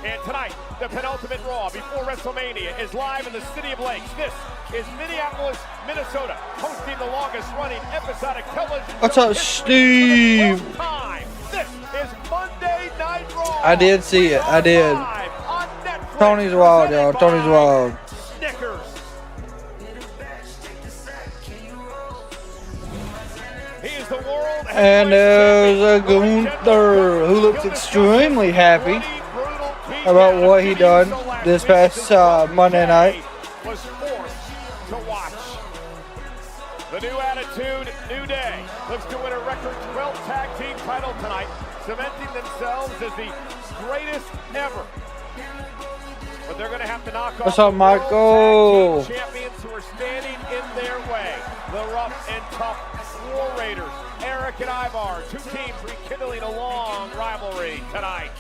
And tonight, the penultimate Raw before WrestleMania is live in the City of Lakes. This is Minneapolis, Minnesota, hosting the longest-running episodic television show. What's up, Steve? This is Monday Night Raw. I did see it. I did. Tony's wild, y'all. Tony's wild. Snickers. He is the world. And there's a Gunther who looks extremely happy about what he done this past Monday night. Was forced to watch. The new attitude, new day. Looks to win a record 12 tag team title tonight, cementing themselves as the greatest ever. But they're going to have to knock off What's up, Michael? champions who are standing in their way. The rough and tough War Raiders, Eric and Ivar, two teams rekindling a long rivalry tonight.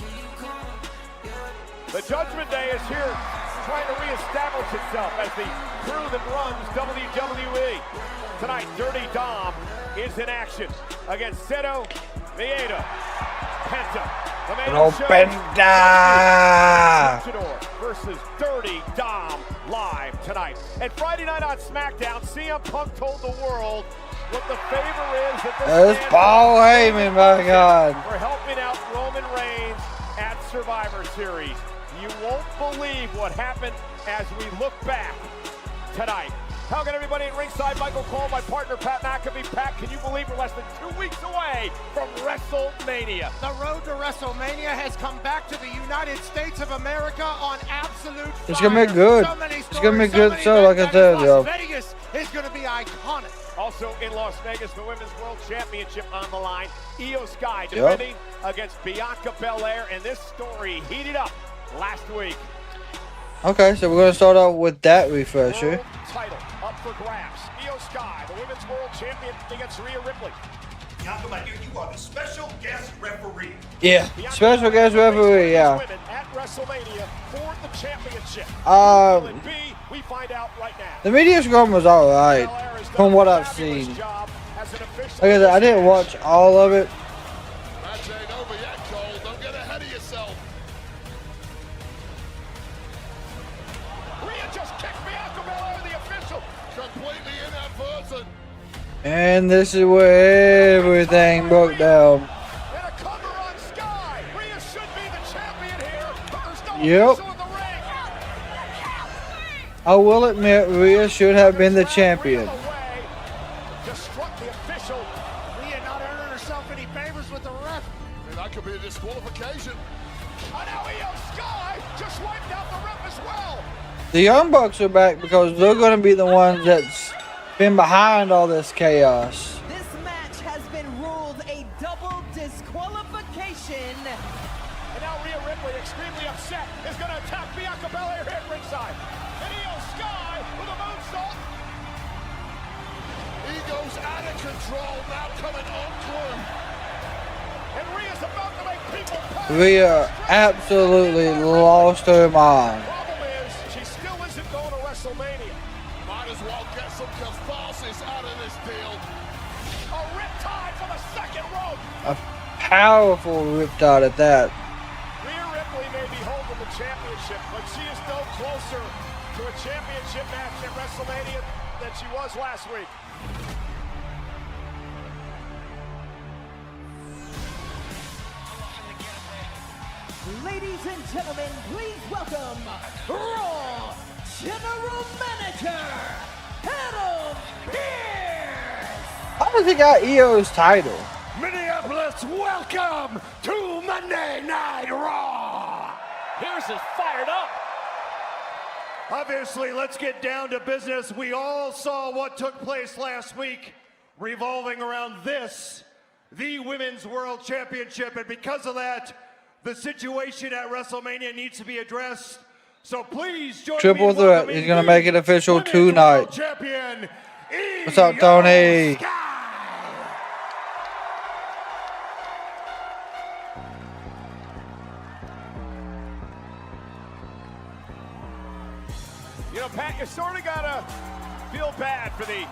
The Judgment Day is here trying to reestablish itself as the crew that runs WWE. Tonight, Dirty Dom is in action against Seto Miedo. Penta. The main show, Penta versus Dirty Dom live tonight. And Friday night on SmackDown, CM Punk told the world what the favor is that There's Paul Heyman, my God. For helping out Roman Reigns at Survivor Series. You won't believe what happened as we look back tonight. How can everybody at ringside? Michael Cole, my partner, Pat McAfee. Pat, can you believe we're less than 2 weeks away from WrestleMania? The road to WrestleMania has come back to the United States of America on absolute fire. It's gonna be good. It's gonna be a good show, like I said, yo. Las Vegas is gonna be iconic. Also in Las Vegas, the Women's World Championship on the line. Io Sky defending against Bianca Belair, and this story heated up last week. Okay, so we're gonna start off with that refresher. World title up for grabs. Io Sky, the Women's World Champion against Rhea Ripley. Bianca, my dear, you are the special guest referee. Yeah, special guest referee, yeah. Women at WrestleMania for the championship. We find out right now. The media scrum was alright, from what I've seen. Like I said, I didn't watch all of it. Match ain't over yet, Cole. Don't get ahead of yourself. Rhea just kicked Bianca Belair, the official. Completely inadvertent. And this is where everything broke down. And a cover on Sky. Rhea should be the champion here, but there's no Yep. official in the ring. I will admit, Rhea should have been the champion. Just struck the official. Rhea not earning herself any favors with the ref. I mean, that could be a disqualification. And now Io Sky just wiped out the ref as well. The Young Bucks are back because they're going to be the ones that's been behind all this chaos. This match has been ruled a double disqualification. And now Rhea Ripley, extremely upset, is going to attack Bianca Belair here at ringside. And Io Sky with a moonsault. Ego's out of control, now coming on through. And Rhea's about to make people pay. Rhea absolutely lost her mind. Problem is, she still isn't going to WrestleMania. Might as well get some catharsis out of this deal. A riptide for the second rope. A powerful riptide at that. Rhea Ripley may be holding the championship, but she is no closer to a championship match at WrestleMania than she was last week. Ladies and gentlemen, please welcome Raw General Manager, Adam Pearce. How does he got Io's title? Minneapolis, welcome to Monday Night Raw. Pearce is fired up. Obviously, let's get down to business. We all saw what took place last week revolving around this, the Women's World Championship. And because of that, the situation at WrestleMania needs to be addressed. So please join Triple me in threat. welcoming He's going to the make it official Women's World tonight. Champion, What's up, Tony? Sky. You know, Pat, you sort of got to feel bad for the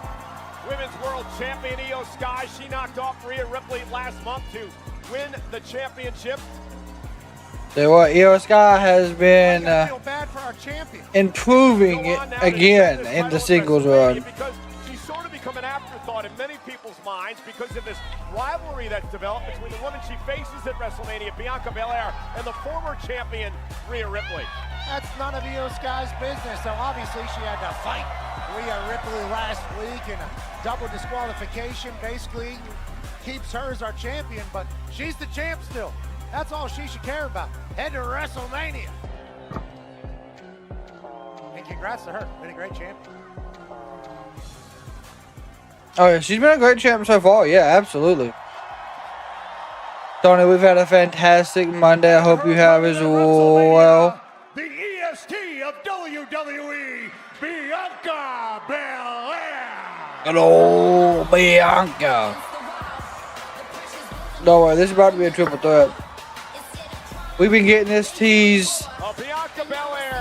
Women's World Champion Io Sky. She knocked off Rhea Ripley last month to win the championship. So what, Io Sky has been I feel bad for our champion. improving again in the singles run. Because she's sort of become an afterthought in many people's minds because of this rivalry that's developed between the woman she faces at WrestleMania, Bianca Belair, and the former champion, Rhea Ripley. That's none of Io Sky's business, so obviously she had to fight Rhea Ripley last week in a double disqualification. Basically keeps her as our champion, but she's the champ still. That's all she should care about. Head to WrestleMania. And congrats to her. Been a great champion. Oh yeah, she's been a great champ so far. Yeah, absolutely. Tony, we've had a fantastic Monday. I hope you have as well. The EST of WWE, Bianca Belair. Hello, Bianca. Don't worry, this is about to be a triple threat. We've been getting this tease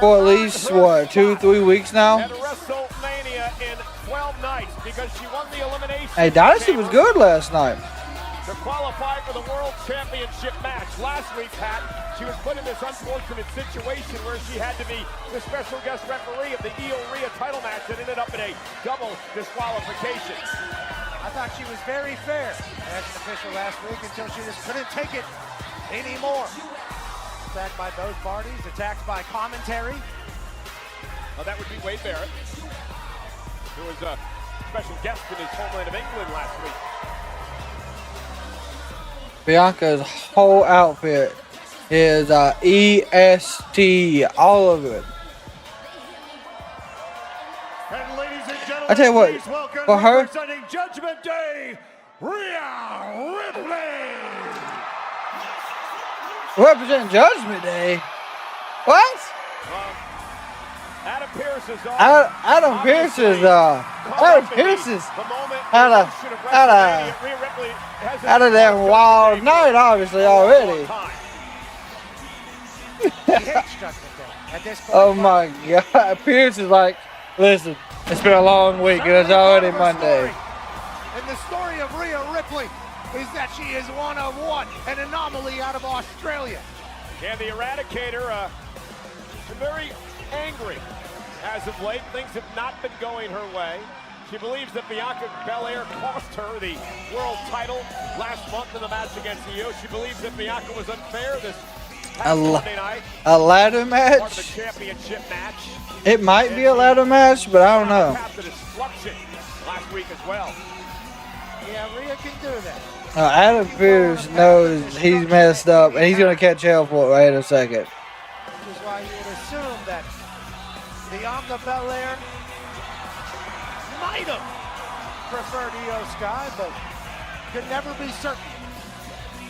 for at least, what, 2-3 weeks now? At WrestleMania in 12 nights because she won the elimination. Hey, Dynasty was good last night. To qualify for the World Championship match. Last week, Pat, she was put in this unfortunate situation where she had to be the special guest referee of the Io Rhea title match that ended up in a double disqualification. I thought she was very fair as an official last week until she just couldn't take it anymore. Attacked by both parties, attacked by commentary. Well, that would be Wade Barrett, who was a special guest in his homeland of England last week. Bianca's whole outfit is EST, all of it. And ladies and gentlemen, I tell you what, please welcome for her, representing Judgment Day, Rhea Ripley. representing Judgment Day. What? Adam Pearce is on. Adam Pearce is had a damn wild night, obviously, already. Oh my God, Pearce is like, listen, it's been a long week and it's already Monday. And the story of Rhea Ripley is that she is one of one, an anomaly out of Australia. And the Eradicator, very angry as of late. Things have not been going her way. She believes that Bianca Belair cost her the world title last month in the match against Io. She believes that Bianca was unfair this past Monday night. A ladder match? Part of the championship match. It might be a ladder match, but I don't know. Last week as well. Yeah, Rhea can do that. Adam Pearce knows he's messed up, and he's going to catch hell for it right in a second. Which is why you would assume that Bianca Belair might have preferred Io Sky, but could never be certain.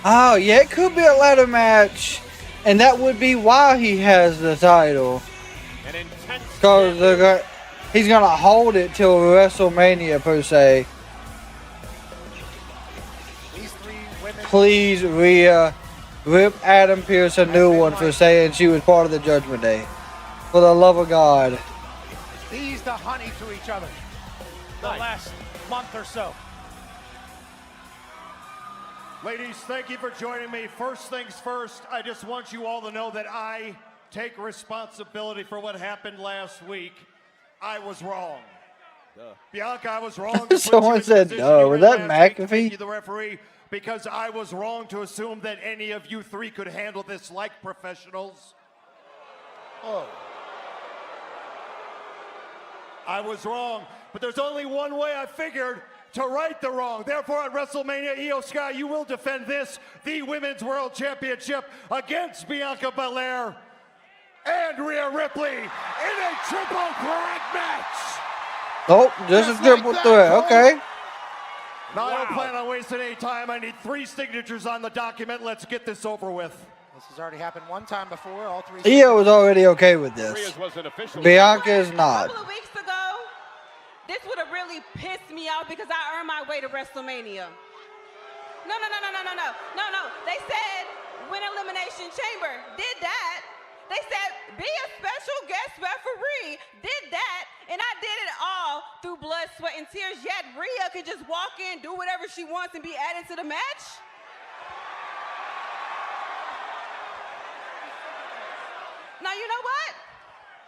Oh, yeah, it could be a ladder match, and that would be why he has the title. Because he's going to hold it till WrestleMania, per se. Please, Rhea, rip Adam Pearce a new one for saying she was part of the Judgment Day. For the love of God. These the honey to each other the last month or so. Ladies, thank you for joining me. First things first, I just want you all to know that I take responsibility for what happened last week. I was wrong. Bianca, I was wrong. Someone said no. Was that McAfee? The referee, because I was wrong to assume that any of you three could handle this like professionals. Oh. I was wrong, but there's only one way I figured to right the wrong. Therefore, at WrestleMania, Io Sky, you will defend this, the Women's World Championship, against Bianca Belair and Rhea Ripley in a triple threat match. Oh, just a triple threat. Okay. Now, I don't plan on wasting any time. I need 3 signatures on the document. Let's get this over with. This has already happened one time before. All 3. Io was already okay with this. Bianca is not. A couple of weeks ago, this would have really pissed me off because I earned my way to WrestleMania. No. They said win Elimination Chamber. Did that. They said be a special guest referee. Did that. And I did it all through blood, sweat, and tears. Yet Rhea could just walk in, do whatever she wants, and be added to the match. No, you know what?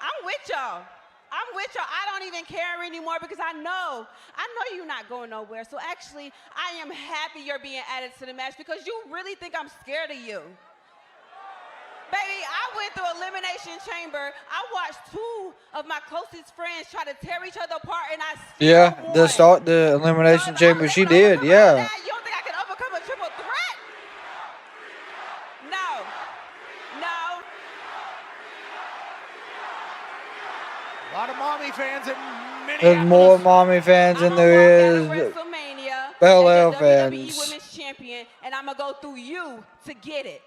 I'm with y'all. I'm with y'all. I don't even care anymore because I know you're not going nowhere. So actually, I am happy you're being added to the match because you really think I'm scared of you. Baby, I went through Elimination Chamber. I watched 2 of my closest friends try to tear each other apart, and I still won. the Elimination Chamber, she did, yeah. You don't think I can overcome a triple threat? No. No. A lot of mommy fans in Minneapolis. There's more mommy fans than there is WrestleMania Belair as the WWE fans. Women's Champion, and I'm gonna go through you to get it.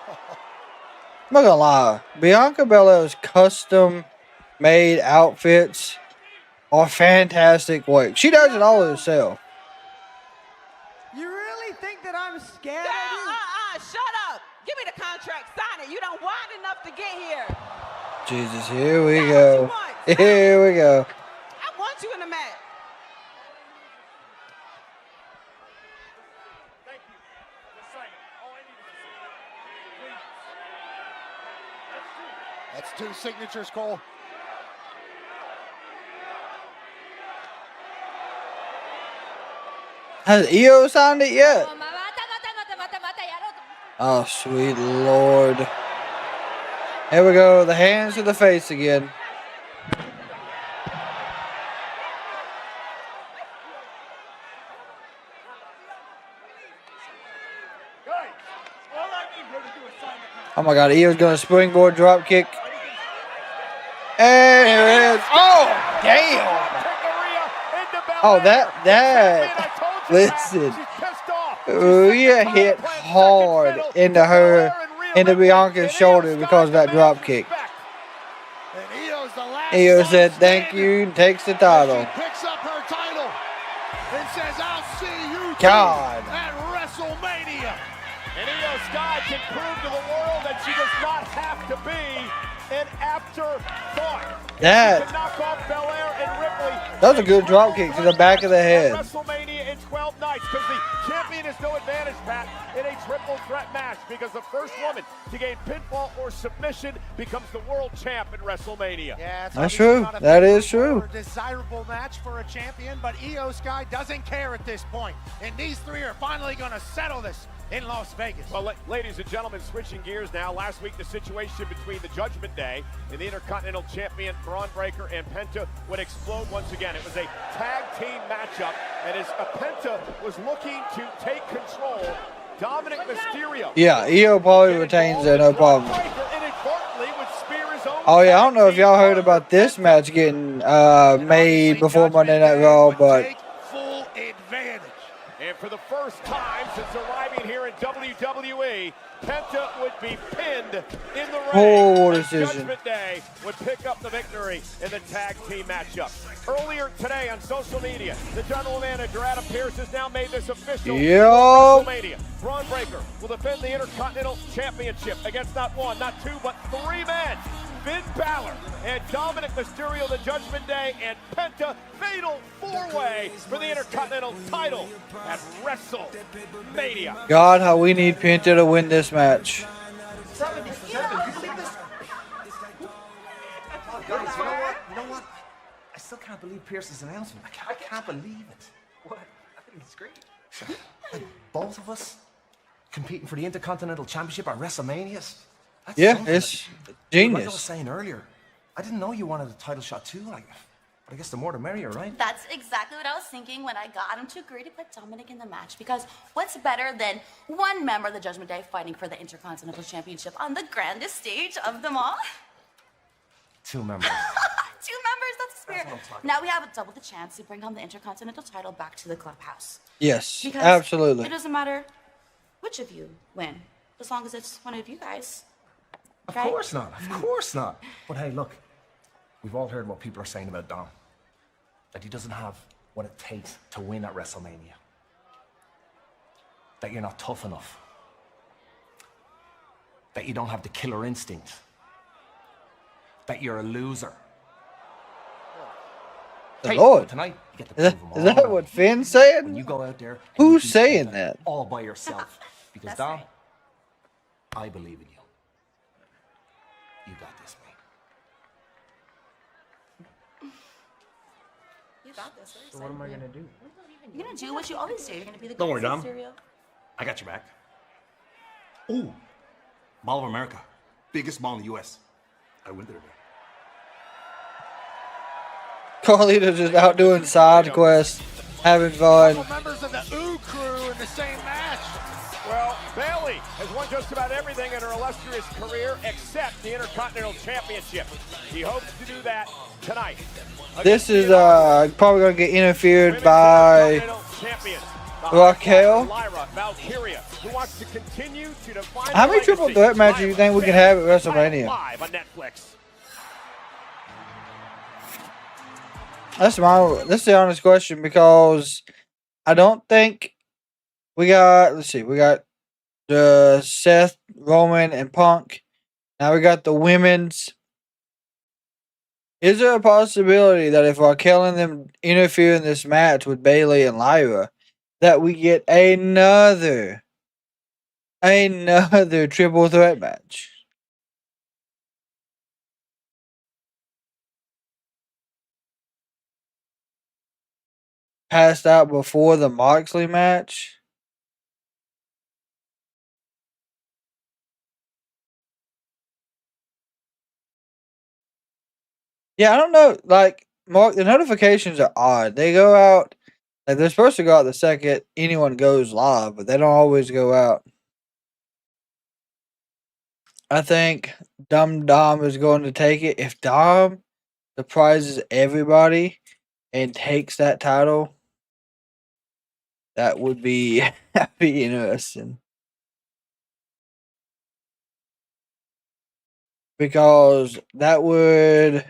I'm not gonna lie, Bianca Belair's custom-made outfits are fantastic work. She does it all herself. You really think that I'm scared No, of you? shut up. Give me the contract, sign it. You done wide enough to get here. Jesus, here we go. Here we go. I want you in the match. Thank you. Just sign it. All I need is a That's 2 signatures, Cole. Has EO signed it yet? Oh, sweet Lord. Here we go. The hands to the face again. Oh my God, EO's going to springboard drop kick. And here it is. Oh, damn. Oh, that. Listen. You hit hard into Bianca's shoulder because of that drop kick. EO said thank you and takes the title. Picks up her title and says, I'll see you God. at WrestleMania. And Io Sky can prove to the world that she does not have to be an afterthought. That To knock off Belair and Ripley. that was a good drop kick to the back of the head. WrestleMania in 12 nights because the champion has no advantage, Pat, in a triple threat match because the first woman to gain pinfall or submission becomes the world champ in WrestleMania. Yeah, it's That's obviously true. not a That is favorable true. or desirable match for a champion, but Io Sky doesn't care at this point. And these 3 are finally going to settle this in Las Vegas. Well, ladies and gentlemen, switching gears now. Last week, the situation between the Judgment Day and the Intercontinental Champion Braun Breaker and Penta would explode once again. It was a tag team matchup, and as Penta was looking to take control, Dominik Mysterio. Yeah, EO probably retains that, no problem. Oh yeah, I don't know if y'all heard about this match getting made before Monday Night Raw, but full advantage. And for the first time since arriving here in WWE, Penta would be pinned in the ring. Oh, And decision. Judgment Day would pick up the victory in the tag team matchup. Earlier today on social media, the general manager Adam Pearce has now made this official. Yup. WrestleMania. Braun Breaker will defend the Intercontinental Championship against not 1, not 2, but 3 men. Finn Balor and Dominik Mysterio, the Judgment Day, and Penta, fatal 4-way for the Intercontinental title at WrestleMania. God, how we need Penta to win this match. You know what? I still can't believe Pearce's announcement. I can't believe it. What? I think it's great. Like, both of us competing for the Intercontinental Championship at WrestleManias. That's Yeah, something. it's Like I was genius. saying earlier, I didn't know you wanted a title shot too. Like, but I guess the more the merrier, right? That's exactly what I was thinking when I got him to agree to put Dominik in the match, because what's better than one member of the Judgment Day fighting for the Intercontinental Championship on the grandest stage of them all? 2 members. 2 members, that's the spirit. That's what I'm talking Now we have double the chance to bring home the Intercontinental title back to the clubhouse. Yes, Because absolutely. it doesn't matter which of you win, as long as it's one of you guys. Of Right? course not. Of course not. But hey, look, we've all heard what people are saying about Dom. That he doesn't have what it takes to win at WrestleMania. That you're not tough enough. That you don't have the killer instinct. That you're a loser. The Hey, Lord. tonight, you get to Is prove them that, all is that wrong. what Finn's When saying? you go out there, and Who's you beat saying Penta that? all by yourself? Because That's Dom, right. I believe in you. You got this, man. You got this. So what am I gonna do? You're gonna do what you always do. You're gonna be the Don't worry, goddess Dom. Mysterio. I got your back. Ooh, Mall of America. Biggest mall in the U.S. I went there today. Carlito's just out doing side quests, having fun. Couple members of the Ooh crew in the same match. Well, Bayley has won just about everything in her illustrious career except the Intercontinental Championship. She hopes to do that tonight. This is probably gonna get interfered by Raquel. Lyra, Valkyria, who wants to continue to define How many triple threat matches do you think we can have at WrestleMania? Live on Netflix. That's the honest question, because I don't think we got, let's see, we got the Seth, Roman, and Punk. Now we got the women's. Is there a possibility that if Raquel and them interfere in this match with Bayley and Lyra, that we get another triple threat match? Passed out before the Moxley match? Yeah, I don't know. Like, Mark, the notifications are odd. They go out, like, they're supposed to go out the second anyone goes live, but they don't always go out. I think Dom is going to take it. If Dom surprises everybody and takes that title, that would be interesting. Because that would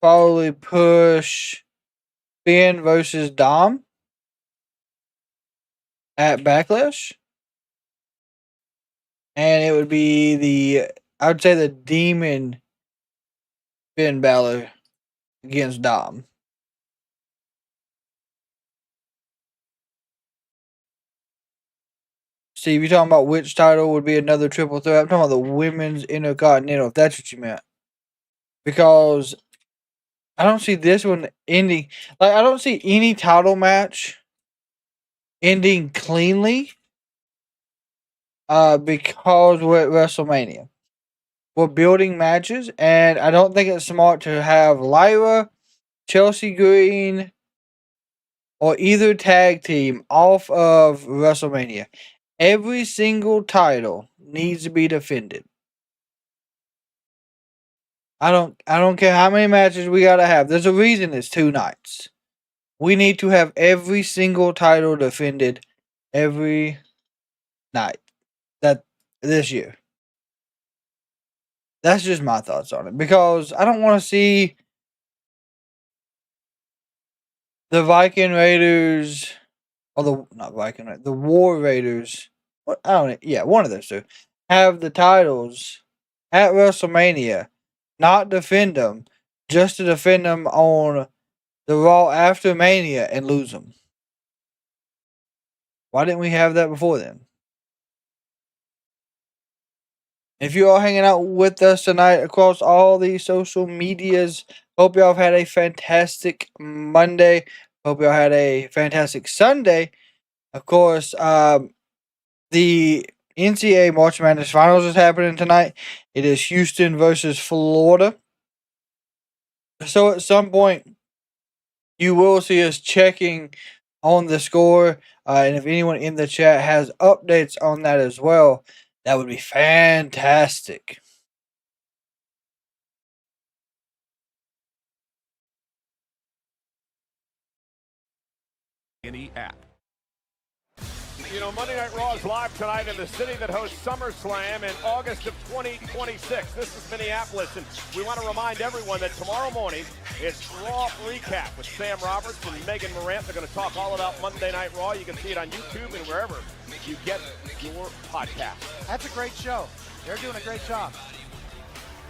probably push Finn versus Dom at Backlash. And it would be I would say the Demon Finn Balor against Dom. Steve, you're talking about which title would be another triple threat? I'm talking about the Women's Intercontinental, if that's what you meant. Because I don't see this one ending. Like, I don't see any title match ending cleanly. Because we're at WrestleMania. We're building matches, and I don't think it's smart to have Lyra, Chelsea Green, or either tag team off of WrestleMania. Every single title needs to be defended. I don't care how many matches we gotta have. There's a reason it's 2 nights. We need to have every single title defended every night. This year. That's just my thoughts on it. Because I don't want to see the Viking Raiders, or the War Raiders. What? I don't know. Yeah, one of those two. Have the titles at WrestleMania, not defend them, just to defend them on the Raw after Mania and lose them. Why didn't we have that before then? If you're all hanging out with us tonight across all these social medias, hope y'all have had a fantastic Monday. Hope y'all had a fantastic Sunday. Of course, the NCAA March Madness Finals is happening tonight. It is Houston versus Florida. So at some point, you will see us checking on the score. And if anyone in the chat has updates on that as well, that would be fantastic. Any app. You know, Monday Night Raw is live tonight in the city that hosts SummerSlam in August of 2026. This is Minneapolis, and we want to remind everyone that tomorrow morning it's Raw Recap with Sam Roberts and Megan Morant. They're going to talk all about Monday Night Raw. You can see it on YouTube and wherever you get your podcast. That's a great show. They're doing a great job.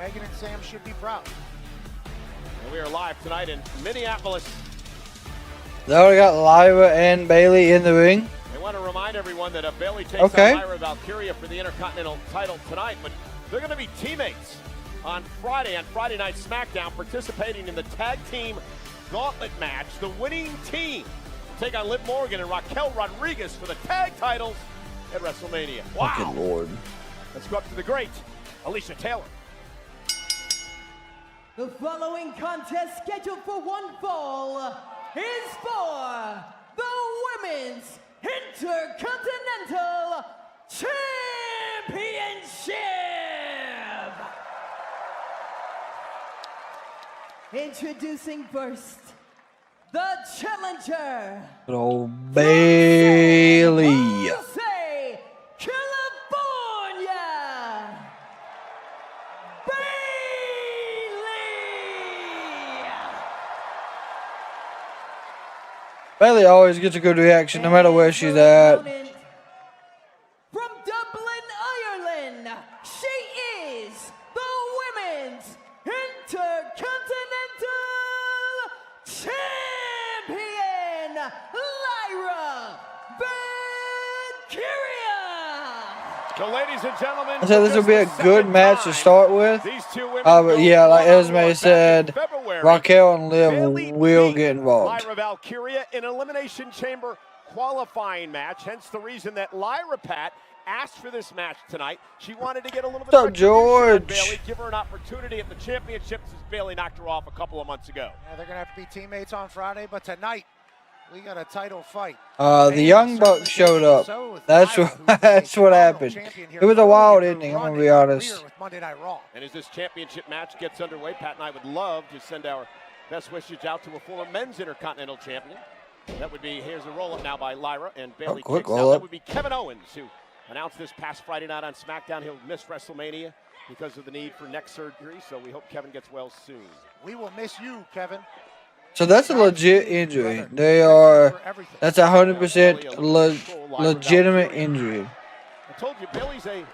Megan and Sam should be proud. And we are live tonight in Minneapolis. They already got Lyra and Bayley in the ring. I want to remind everyone that Bayley takes on Lyra Valkyria for the Intercontinental title tonight, but they're going to be teammates. on Friday Night SmackDown, participating in the tag team gauntlet match. The winning team take on Liv Morgan and Raquel Rodriguez for the tag titles at WrestleMania. Wow. Fucking Lord. Let's go up to the great Alicia Taylor. The following contest scheduled for one fall is for the Women's Intercontinental Championship. Introducing first, the challenger. Good old Bayley. Say, California. Bayley always gets a good reaction no matter where she's at. From Dublin, Ireland, she is the Women's Intercontinental Champion, Lyra Valkyria. So, ladies and gentlemen, I said this will be a good match to start with. These two women But yeah, like Esme back said, in February. Raquel and Bayley Liv will beat get involved. Lyra Valkyria in an Elimination Chamber qualifying match, hence the reason that Lyra Pat asked for this match tonight. She wanted to get a little bit What's of up, George? Bayley, give her an opportunity at the championship since Bayley knocked her off a couple of months ago. Yeah, they're going to have to be teammates on Friday, but tonight we got a title fight. The Young Bucks showed up. That's what happened. It was a wild ending, I'm going to be honest. And as this championship match gets underway, Pat and I would love to send our best wishes out to a former men's Intercontinental champion. That would be, here's a roll-up now by Lyra, and Bayley quick kicks out. roll-up. That would be Kevin Owens, who announced this past Friday night on SmackDown he'll miss WrestleMania because of the need for neck surgery, so we hope Kevin gets well soon. We will miss you, Kevin. So that's a legit injury. That's 100% legitimate injury. I told you, Bayley's a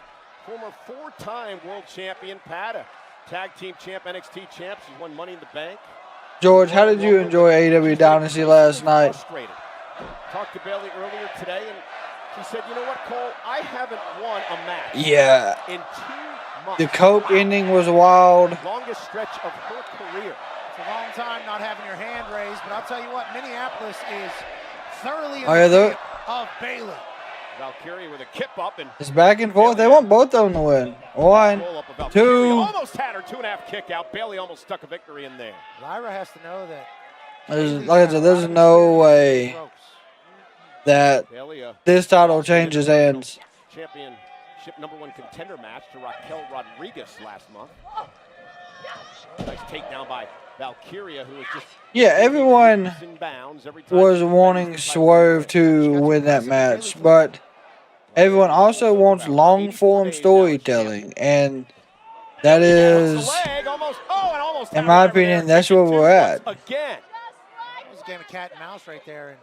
former 4-time world champion, Pat, a tag team champ, NXT champ. She's won Money in the Bank. George, how did you enjoy AEW Dynasty last night? Talked to Bayley earlier today, and she said, you know what, Cole? I haven't won a match Yeah. in 2 months. The Coke ending was wild. Longest stretch of her career. It's a long time not having your hand raised, but I'll tell you what, Minneapolis is thoroughly in Oh, yeah, the of Bayley. Valkyria with a kip up, and It's back and forth. They want both of them to win. 1, roll up of Valkyria. 2. Almost had her 2.5 kick out. Bayley almost stuck a victory in there. Lyra has to know that. Like I said, there's no way that Bayley, this title changes hands. championship #1 contender match to Raquel Rodriguez last month. Nice takedown by Valkyria, who was just Everyone was wanting Swerve to win that match, but everyone also wants long-form storytelling, and that is, in my opinion, that's where we're at. Again. It was a game of cat and mouse right there, and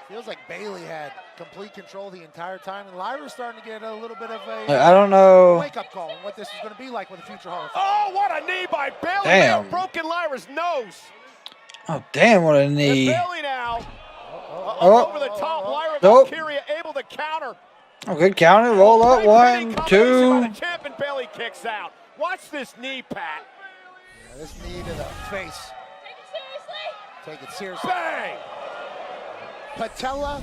feels like Bayley had complete control the entire time, and Lyra's starting to get a little bit of a I don't know. wake-up call on what this is going to be like with a future Hall of Fame. Oh, what a knee by Bayley! Damn. Broken Lyra's nose. Oh, damn, what a knee. And Bayley now over the top. Lyra Nope. Valkyria able to counter. Oh, good counter. Roll up. 1, 2. The champ, and Bayley kicks out. Watch this knee, Pat. Yeah, this knee to the face. Take it seriously. Bang! Patella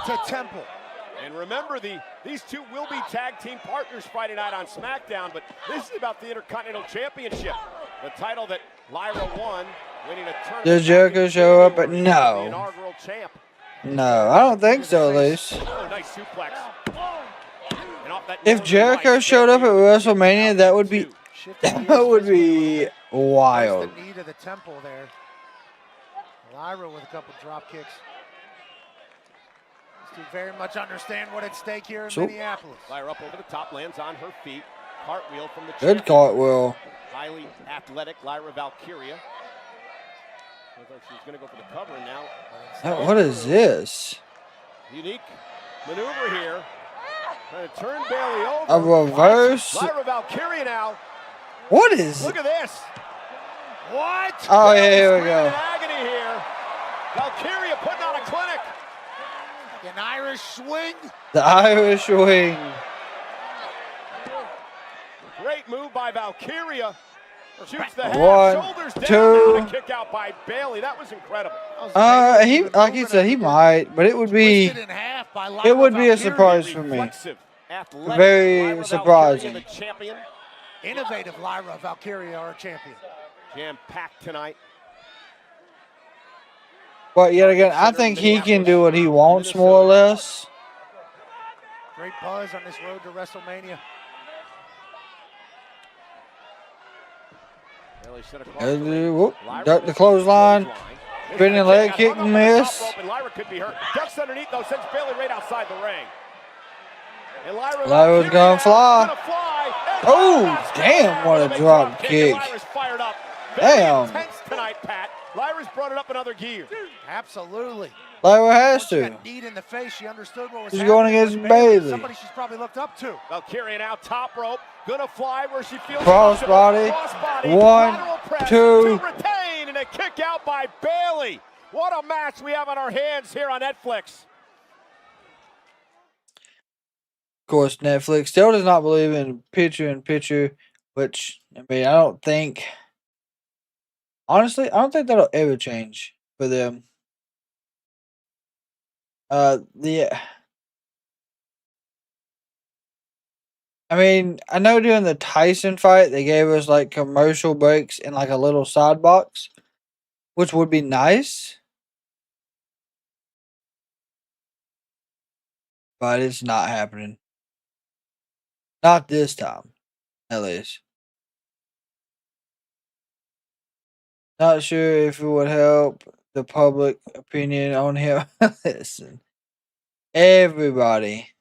to temple. And remember, these two will be tag team partners Friday night on SmackDown, but this is about the Intercontinental Championship, the title that Lyra won, winning a tournament. Does Jericho show up? The No. inaugural champ. No, I don't think so, at least. Oh, nice suplex. And off that If Jericho showed up at WrestleMania, that would be wild. The knee to the temple there. Lyra with a couple drop kicks. To very much understand what at stake here in Minneapolis. Lyra up over the top, lands on her feet. Cartwheel from the Good cartwheel. Highly athletic Lyra Valkyria. Looks like she's going to go for the cover now. What is this? Unique maneuver here. Trying to turn Bayley over. A reverse. Lyra Valkyria now. What is? Look at this. What? Oh, yeah, here we go. Agony here. Valkyria putting on a clinic. An Irish swing. The Irish wing. Great move by Valkyria. Shoots the head, shoulders down, now to kick out by Bayley. That was incredible. He, like he said, he might, but it would be a surprise for me. Very surprising. Innovative Lyra, Valkyria, our champion. Jam-packed tonight. But yet again, I think he can do what he wants, more or less. Great buzz on this road to WrestleMania. Duck the clothesline. Spinning leg kick and miss. Lyra could be hurt. Ducks underneath though, sends Bayley right outside the ring. And Lyra's gonna fly. Oh, damn, what a drop kick. Damn. Tonight, Pat. Lyra's brought it up another gear. Absolutely. Lyra has to. Knee in the face. She understood what was She's going against Bayley. Somebody she's probably looked up to. Valkyria now top rope. Gonna fly where she feels crossbody. 1, 2. Retain and a kick out by Bayley. What a match we have on our hands here on Netflix. Of course, Netflix still does not believe in picture-in-picture, which, I mean, I don't think, honestly, I don't think that'll ever change for them. I mean, I know during the Tyson fight, they gave us like commercial breaks in like a little side box, which would be nice. But it's not happening. Not this time, at least. Not sure if it would help the public opinion on him. Listen, everybody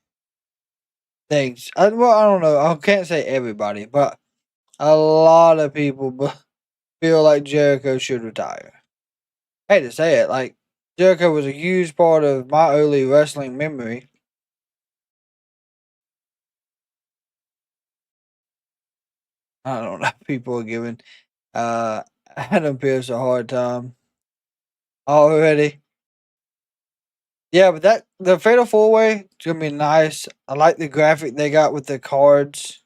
thinks, well, I don't know, I can't say everybody, but a lot of people feel like Jericho should retire. I hate to say it, like, Jericho was a huge part of my early wrestling memory. I don't know, people are giving Adam Pearce a hard time already. Yeah, but the Fatal 4-Way is going to be nice. I like the graphic they got with the cards.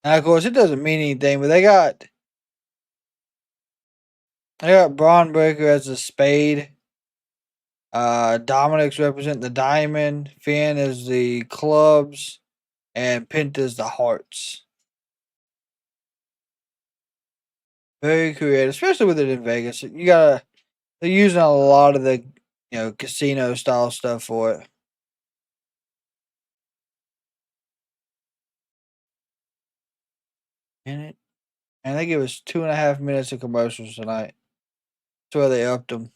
And of course, it doesn't mean anything, but they got Braun Breaker as a spade. Dominik's represent the diamond. Finn is the clubs. And Penta's the hearts. Very creative, especially with it in Vegas. They're using a lot of the, casino style stuff for it. And they give us 2.5 minutes of commercials tonight. That's where they upped them.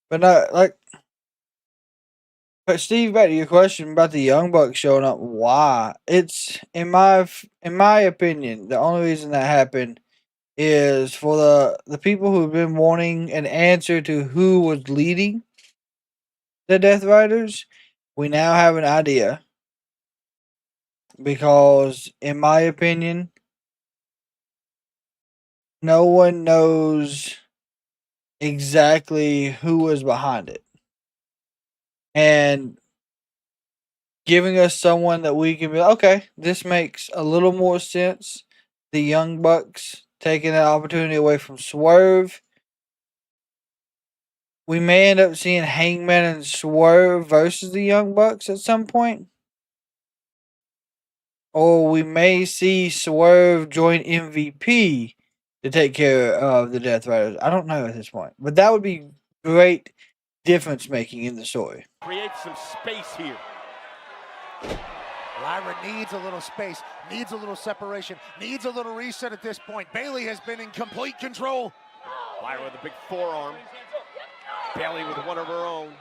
But no, but Steve, back to your question about the Young Bucks showing up. Why? It's in my opinion, the only reason that happened is for the people who've been wanting an answer to who was leading the Death Riders. We now have an idea, because in my opinion, no one knows exactly who was behind it. And giving us someone that we can be like, okay, this makes a little more sense. The Young Bucks taking that opportunity away from Swerve. We may end up seeing Hangman and Swerve versus the Young Bucks at some point. Or we may see Swerve join MVP to take care of the Death Riders. I don't know at this point. But that would be great difference making in the story. Create some space here. Lyra needs a little space, needs a little separation, needs a little reset at this point. Bayley has been in complete control. Lyra with a big forearm. Bayley with one of her own.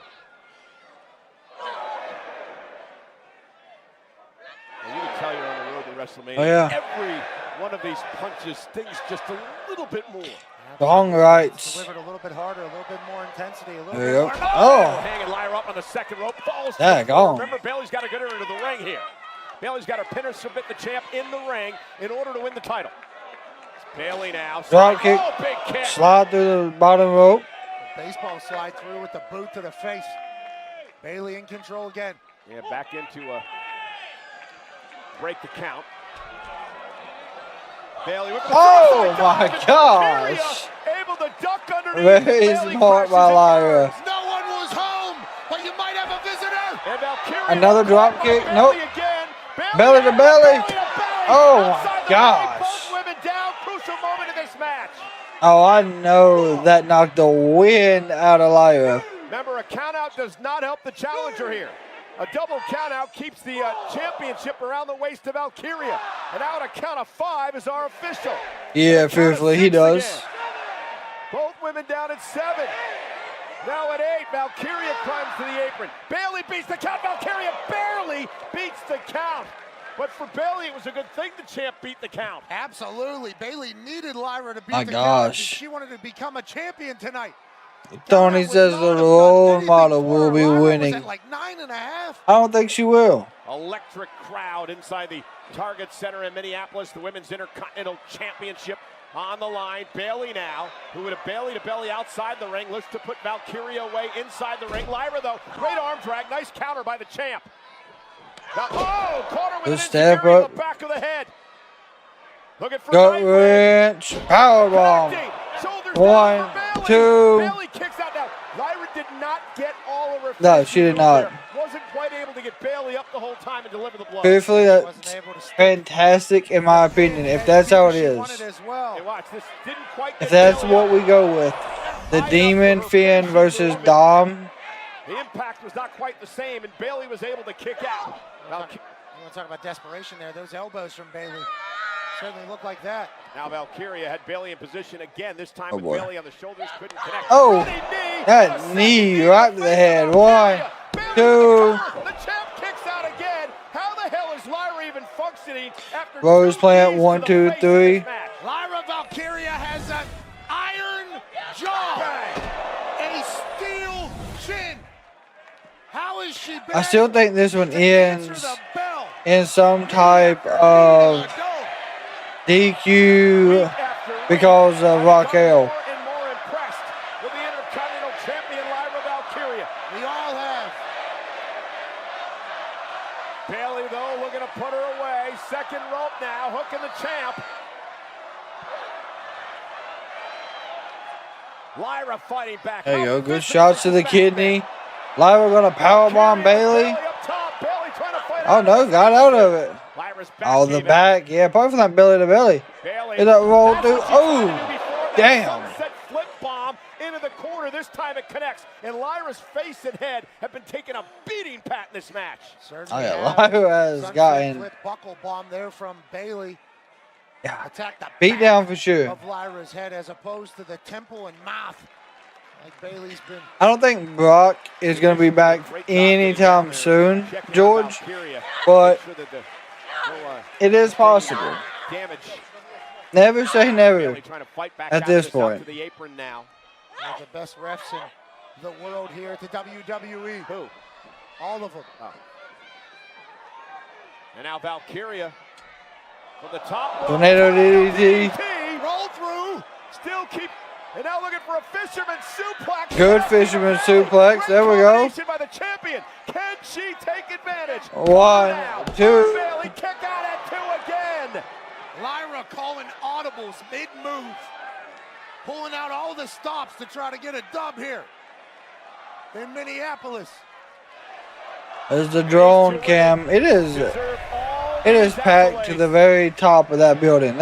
And you can tell you're on the road to WrestleMania. Oh, yeah. Every one of these punches stings just a little bit more. Wrong rights. Delivered a little bit harder, a little bit more intensity, a little There bit you more. go. Oh. Hanging Lyra up on the second rope. Falls. Daggone. Remember, Bayley's got to get her into the ring here. Bayley's got to pin her, submit the champ in the ring in order to win the title. Bayley now. Drop kick. Oh, big kick. Slide through the bottom rope. Baseball slide through with the boot to the face. Bayley in control again. Yeah, back into a break the count. Bayley with the my gosh. Able to duck underneath. Very smart by Lyra. No one was home, but you might have a visitor. And Valkyria Another drop kick. Nope. Again. Belly to belly. Oh Outside my the gosh. ring, both women down. Crucial moment in this match. Oh, I know that knocked the wind out of Lyra. Remember, a countout does not help the challenger here. A double countout keeps the championship around the waist of Valkyria. And now at a count of 5 is our official. Yeah, fearfully, he does. Again. Both women down at 7. Now at 8, Valkyria climbs to the apron. Bayley beats the count. Valkyria barely beats the count. But for Bayley, it was a good thing the champ beat the count. Absolutely. Bayley needed Lyra to beat My the gosh. count. She wanted to become a champion tonight. Tony says the role model will be winning. At like 9.5. I don't think she will. Electric crowd inside the Target Center in Minneapolis. The Women's Intercontinental Championship on the line. Bayley now, who with a Bayley to belly outside the ring, looks to put Valkyria away inside the ring. Lyra, though, great arm drag. Nice counter by the champ. Now, caught her with an step enziguri in up. the back of the head. Looking for Gut night wrench. Powerbomb. Shoulders 1, down for Bayley. 2. Bayley kicks out now. Lyra did not get all of her. No, she did not. There. Wasn't quite able to get Bayley up the whole time and deliver the blow. Fearfully, that's fantastic in my opinion. If that's how it is. Hey, watch, this didn't quite If get that's Bayley what up. we go with. The Demon Finn versus Dom. The impact was not quite the same, and Bayley was able to kick out. You want to talk about desperation there. Those elbows from Bayley certainly look like that. Now Valkyria had Bayley in position again, this time Oh, with boy. Bayley on the shoulders, couldn't connect. Oh, Running knee, that a knee second right to the head. Bayley 1, with the 2. cover. The champ kicks out again. How the hell is Lyra even functioning after Rose 2 plant, knees 1, to 2, the face of 3. this match? Lyra Valkyria has an iron jaw, a steel chin. How is she back? I still think this one To answer ends the bell. in some type of DQ because of Raquel. More and more impressed with the Intercontinental Champion Lyra Valkyria. We all have. Bayley, though, looking to put her away. Second rope now, hooking the champ. Lyra fighting back. There you go. Good shots to the kidney. Lyra gonna powerbomb Bayley. Up top. Bayley trying to fight Oh no, got out of it. Lyra's back Oh, the even. back. Yeah, probably from that belly to belly. Bayley. Did that roll That's through? what she tried to Oh, do before. That damn. sunset flip bomb into the corner. This time it connects. And Lyra's face and head have been taking a beating pat in this match. Certainly Oh yeah, have. Lyra has Sunset gotten flip buckle bomb there from Bayley. Attack the beat back down for sure. of Lyra's head as opposed to the temple and mouth. Like Bayley's been. I don't think Brock is gonna be back anytime soon, George. But it is possible. Damage. Never say never Bayley trying to fight back at out this out point. to the apron now. One of the best refs in the world here at the WWE. Who? All of them. Oh. And now Valkyria from the top. Tornado DDT. Roll through. Still keep. And now looking for a fisherman suplex. Good fisherman suplex. There we go. Great combination by the champion. Can she take advantage? 1, Now, 2. Bayley kick out at 2 again. Lyra calling audibles mid-move. Pulling out all the stops to try to get a dub here in Minneapolis. There's the drone cam. It is packed to the very top of that building.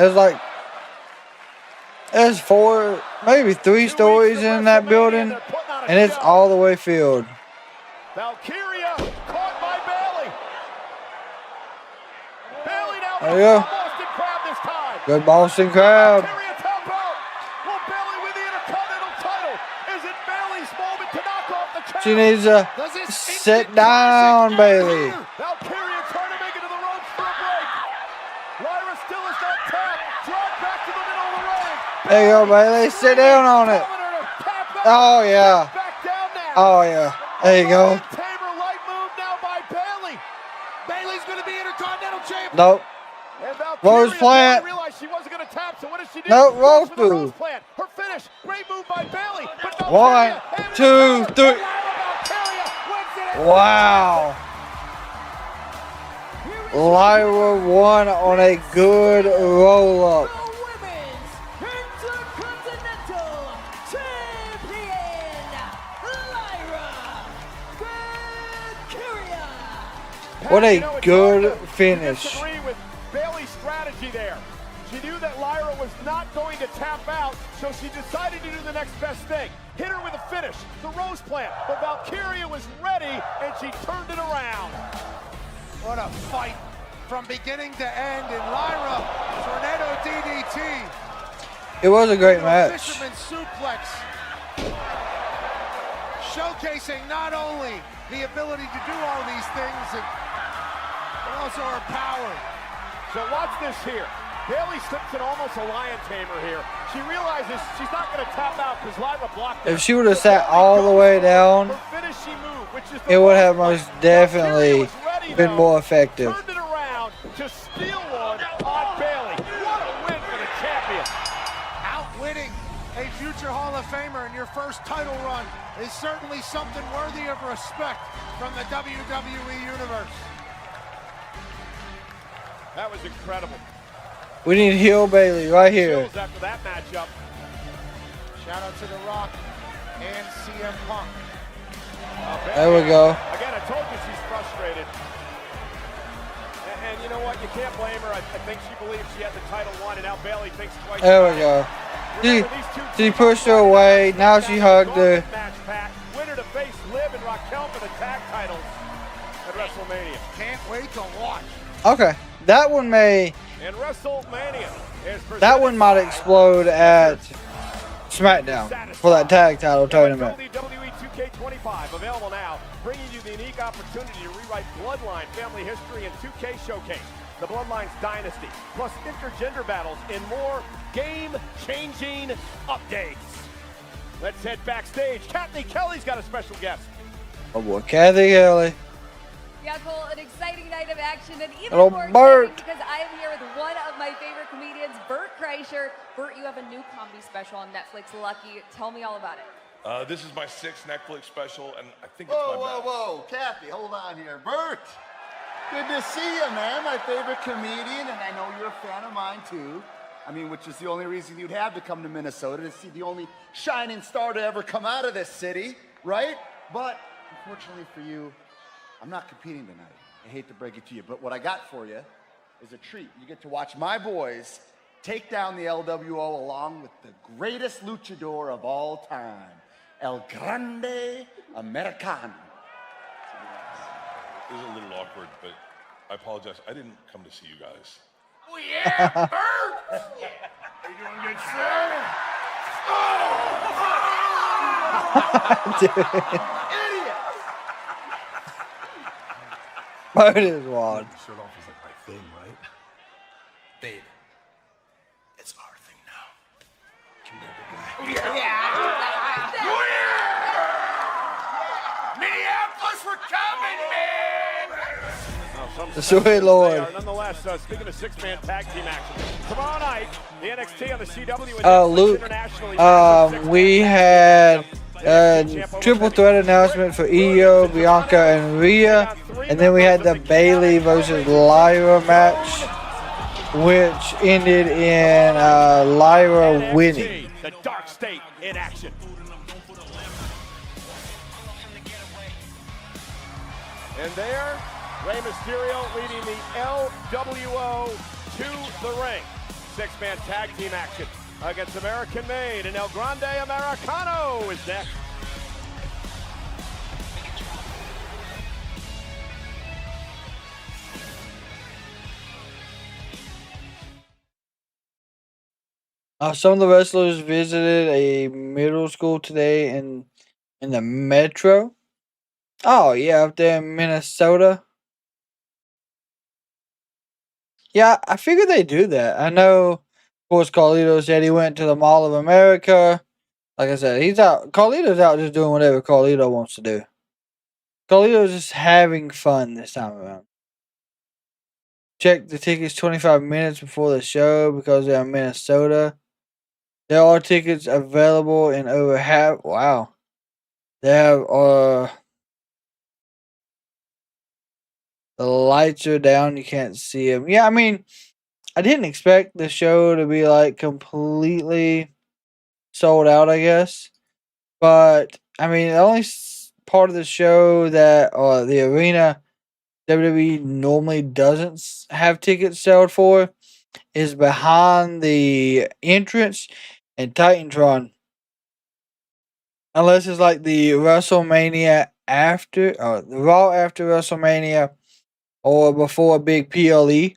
There's 4, maybe 3 stories in that building, and it's all the way filled. Valkyria caught by Bayley. Bayley now There you go. Boston crab this time. Good Boston crab. Valkyria tap out. Will Bayley win the Intercontinental title? Is it Bayley's moment to knock off the champ? She needs to sit down, Bayley. Valkyria trying to make it to the ropes for a break. Lyra still is not tapped. Drop back to the middle of the ring. There you go, Bayley. Sit down on it. Oh, yeah. Back down now. Oh, yeah. There you go. Tamer light move now by Bayley. Bayley's going to be Intercontinental champion. Nope. And Rose Valkyria plant. realized she wasn't going to tap, so what does she do? No, roll through. Her finish. Great move by Bayley. 1, 2, 3. Wow. Lyra won on a good roll-up. The Women's Intercontinental Champion, Lyra Valkyria. What a good finish. Disagree with Bayley's strategy there. She knew that Lyra was not going to tap out, so she decided to do the next best thing. Hit her with a finish, the Rose Plant. But Valkyria was ready, and she turned it around. What a fight from beginning to end in Lyra. Tornado DDT. It was a great match. Fisherman suplex. Showcasing not only the ability to do all these things, but also her power. So watch this here. Bayley slips in almost a lion tamer here. She realizes she's not going to tap out because Lyra blocked her. If she would have sat all the way down, it would have most definitely been more effective. Turned it around to steal one on Bayley. What a win for the champion. Outwitting a future Hall of Famer in your first title run is certainly something worthy of respect from the WWE Universe. That was incredible. We need heel Bayley right here. Chills after that matchup. Shout out to The Rock and CM Punk. There we go. Again, I told you she's frustrated. And you know what? You can't blame her. I think she believes she had the title won, and now Bayley thinks twice. There we go. She pushed her away. Now she hugged her. Winner to face Liv and Raquel for the tag titles at WrestleMania. Can't wait to watch. Okay, that one may. And WrestleMania is that one might explode at SmackDown for that tag title tournament. WWE 2K25 available now, bringing you the unique opportunity to rewrite Bloodline family history and 2K Showcase. The Bloodline's dynasty, plus intergender battles and more game-changing updates. Let's head backstage. Kathy Kelly's got a special guest. Oh boy, Kathy Kelly. Yeah, Cole, an exciting night of action, and even Hello, more Bert. exciting because I am here with one of my favorite comedians, Bert Kreischer. Bert, you have a new comedy special on Netflix, Lucky. Tell me all about it. This is my 6th Netflix special, and I think it's my best. Whoa, Kathy, hold on here. Bert, good to see you, man. My favorite comedian, and I know you're a fan of mine, too. I mean, which is the only reason you'd have to come to Minnesota, to see the only shining star to ever come out of this city, right? But, unfortunately for you, I'm not competing tonight. I hate to break it to you, but what I got for you is a treat. You get to watch my boys take down the LWO along with the greatest luchador of all time, El Grande Americano. This is a little awkward, but I apologize. I didn't come to see you guys. Oh, yeah, Bert! Are you doing good, sir? Idiot! Bert is wild. Shirt off is like my thing, right? Babe, it's our thing now. Come here, big guy. Minneapolis, we're coming, man! Sweet Lord. Nonetheless, speaking of 6-man tag team action, tomorrow night, the NXT on the CW. Luke, we had a triple threat announcement for Io, Bianca, and Rhea, and then we had the Bayley versus Lyra match, which ended in Lyra winning. The Dark State in action. And there, Rey Mysterio leading the LWO to the ring. 6-man tag team action against American Made, and El Grande Americano is next. Some of the wrestlers visited a middle school today in the metro. Oh, yeah, up there in Minnesota. Yeah, I figured they do that. I know, of course, Carlito said he went to the Mall of America. Like I said, he's out. Carlito's out just doing whatever Carlito wants to do. Carlito's just having fun this time around. Check the tickets 25 minutes before the show because they're in Minnesota. There are tickets available in over half. Wow. They have the lights are down. You can't see them. Yeah, I mean, I didn't expect the show to be like completely sold out, I guess. But I mean, the only part of the show that the arena WWE normally doesn't have tickets sold for is behind the entrance and Titantron. Unless it's like the WrestleMania after, or the Raw after WrestleMania, or before a big PLE.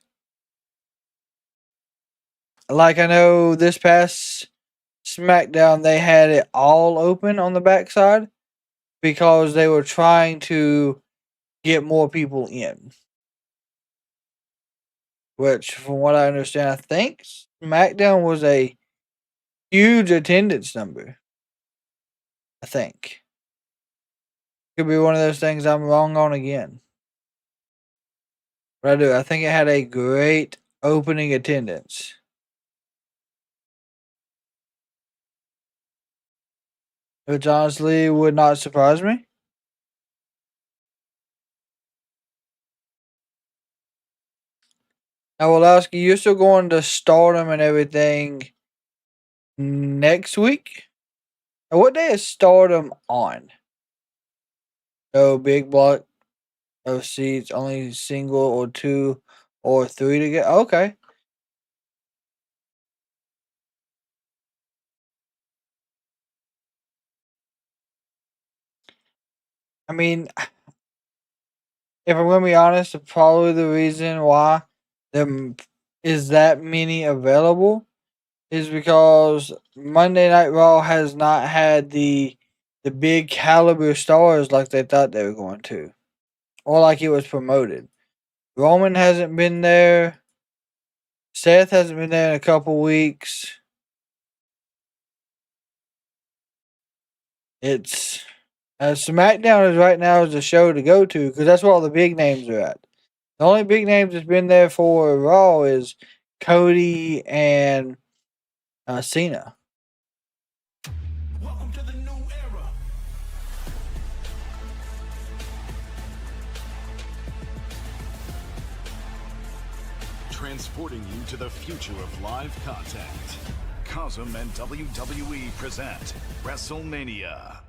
Like I know this past SmackDown, they had it all open on the backside because they were trying to get more people in. Which, from what I understand, I think SmackDown was a huge attendance number. I think. Could be one of those things I'm wrong on again. But I do. I think it had a great opening attendance. Which honestly would not surprise me. Now, Woloski, you're still going to Stardom and everything next week? Now, what day is Stardom on? No big block of seats, only single or 2 or 3 to get. Okay. I mean, if I'm going to be honest, probably the reason why there is that many available is because Monday Night Raw has not had the big caliber stars like they thought they were going to, or like it was promoted. Roman hasn't been there. Seth hasn't been there in a couple weeks. It's SmackDown is right now is the show to go to because that's where all the big names are at. The only big names that's been there for Raw is Cody and Cena. Welcome to the new era. Transporting you to the future of live content. Cosm and WWE present WrestleMania.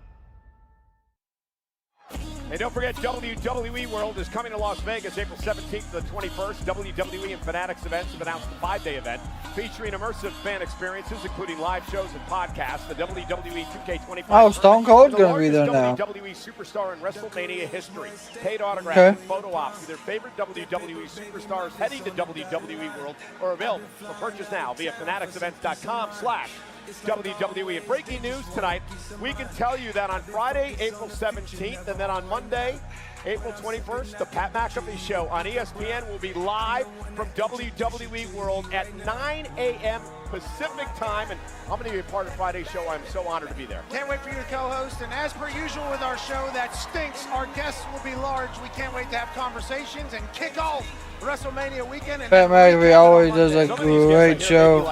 Hey, don't forget, WWE World is coming to Las Vegas April 17th to the 21st. WWE and Fanatics events have announced a 5-day event featuring immersive fan experiences, including live shows and podcasts. The WWE 2K25. Oh, Stone Cold's going to be there now. WWE superstar in WrestleMania history. Paid autographs and photo ops with their favorite WWE superstars heading to WWE World or available for purchase now via fanaticsevents.com/WWE. And breaking news tonight, we can tell you that on Friday, April 17th, and then on Monday, April 21st, the Pat McAfee Show on ESPN will be live from WWE World at 9 a.m. Pacific time, and I'm going to be a part of Friday's show. I'm so honored to be there. Can't wait for you to co-host, and as per usual with our show that stinks, our guests will be large. We can't wait to have conversations and kick off WrestleMania weekend. Pat McAfee always does a great show.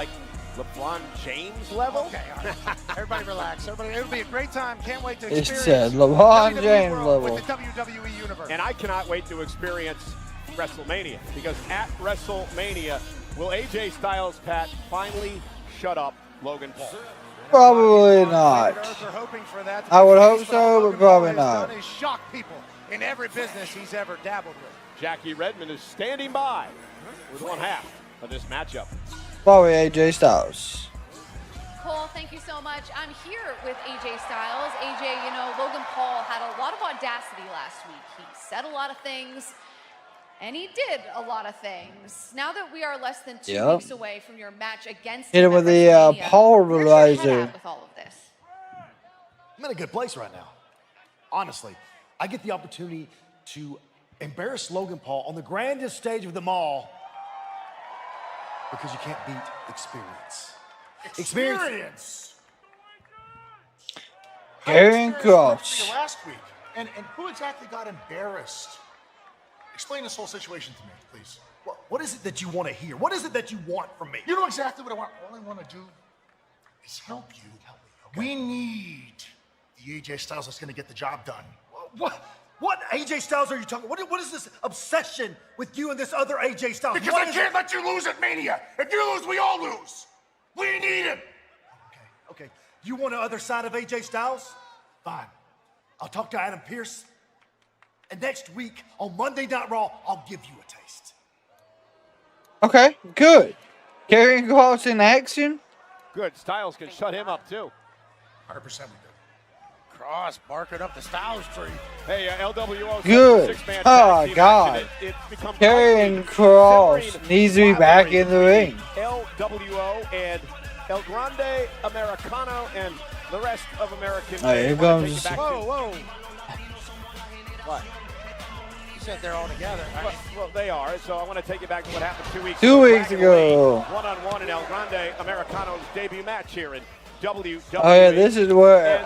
LeBron James level? Okay, all right. Everybody relax. Everybody, it'll be a great time. Can't wait to experience It said LeBron WWE James World level. with the WWE Universe. And I cannot wait to experience WrestleMania, because at WrestleMania, will AJ Styles, Pat, finally shut up Logan Paul? Probably not. I would hope so, but probably not. He's shocked people in every business he's ever dabbled with. Jackie Redmond is standing by with one half of this matchup. Probably AJ Styles. Cole, thank you so much. I'm here with AJ Styles. AJ, you know, Logan Paul had a lot of audacity last week. He said a lot of things, and he did a lot of things. Now that we are less than 2 weeks away from your match against Hit him with the pulverizer. With all of this? I'm in a good place right now. Honestly, I get the opportunity to embarrass Logan Paul on the grandest stage of them all because you can't beat experience. Experience. Aaron Cross. Last week, and who exactly got embarrassed? Explain this whole situation to me, please. What is it that you want to hear? What is it that you want from me? You know exactly what I want. All I want to do is help you. We need the AJ Styles that's going to get the job done. What AJ Styles are you talking? What is this obsession with you and this other AJ Styles? Because I can't let you lose at Mania. If you lose, we all lose. We need him. Okay. You want the other side of AJ Styles? Fine. I'll talk to Adam Pearce. And next week on Monday Night Raw, I'll give you a taste. Okay, good. Karrion Kross in action. Good. Styles can shut him up, too. 100% we do. Cross barking up the Styles tree. Hey, LWO. Good. Oh, God. Karrion Kross needs to be back in the ring. LWO and El Grande Americano and the rest of American. Oh, here comes. Whoa. What? You said they're all together. Well, they are. So I want to take you back to what happened 2 weeks ago. 2 weeks ago. One-on-one in El Grande Americano's debut match here in WWE. Oh, yeah, this is where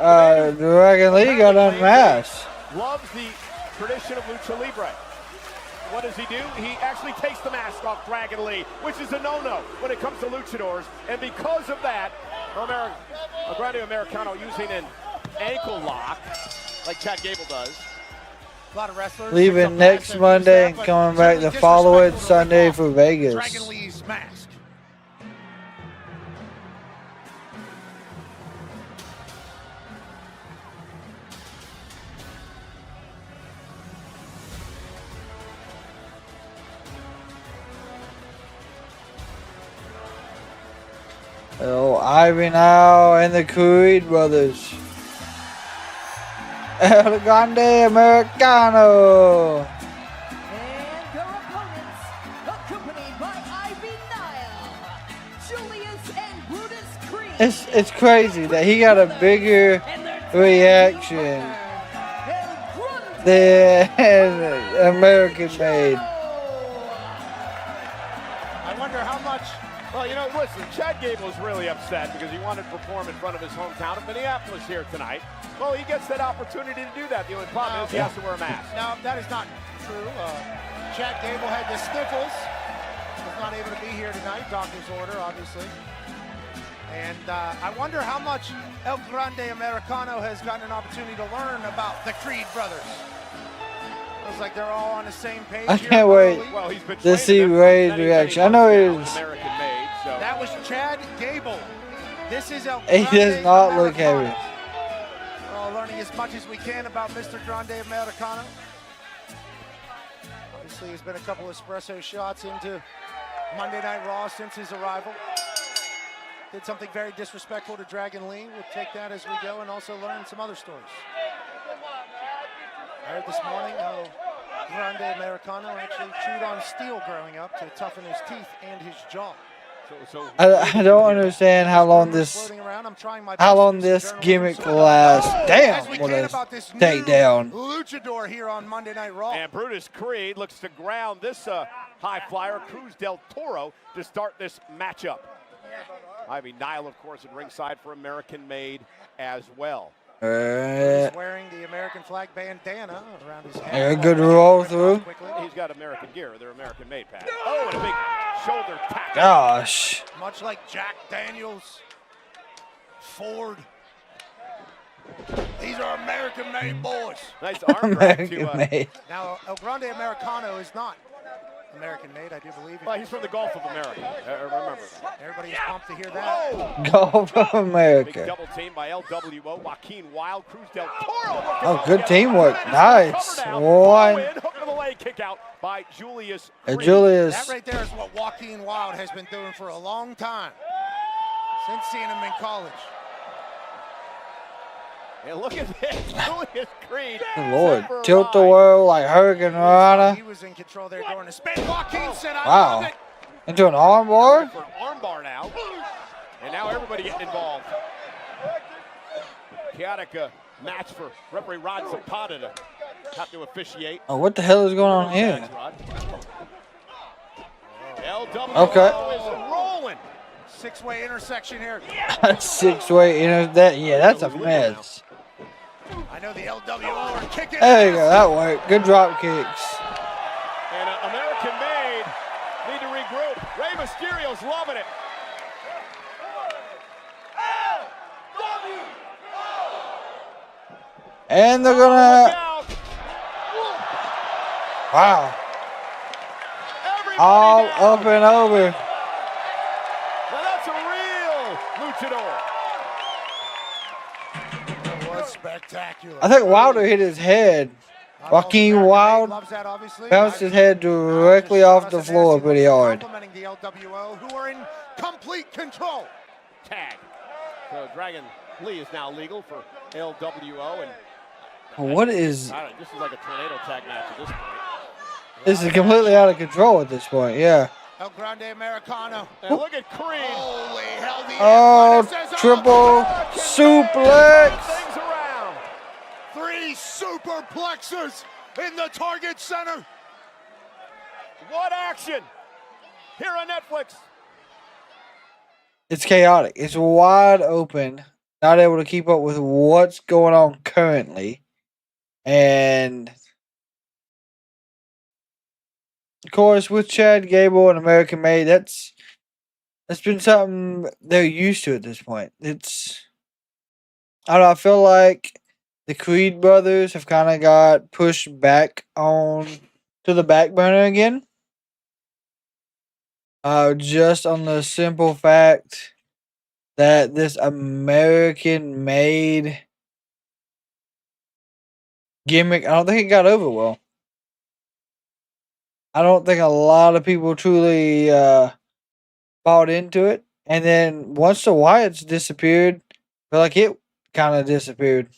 Dragon Lee got unmasked. Loves the tradition of Lucha Libre. What does he do? He actually takes the mask off Dragon Lee, which is a no-no when it comes to luchadors. And because of that, El Grande Americano using an ankle lock, like Chad Gable does. A lot of wrestlers. Leaving next Monday and coming back the following Sunday for Vegas. Dragon Lee's mask. Oh, Ivy now and the Creed brothers. El Grande Americano. And their opponents, accompanied by Ivy Nile, Julius and Brutus Creed. It's crazy that he got a bigger reaction than American Made. I wonder how much. Well, you know, listen, Chad Gable is really upset because he wanted to perform in front of his hometown of Minneapolis here tonight. Well, he gets that opportunity to do that. The only problem is he has to wear a mask. No, that is not true. Chad Gable had the sniffles. Was not able to be here tonight. Doctor's order, obviously. And I wonder how much El Grande Americano has gotten an opportunity to learn about the Creed brothers. Looks like they're all on the same page. I can't wait to see Ray's reaction. I know he's. That was Chad Gable. This is El He Grande does not Americano. look heavy. We're all learning as much as we can about Mr. Grande Americano. Obviously, there's been a couple of espresso shots into Monday Night Raw since his arrival. Did something very disrespectful to Dragon Lee. We'll take that as we go and also learn some other stories. I heard this morning how Grande Americano actually chewed on steel growing up to toughen his teeth and his jaw. I don't understand how long this gimmick lasts. Damn, what a takedown. Luchador here on Monday Night Raw. And Brutus Creed looks to ground this high flyer, Cruz del Toro, to start this matchup. Ivy Nile, of course, at ringside for American Made as well. He's wearing the American flag bandana around his head. A good roll through. He's got American gear. They're American made, Pat. Oh, and a big shoulder tackle. Gosh. Much like Jack Daniels, Ford. These are American made boys. Nice arm drag to made. Now, El Grande Americano is not American made, I do believe. Well, he's from the Gulf of America. Remember that. Everybody is pumped to hear that. Gulf of Big America. double team by LWO. Joaquin Wild, Cruz del Toro. Oh, good teamwork. Nice. One. Hook of the leg kick out by Julius. Julius. That right there is what Joaquin Wild has been doing for a long time. Since seeing him in college. And look at this, Julius Creed. Good Lord. Tilt the world like Hurricane Rana. He was in control there during the spin. Joaquin said, I Wow. love it. Into an arm bar? For an arm bar now. And now everybody getting involved. Chaotic match for referee Rod Zapata to have to officiate. Oh, what the hell is going on here? LWO Okay. is rolling. Six-way intersection here. Six-way, yeah, that's a mess. I know the LWO are kicking. There you go, that worked. Good drop kicks. And American Made need to regroup. Rey Mysterio's loving it. And they're gonna. Wow. All up and over. Well, that's a real luchador. That was spectacular. I think Wilder hit his head. Joaquin Wild bounced his head directly off the floor pretty hard. Complimenting the LWO, who are in complete control. Tag. So Dragon Lee is now legal for LWO, and What is? I don't know, this is like a tornado tag match at this point. This is completely out of control at this point. Yeah. El Grande Americano. And look at Creed. Holy hell, the Oh, triple suplex. Things around. 3 superplexes in the target center. What action here on Netflix. It's chaotic. It's wide open. Not able to keep up with what's going on currently. And of course, with Chad Gable and American Made, that's been something they're used to at this point. I don't know, I feel like the Creed brothers have kind of got pushed back on to the back burner again. Just on the simple fact that this American Made gimmick, I don't think it got over well. I don't think a lot of people truly bought into it. And then once the Wyatts disappeared, I feel like it kind of disappeared.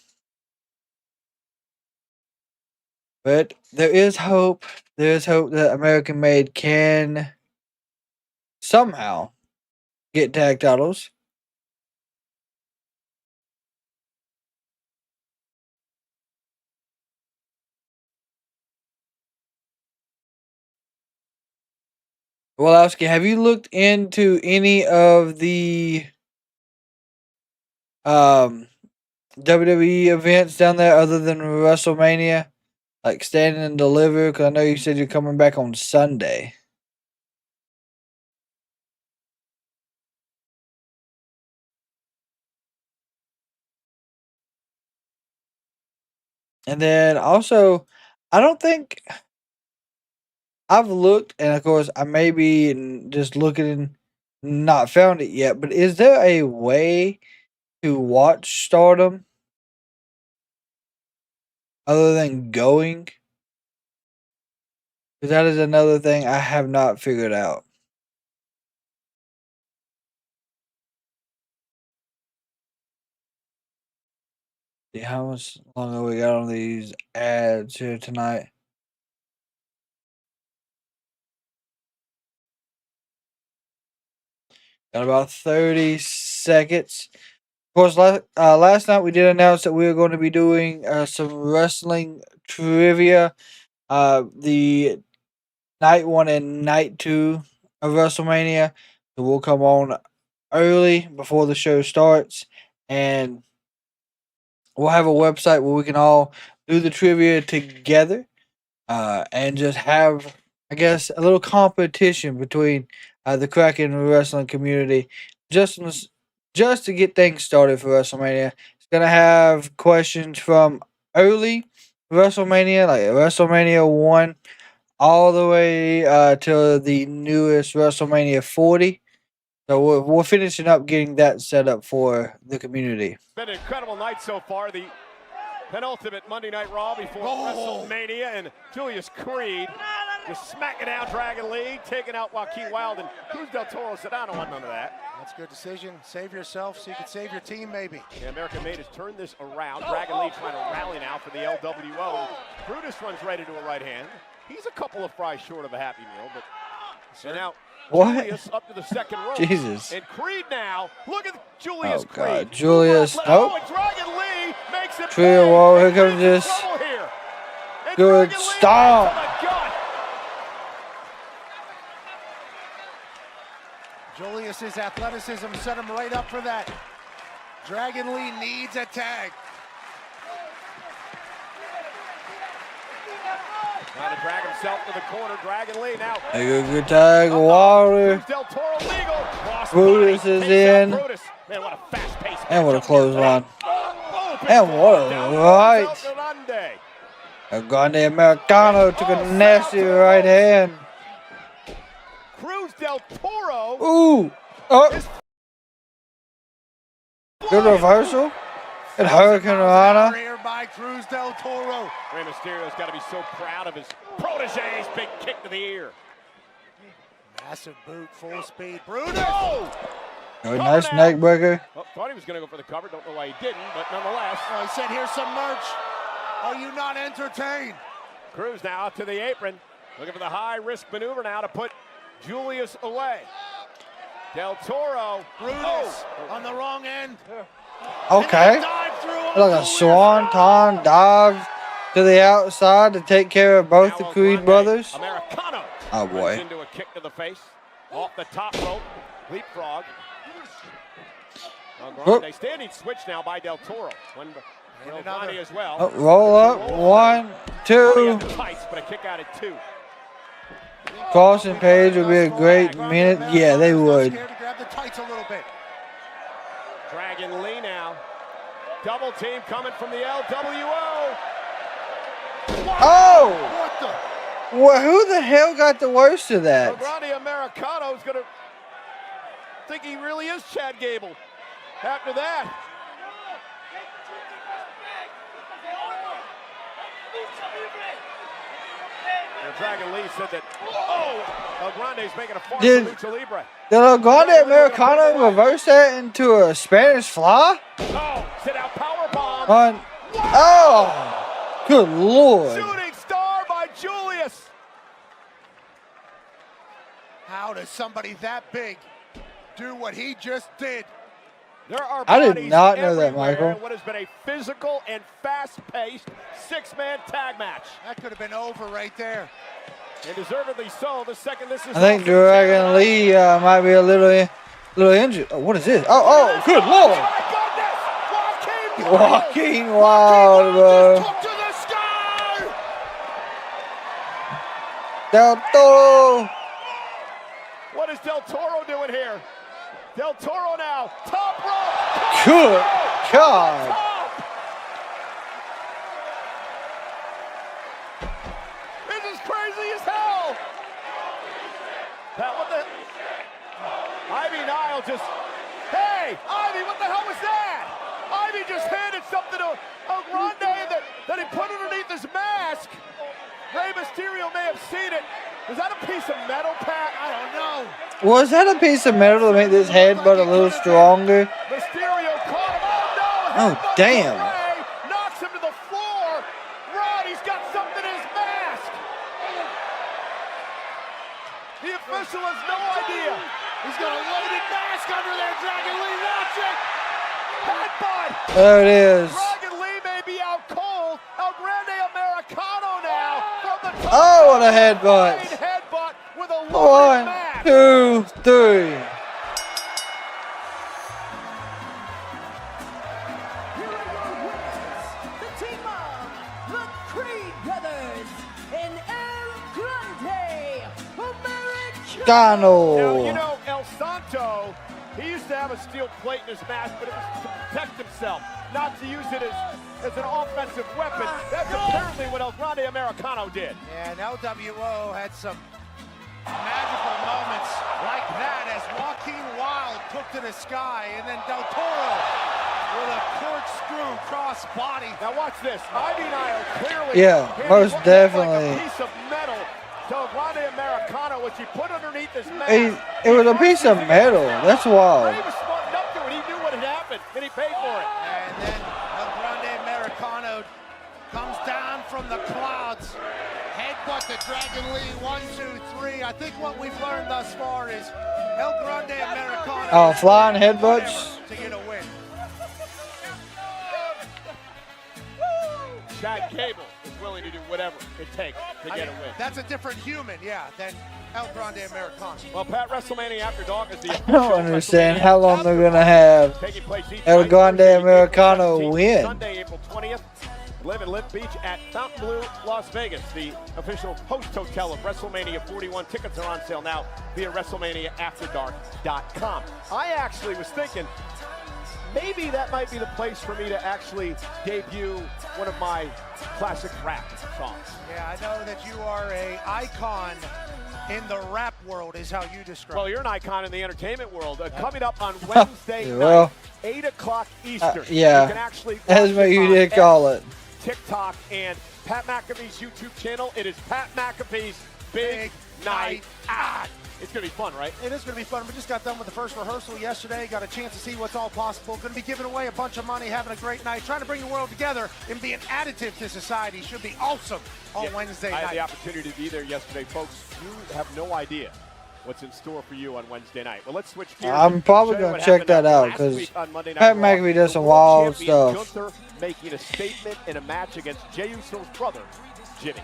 But there is hope. There is hope that American Made can somehow get tag titles. Wolowski, have you looked into any of the WWE events down there other than WrestleMania? Like Stand and Deliver? Because I know you said you're coming back on Sunday. And then also, I don't think I've looked, and of course, I may be just looking and not found it yet, but is there a way to watch Stardom other than going? Because that is another thing I have not figured out. See how much longer we got on these ads here tonight. Got about 30 seconds. Of course, last night we did announce that we were going to be doing some wrestling trivia. The night 1 and night 2 of WrestleMania. So we'll come on early before the show starts. And we'll have a website where we can all do the trivia together. And just have, I guess, a little competition between the Kraken wrestling community, just to get things started for WrestleMania. It's gonna have questions from early WrestleMania, like WrestleMania 1, all the way to the newest WrestleMania 40. So we're finishing up getting that set up for the community. It's been an incredible night so far. The penultimate Monday Night Raw before WrestleMania, and Julius Creed just smacking down Dragon Lee, taking out Joaquin Wilde, and Cruz del Toro said, I don't want none of that. That's a good decision. Save yourself so you can save your team, maybe. Yeah, American Made has turned this around. Dragon Lee trying to rally now for the LWO. Brutus runs right into a right hand. He's a couple of fries short of a Happy Meal, but so now Julius up to the second rope. Jesus. And Creed now. Look at Julius Creed. Oh, God. Julius. Oh, Nope. and Dragon Lee makes it Trio wall. Here comes this. Good stomp. Julius's athleticism set him right up for that. Dragon Lee needs a tag. Trying to drag himself to the corner. Dragon Lee now. Good tag. Wilder. Del Toro legal. Brutus is in. Man, what a fast pace. And what a clothesline. Boom. And what a right. El Grande Americano took a nasty right hand. Cruz del Toro. Ooh. Oh. Good reversal. And Hurricane Rana. Here by Cruz del Toro. Rey Mysterio's got to be so proud of his protege's big kick to the ear. Massive boot, full speed. Brutus. Oh, nice neck breaker. Oh, thought he was going to go for the cover. Don't know why he didn't, but nonetheless. Oh, he said, here's some merch. Are you not entertained? Cruz now to the apron. Looking for the high-risk maneuver now to put Julius away. Del Toro. Brutus on the wrong end. Okay. Like a swanton dive to the outside to take care of both the Creed brothers. Americano. Oh boy. Into a kick to the face. Off the top rope. Leapfrog. A standing switch now by Del Toro. One as well. Oh, roll up. 1, 2. Tights, but a kick out at 2. Cross and Page would be a great minute. Yeah, they would. Grab the tights a little bit. Dragon Lee now. Double team coming from the LWO. Oh! What the? Well, who the hell got the worst of that? Grande Americano's going to think he really is Chad Gable. After that. Dragon Lee said that, El Grande's making a farce of Lucha Libre. Did El Grande Americano reverse that into a Spanish fly? Oh, sit out powerbomb. Oh, good Lord. Shooting star by Julius. How does somebody that big do what he just did? There are I did not know that, Michael. What has been a physical and fast-paced 6-man tag match. That could have been over right there. And deservedly so. The second this is. I think Dragon Lee might be a little injured. Oh, what is this? Oh, good Lord. Oh my goodness. Joaquin Wild, bro. Took to the sky. Del Toro. What is Del Toro doing here? Del Toro now, top rope. Good God. This is crazy as hell. What the? Ivy Nile just, hey, Ivy, what the hell was that? Ivy just handed something to El Grande that he put underneath his mask. Rey Mysterio may have seen it. Was that a piece of metal, Pat? I don't know. Was that a piece of metal to make this headbutt a little stronger? Mysterio caught him. Oh, no. Oh, damn. Ray knocks him to the floor. Roddy's got something in his mask. The official has no idea. He's got a loaded mask under there, Dragon Lee. Watch it. Headbutt. There it is. Dragon Lee may be out cold. El Grande Americano now from the top. Oh, what a headbutt. Headbutt with a loaded 1, mask. 2, 3. The team of the Creed brothers and El Grande Americano. Now, you know, El Santo, he used to have a steel plate in his mask, but it was to protect himself, not to use it as an offensive weapon. That's apparently what El Grande Americano did. Yeah, and LWO had some magical moments like that as Joaquin Wild took to the sky, and then Del Toro with a corkscrew cross body. Now watch this. Ivy Nile clearly. Yeah, most definitely. Like a piece of metal to El Grande Americano, which he put underneath his mask. It was a piece of metal. That's wild. He was smart enough to it. He knew what had happened, and he paid for it. And then El Grande Americano comes down from the clouds. Headbutt to Dragon Lee, 1, 2, 3. I think what we've learned thus far is El Grande Americano. Oh, flying headbutts. To get a win. Chad Gable is willing to do whatever it takes to get a win. That's a different human, yeah, than El Grande Americano. Well, Pat, WrestleMania After Dark is the I don't understand how long they're going to have El Grande Americano win. Sunday, April 20th. Live in Live Beach at Fountain Blue, Las Vegas, the official host hotel of WrestleMania 41. Tickets are on sale now via WrestleManiaAfterDark.com. I actually was thinking, maybe that might be the place for me to actually debut one of my classic rap songs. Yeah, I know that you are an icon in the rap world, is how you describe it. Well, you're an icon in the entertainment world. Coming up on Wednesday night, 8 o'clock Eastern. Yeah, you can actually that's what you did call it. TikTok and Pat McAfee's YouTube channel. It is Pat McAfee's Big Night Out. It's going to be fun, right? It is going to be fun. We just got done with the first rehearsal yesterday. Got a chance to see what's all possible. Going to be giving away a bunch of money, having a great night, trying to bring the world together and be an additive to society. Should be awesome on Wednesday night. I had the opportunity to be there yesterday, folks. You have no idea what's in store for you on Wednesday night. Well, let's switch gears. I'm probably going to check that out because Pat McAfee does some wild stuff. Gunther making a statement in a match against Jey Uso's brother, Jimmy.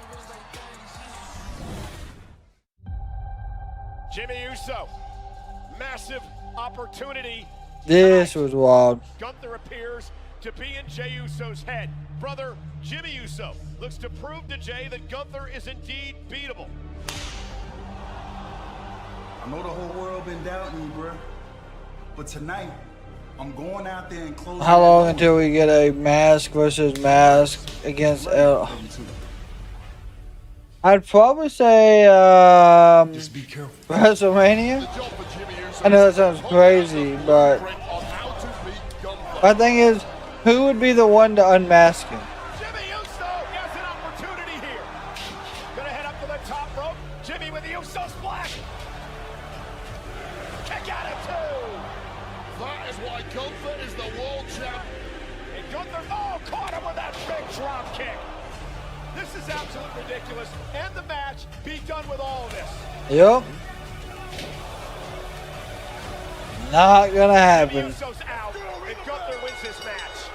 Jimmy Uso, massive opportunity. This was wild. Gunther appears to be in Jey Uso's head. Brother Jimmy Uso looks to prove to Jey that Gunther is indeed beatable. I know the whole world been doubting you, bro. But tonight, I'm going out there and closing. How long until we get a mask versus mask against L? I'd probably say just be careful. WrestleMania. I know that sounds crazy, but my thing is, who would be the one to unmask him? Jimmy Uso has an opportunity here. Gonna head up to the top rope. Jimmy with the Uso splash. Kick out at 2. That is why Gunther is the world champ. And Gunther, caught him with that big drop kick. This is absolutely ridiculous. And the match be done with all of this. Yep. Not gonna happen. Uso's out, and Gunther wins this match.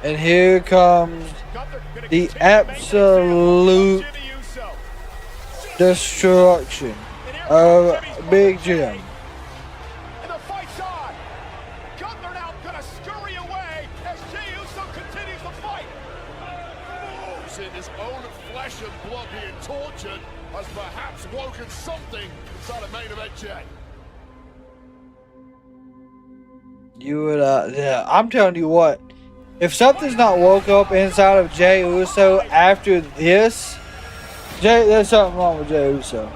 And here comes the absolute destruction of Big Jim. And the fight's on. Gunther now gonna scurry away as Jey Uso continues the fight. Seeing his own flesh and blood being tortured has perhaps woken something inside of main event Jey. You would, yeah, I'm telling you what. If something's not woke up inside of Jey Uso after this, there's something wrong with Jey Uso.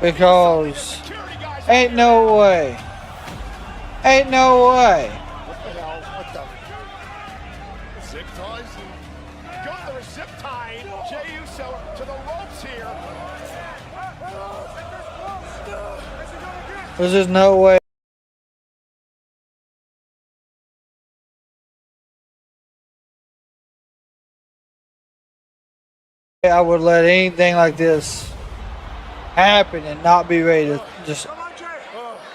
Because ain't no way. Ain't no way. What the hell? What the? Zip ties? Gunther is zip tying Jey Uso to the ropes here. There's just no way. I would let anything like this happen and not be ready to just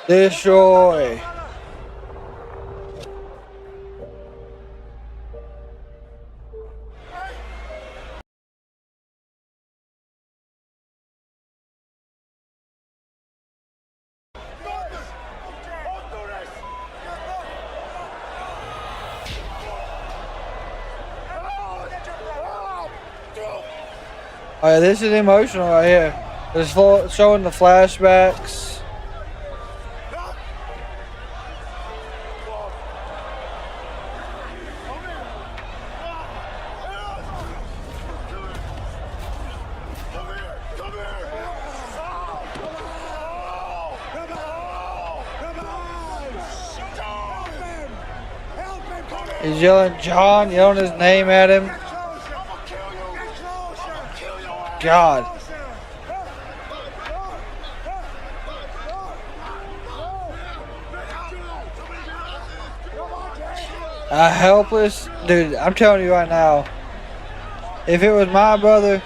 destroy. Oh yeah, this is emotional right here. It's showing the flashbacks. He's yelling John, yelling his name at him. God. A helpless dude. I'm telling you right now, if it was my brother,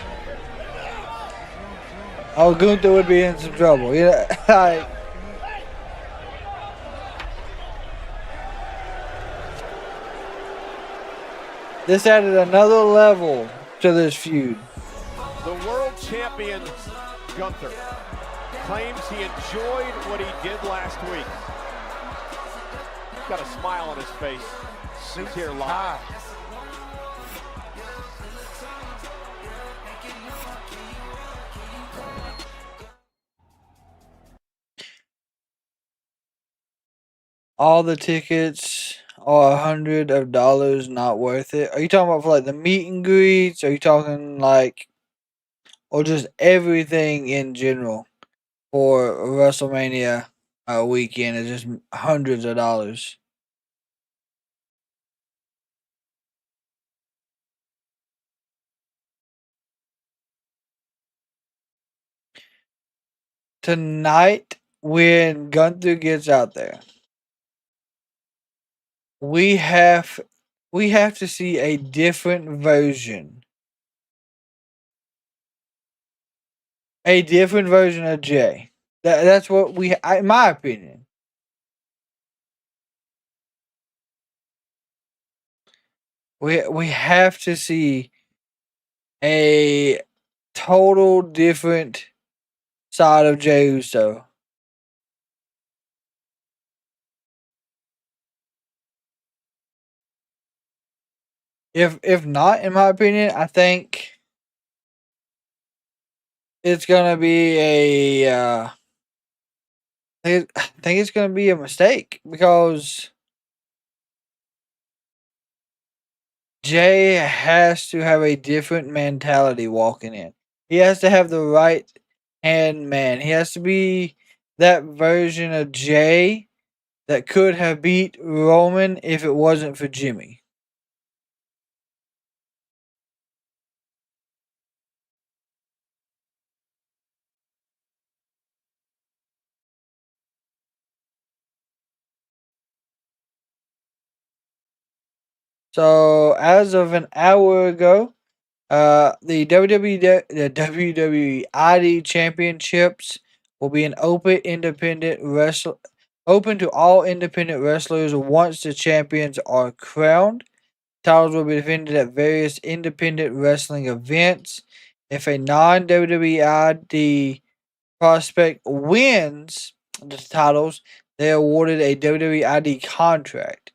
Gunther would be in some trouble. You know, like, this added another level to this feud. The world champion Gunther claims he enjoyed what he did last week. He's got a smile on his face. He's here live. all the tickets are $100 not worth it? Are you talking about for like the meet and greets? Are you talking like, or just everything in general for WrestleMania weekend is just hundreds of dollars? Tonight, when Gunther gets out there, we have to see a different version. A different version of Jay. That's what in my opinion. We have to see a total different side of Jey Uso. If not, in my opinion, I think it's gonna be I think it's gonna be a mistake because Jay has to have a different mentality walking in. He has to have the right hand man. He has to be that version of Jay that could have beat Roman if it wasn't for Jimmy. So as of an hour ago, the WWE ID Championships will be open to all independent wrestlers once the champions are crowned. Titles will be defended at various independent wrestling events. If a non-WWE ID prospect wins the titles, they are awarded a WWE ID contract.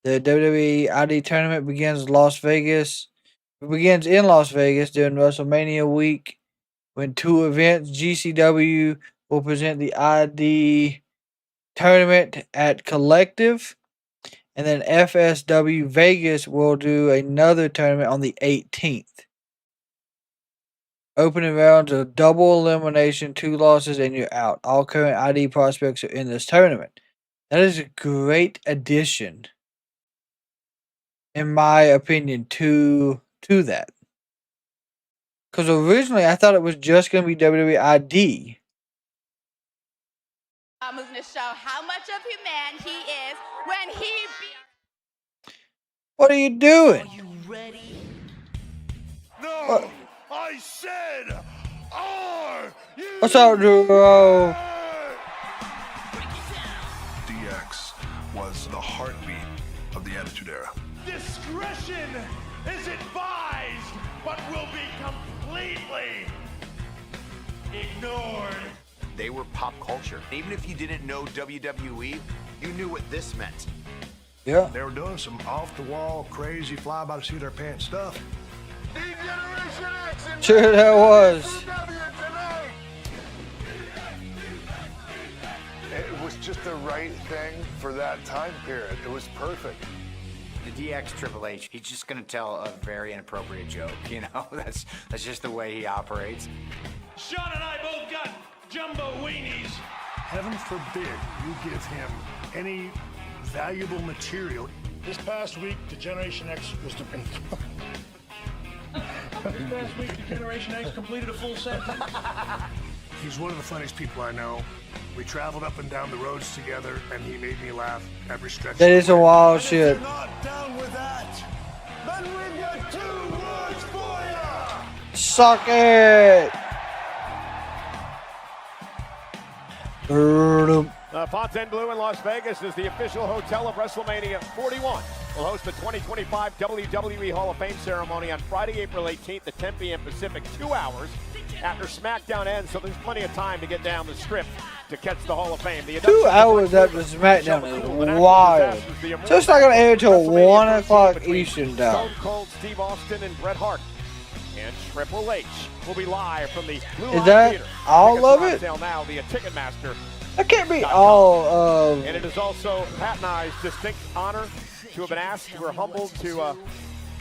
The WWE ID tournament begins in Las Vegas during WrestleMania week when two events. GCW will present the ID tournament at Collective, and then FSW Vegas will do another tournament on the 18th. Opening rounds of double elimination, 2 losses and you're out. All current ID prospects are in this tournament. That is a great addition, in my opinion, to that. Because originally I thought it was just going to be WWE ID. I'm going to show how much of a man he is when he What are you doing? Are you ready? No, What? I said, are you? What's up, Drew? DX was the heartbeat of the Attitude Era. Discretion is advised, but will be completely ignored. They were pop culture. Even if you didn't know WWE, you knew what this meant. Yeah. They were doing some off-the-wall, crazy, fly-by-the-seat-of-their-pants stuff. Sure that was. It was just the right thing for that time period. It was perfect. The DX Triple H, he's just gonna tell a very inappropriate joke, you know? That's just the way he operates. Sean and I both got jumbo weenies. Heaven forbid you give him any valuable material. This past week, the Generation X was the... This past week, the Generation X completed a full sentence. He's one of the funniest people I know. We traveled up and down the roads together, and he made me laugh every stretch. That is a wild shit. If you're not down with that, then we've got 2 words for you. Suck it. Fontainebleau in Las Vegas is the official hotel of WrestleMania 41. We'll host the 2025 WWE Hall of Fame ceremony on Friday, April 18th at 10 p.m. Pacific, 2 hours after SmackDown ends, so there's plenty of time to get down the strip to catch the Hall of Fame. 2 hours after SmackDown is wild. So it's not going to air until 1 o'clock Eastern time. Stone Cold Steve Austin and Bret Hart. And Triple H will be live from the Blue Is Line that Theater. all of it? Sale now via Ticketmaster That can't be all of. And it is also Pat and I's distinct honor to have been asked. We're humbled to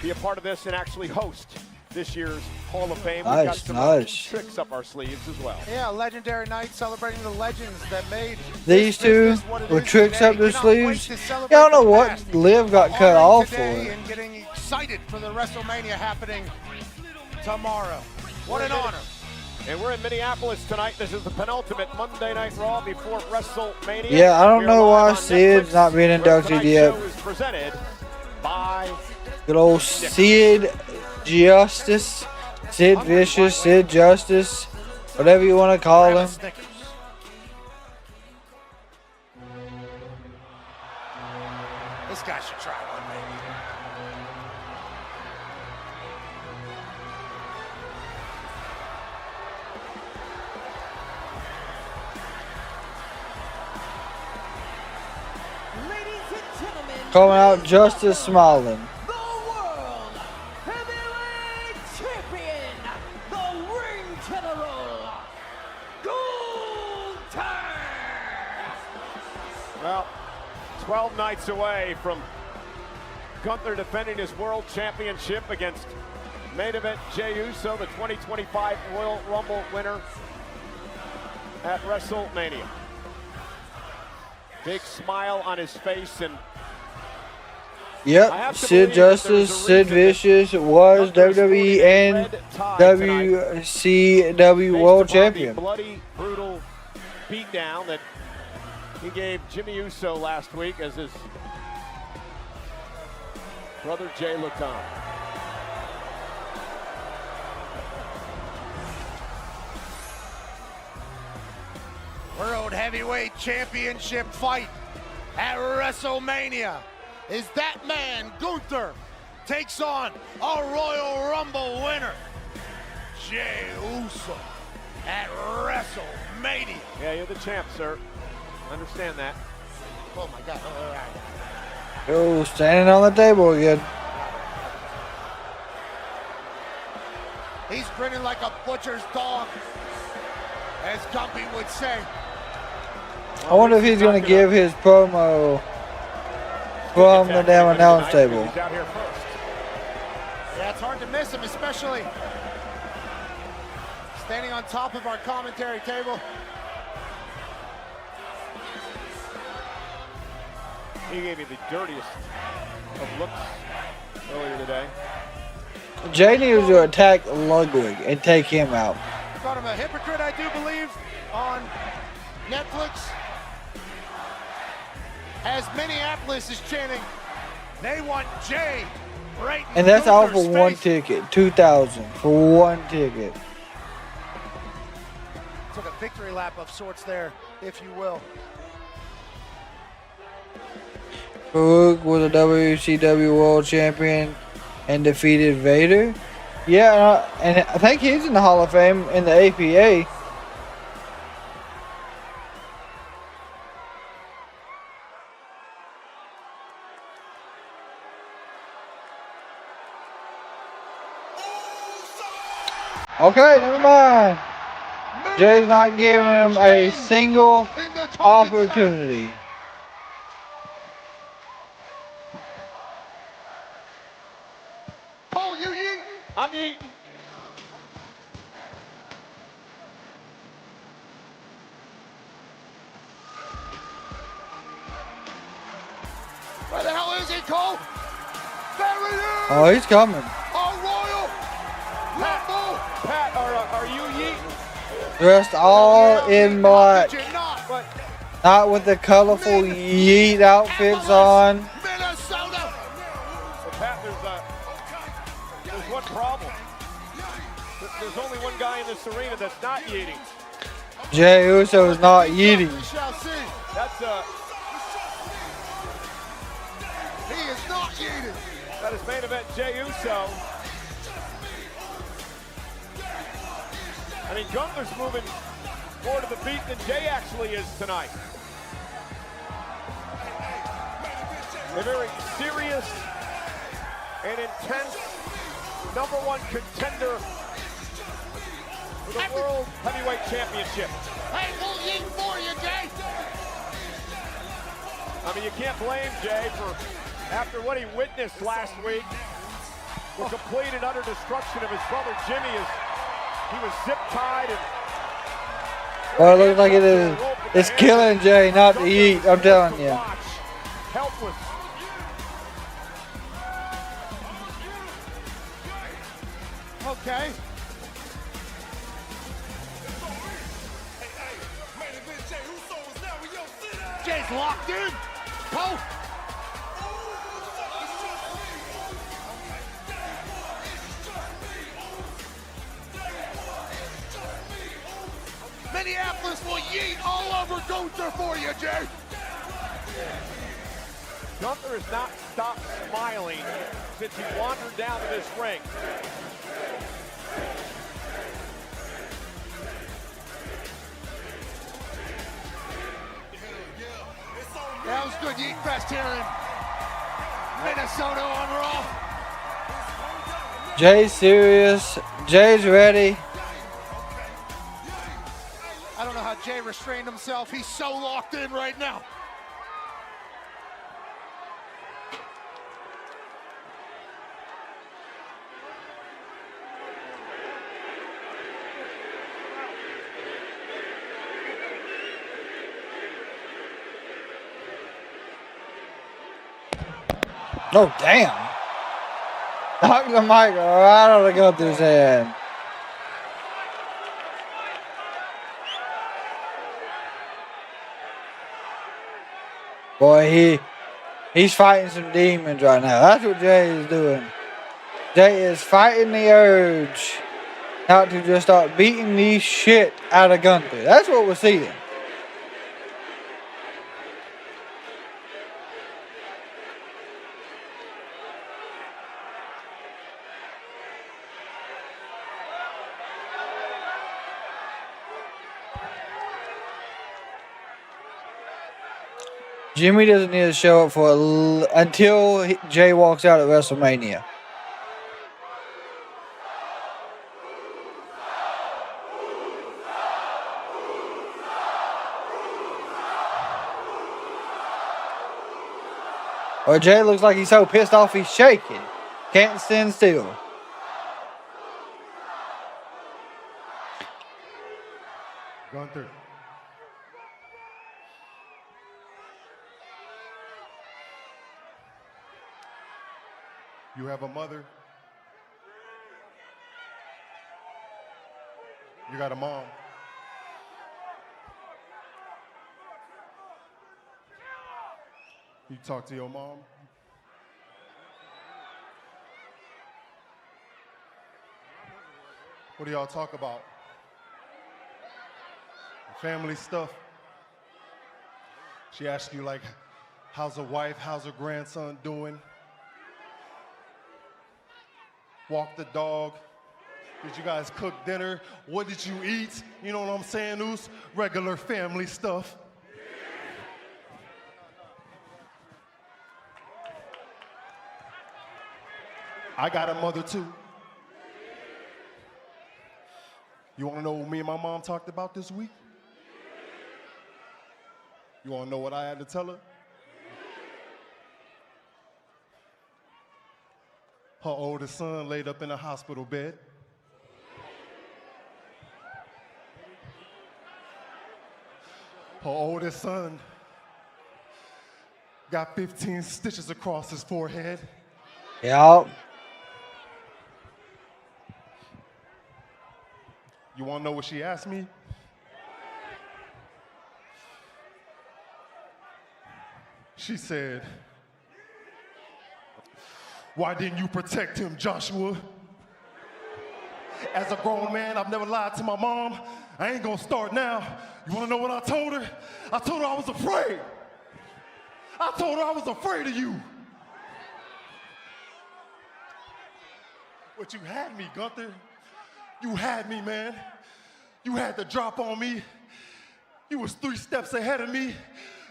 be a part of this and actually host this year's Hall of Fame. We've got some tricks up our sleeves as well. Yeah, legendary night celebrating the legends that made These two with tricks up their sleeves. I don't know what Liv got cut off for. And getting excited for the WrestleMania happening tomorrow. What an honor. And we're in Minneapolis tonight. This is the penultimate Monday Night Raw before WrestleMania. Yeah, I don't know why Sid's not being inducted yet. Show is presented by Good old Sid Justice, Sid Vicious, Sid Justice, whatever you want to call him. This guy should try one, maybe. Ladies and gentlemen, Coming out, Justice Smiling. heavyweight champion, the ring general, Gunther. Well, 12 nights away from Gunther defending his world championship against main event Jey Uso, the 2025 Royal Rumble winner at WrestleMania. Big smile on his face, and Yep, Sid Justice, Sid Vicious was WWE and WCW World Champion. Bloody, brutal beatdown that he gave Jimmy Uso last week as his brother Jay looked on. World Heavyweight Championship fight at WrestleMania. Is that man, Gunther, takes on a Royal Rumble winner, Jey Uso, at WrestleMania. Yeah, you're the champ, sir. Understand that. Oh my God. Oh, standing on the table again. He's grinning like a butcher's dog, as Gumpy would say. I wonder if he's going to give his promo from the damn announce table. He's out here first. Yeah, it's hard to miss him, especially standing on top of our commentary table. He gave me the dirtiest of looks earlier today. Jay needs to attack Ludwig and take him out. Called him a hypocrite, I do believe, on Netflix. As Minneapolis is chanting, they want Jay right in And that's all for Gunther's one face. ticket. $2,000 for one ticket. Took a victory lap of sorts there, if you will. Farouk was a WCW World Champion and defeated Vader. Yeah, and I think he's in the Hall of Fame in the APA. Okay, never mind. Jay's not giving him a single opportunity. Oh, you eating? I'm eating. Where the hell is he, Cole? There he is! Oh, he's coming. A Royal Rumble! Pat, are you eating? Dressed all in black. Did you not? But Not with the colorful yeet outfits on. Minnesota! So Pat, there's one problem. There's only one guy in this arena that's not eating. Jey Uso is not yeeting. We shall see. That's He is not eating. that is main event Jey Uso. I mean, Gunther's moving more to the beat than Jey actually is tonight. A very serious and intense #1 contender for the World Heavyweight Championship. Hey, we'll eat for you, Jay. you can't blame Jay for, after what he witnessed last week, the complete and utter destruction of his brother Jimmy as he was zip-tied and... Well, it looks like it is. It's killing Jay not to eat, I'm telling you. Helpless. Okay. Jay's locked in. Poke. Minneapolis will yeet all over Gunther for you, Jay. Gunther has not stopped smiling since he wandered down to this ring. That was good yeet fest here in Minnesota on Raw. Jay's serious. Jay's ready. I don't know how Jay restrained himself. He's so locked in right now. Oh, damn. Knocked the mic right on the Gunther's head. Boy, he's fighting some demons right now. That's what Jay is doing. Jay is fighting the urge not to just start beating the shit out of Gunther. That's what we're seeing. Jimmy doesn't need to show up for until Jay walks out at WrestleMania. Or Jay looks like he's so pissed off he's shaking. Can't stand still. Gunther. You have a mother. You got a mom. You talk to your mom. What do y'all talk about? Family stuff. She asked you like, how's her wife, how's her grandson doing? Walk the dog. Did you guys cook dinner? What did you eat? You know what I'm saying, Oos? Regular family stuff. I got a mother too. You wanna know what me and my mom talked about this week? You wanna know what I had to tell her? Her oldest son laid up in a hospital bed. Her oldest son got 15 stitches across his forehead. Yup. You wanna know what she asked me? She said, why didn't you protect him, Joshua? As a grown man, I've never lied to my mom. I ain't gonna start now. You wanna know what I told her? I told her I was afraid. I told her I was afraid of you. But you had me, Gunther. You had me, man. You had the drop on me. You was 3 steps ahead of me.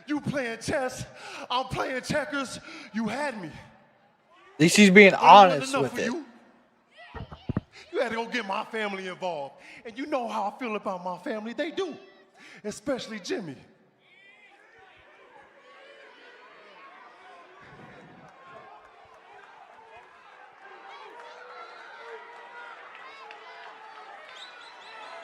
You playing chess, I'm playing checkers. You had me. At least he's being honest with it. You had to go get my family involved. And you know how I feel about my family. They do, especially Jimmy.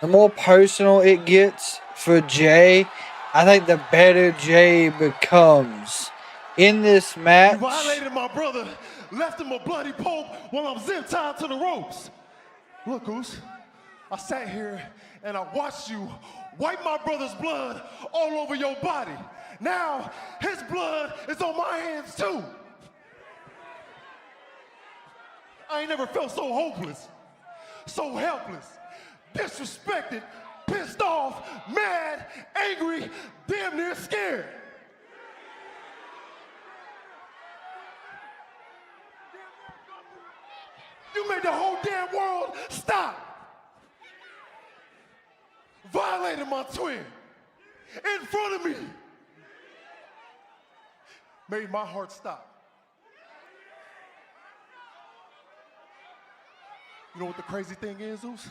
the more personal it gets for Jay, I think the better Jay becomes. In this match, You violated my brother, left him a bloody pulp while I'm zip tied to the ropes. Look, Goose, I sat here and I watched you wipe my brother's blood all over your body. Now, his blood is on my hands too. I ain't never felt so hopeless, so helpless, disrespected, pissed off, mad, angry, damn near scared. You made the whole damn world stop. Violated my twin in front of me. Made my heart stop. You know what the crazy thing is, Zeus?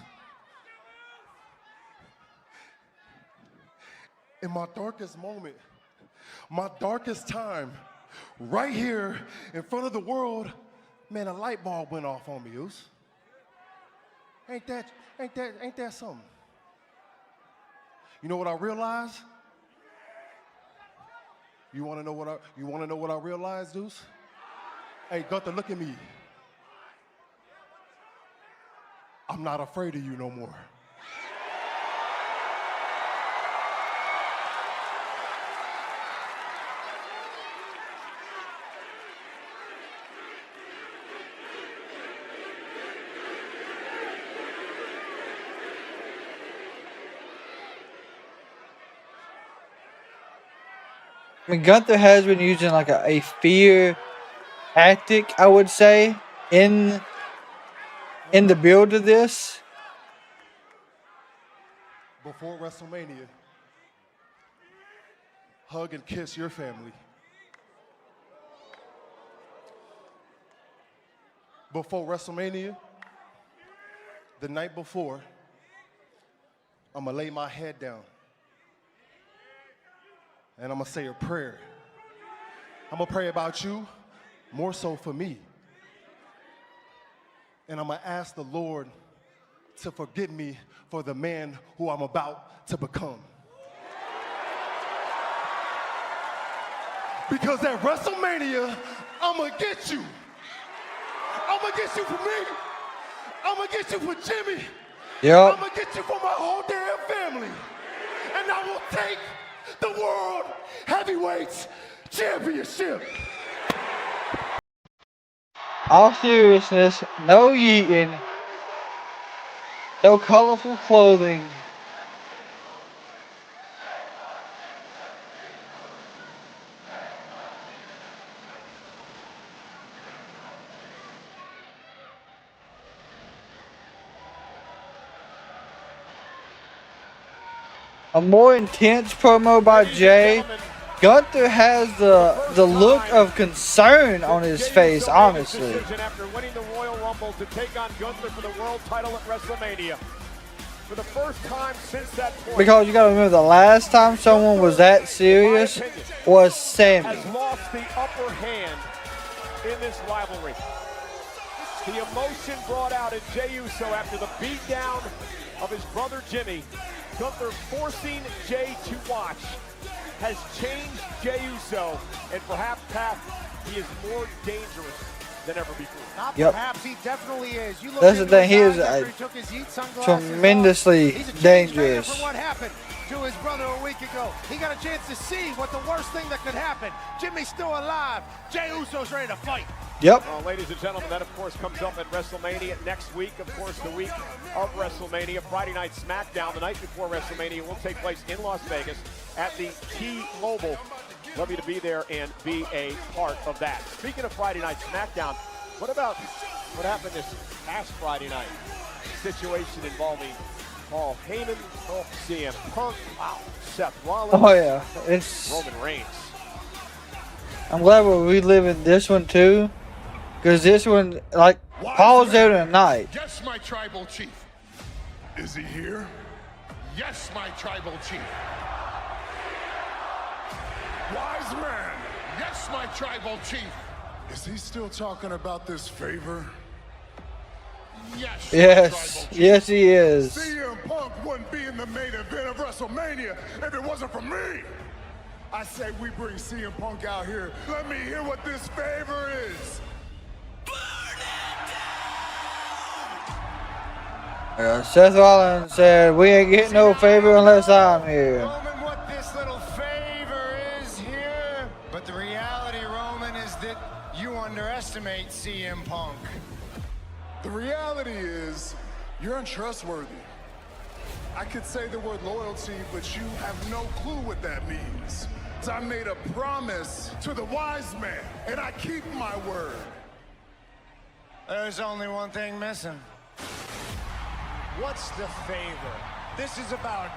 In my darkest moment, my darkest time, right here in front of the world, man, a light bulb went off on me, Zeus. Ain't that something? You know what I realized? You want to know what I realized, Zeus? Hey, Gunther, look at me. I'm not afraid of you no more. I mean, Gunther has been using like a fear tactic, I would say, in the build of this. Before WrestleMania, hug and kiss your family. Before WrestleMania, the night before, I'm gonna lay my head down and I'm gonna say a prayer. I'm gonna pray about you, more so for me. And I'm gonna ask the Lord to forgive me for the man who I'm about to become. Because at WrestleMania, I'm gonna get you. I'm gonna get you for me. I'm gonna get you for Jimmy. Yep. I'm gonna get you for my whole damn family. And I will take the World Heavyweights Championship. All seriousness, no yeeting, no colorful clothing. A more intense promo by Jay. Gunther has the look of concern on his face, honestly. After winning the Royal Rumble to take on Gunther for the world title at WrestleMania. For the first time since that point. Because you gotta remember, the last time someone was that serious was Sammy. Has lost the upper hand in this rivalry. The emotion brought out in Jey Uso after the beatdown of his brother Jimmy. Gunther forcing Jay to watch has changed Jey Uso, and perhaps, Pat, he is more dangerous than ever before. Yep. Perhaps he definitely is. You look That's the into thing, he his is eyes after he took his Heat sunglasses tremendously off. He's a changed man dangerous. from what happened to his brother a week ago. He got a chance to see what the worst thing that could happen. Jimmy's still alive. Jey Uso's ready to fight. Yep. Well, ladies and gentlemen, that of course comes up at WrestleMania next week. Of course, the week of WrestleMania, Friday Night SmackDown, the night before WrestleMania, will take place in Las Vegas at the T-Mobile. Love you to be there and be a part of that. Speaking of Friday Night SmackDown, what about what happened this past Friday night? Situation involving Paul Heyman, CM Punk, Seth Rollins, Oh yeah, it's. Roman Reigns. I'm glad we're reliving this one too, because this one, like, Paul's there tonight. Yes, my tribal chief. Is he here? Yes, my tribal chief. Wise man. Yes, my tribal chief. Is he still talking about this favor? Yes. Yes, yes he is. CM Punk wouldn't be in the main event of WrestleMania if it wasn't for me. I say we bring CM Punk out here. Let me hear what this favor is. Seth Rollins said, "We ain't getting no favor unless I'm here." Roman, what this little favor is here, but the reality, Roman, is that you underestimate CM Punk. The reality is, you're untrustworthy. I could say the word loyalty, but you have no clue what that means. So I made a promise to the wise man, and I keep my word. There's only one thing missing. What's the favor? This is about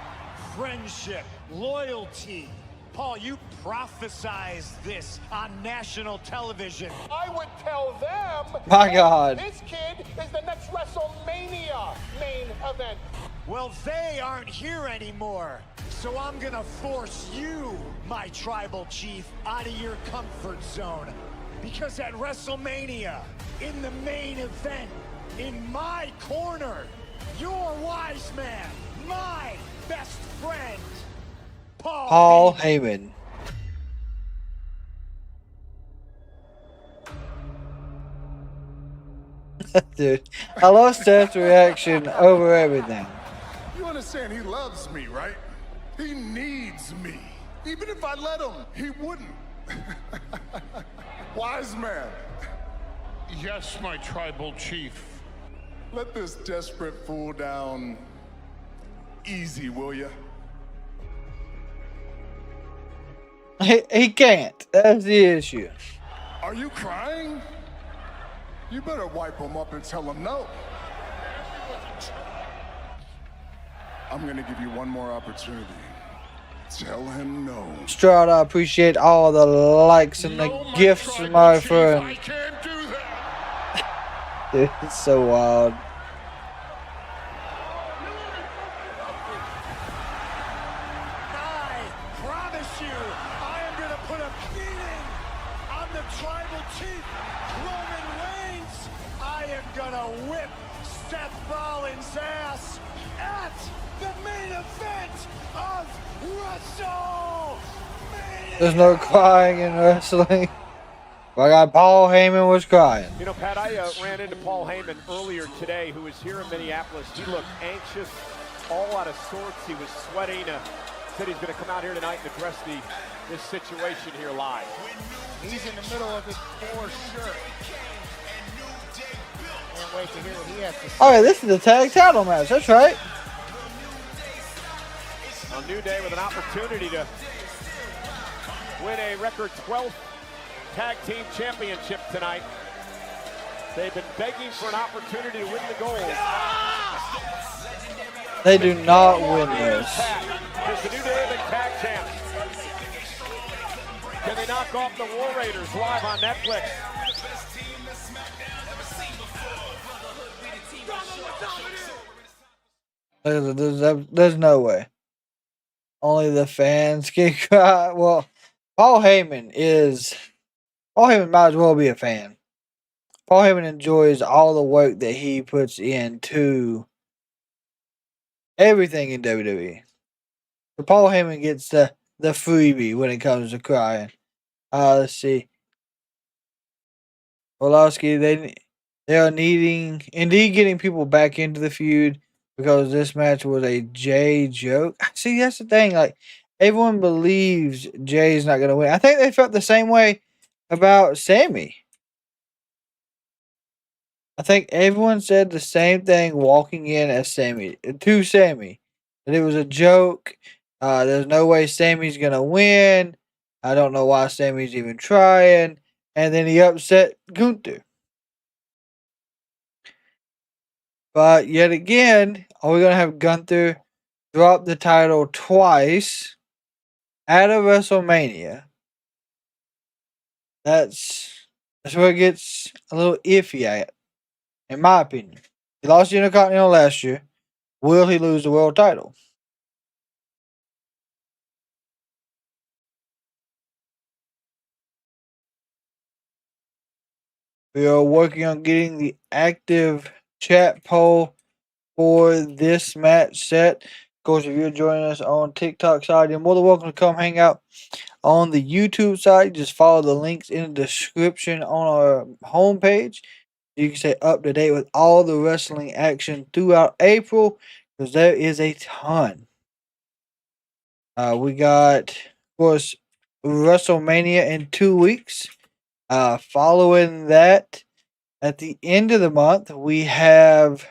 friendship, loyalty. Paul, you prophesized this on national television. I would tell them, My God. this kid is the next WrestleMania main event. Well, they aren't here anymore. So I'm gonna force you, my tribal chief, out of your comfort zone. Because at WrestleMania, in the main event, in my corner, your wise man, my best friend, Paul Heyman. Dude, I love Seth's reaction over everything. You understand he loves me, right? He needs me. Even if I let him, he wouldn't. Wise man. Yes, my tribal chief. Let this desperate fool down easy, will ya? He can't. That's the issue. Are you crying? You better wipe him up and tell him no. I'm gonna give you one more opportunity. Tell him no. Stroud, I appreciate all the likes and the gifts, my friend. I can't do that. Dude, it's so wild. I promise you, I am gonna put a beating on the tribal chief, Roman Reigns. I am gonna whip Seth Rollins' ass at the main event of WrestleMania. There's no crying in wrestling. My guy Paul Heyman was crying. You know, Pat, I ran into Paul Heyman earlier today, who was here in Minneapolis. He looked anxious, all out of sorts. He was sweating. Said he's going to come out here tonight and address this situation here live. He's in the middle of it for sure. Can't wait to hear what he has to say. Oh, yeah, this is the tag title match. That's right. A New Day with an opportunity to win a record 12th tag team championship tonight. They've been begging for an opportunity to win the gold. They do not win this. Does the New Day have been tag champs? Can they knock off the War Raiders live on Netflix? There's no way. Only the fans can cry. Well, Paul Heyman might as well be a fan. Paul Heyman enjoys all the work that he puts into everything in WWE. So Paul Heyman gets the freebie when it comes to crying. Let's see. Wolowski, they are indeed getting people back into the feud because this match was a Jay joke. See, that's the thing. Like, everyone believes Jay's not going to win. I think they felt the same way about Sammy. I think everyone said the same thing walking in to Sammy, that it was a joke. There's no way Sammy's going to win. I don't know why Sammy's even trying. And then he upset Gunther. But yet again, are we going to have Gunther drop the title twice at a WrestleMania? That's where it gets a little iffy at, in my opinion. He lost the Intercontinental last year. Will he lose the world title? We are working on getting the active chat poll for this match set. Of course, if you're joining us on TikTok side, you're more than welcome to come hang out on the YouTube side. Just follow the links in the description on our homepage. You can stay up to date with all the wrestling action throughout April, because there is a ton. We got, of course, WrestleMania in 2 weeks. Following that, at the end of the month, we have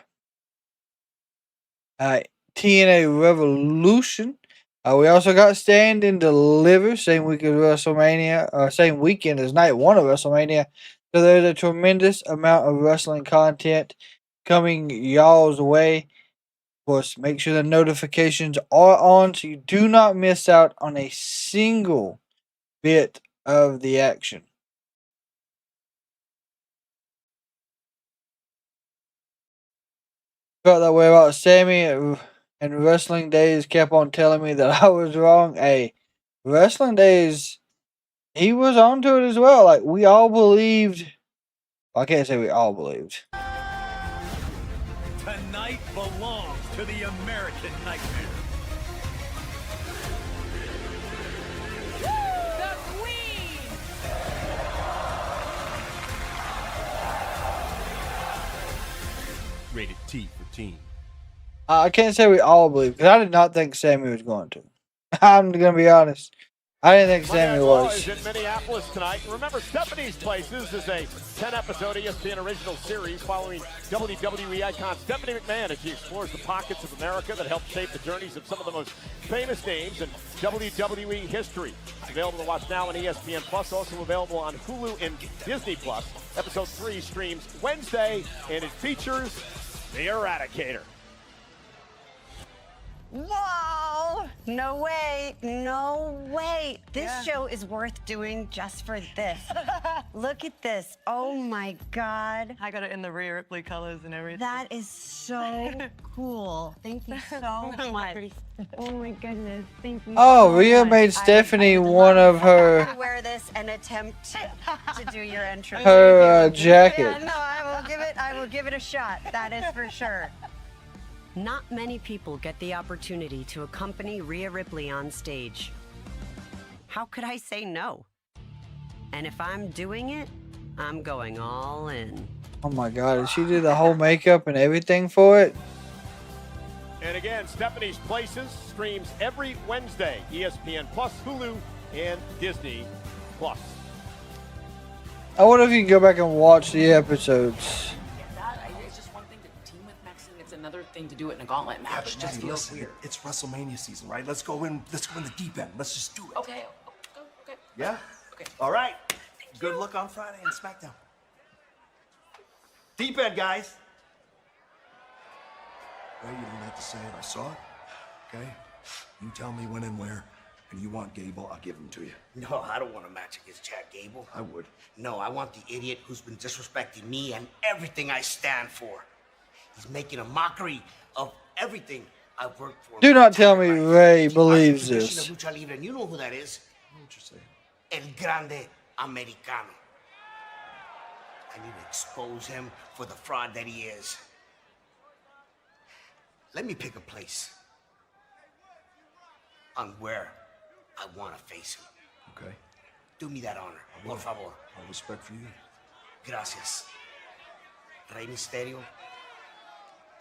TNA Revolution. We also got Stand and Deliver, same week as WrestleMania, same weekend as night one of WrestleMania. So there's a tremendous amount of wrestling content coming y'all's way. Of course, make sure the notifications are on so you do not miss out on a single bit of the action. Felt that way about Sammy, and Wrestling Days kept on telling me that I was wrong. Hey, Wrestling Days, he was onto it as well. Like, we all believed. Well, I can't say we all believed. Tonight belongs to the American Nightmare. The Queen! Rated T for teen. I can't say we all believed, because I did not think Sammy was going to. I'm going to be honest. I didn't think Sammy was. Is in Minneapolis tonight. Remember, Stephanie's Places is a 10-episode ESPN original series following WWE icon Stephanie McMahon as she explores the pockets of America that helped shape the journeys of some of the most famous names in WWE history. It's available to watch now on ESPN Plus, also available on Hulu and Disney Plus. Episode 3 streams Wednesday, and it features the Eradicator. Whoa! No way. No way. This show is worth doing just for this. Look at this. Oh my God. I got it in the Rhea Ripley colors and everything. That is so cool. Thank you so much. Oh my goodness. Thank you. Oh, Rhea made Stephanie one of her. To wear this and attempt to do your entrance. Her jacket. Yeah, no, I will give it a shot. That is for sure. Not many people get the opportunity to accompany Rhea Ripley on stage. How could I say no? And if I'm doing it, I'm going all in. Oh my God, did she do the whole makeup and everything for it? And again, Stephanie's Places streams every Wednesday. ESPN Plus, Hulu, and Disney Plus. I wonder if you can go back and watch the episodes. It's just one thing to team with Mexican. It's another thing to do it in a gauntlet match. It just feels weird. It's WrestleMania season, right? Let's go in the deep end. Let's just do it. Okay. Yeah? Okay. All right. Good luck on Friday in SmackDown. Deep end, guys. Well, you don't have to say it. I saw it. Okay? You tell me when and where, and you want Gable, I'll give him to you. No, I don't want a match against Chad Gable. I would. No, I want the idiot who's been disrespecting me and everything I stand for. He's making a mockery of everything I've worked for. Do not tell me Ray believes this. Lucha Libre, and you know who that is? I know what you're saying. El Grande Americano. I need to expose him for the fraud that he is. Let me pick a place on where I want to face him. Okay. Do me that honor, por favor. All respect for you. Gracias. Rey Mysterio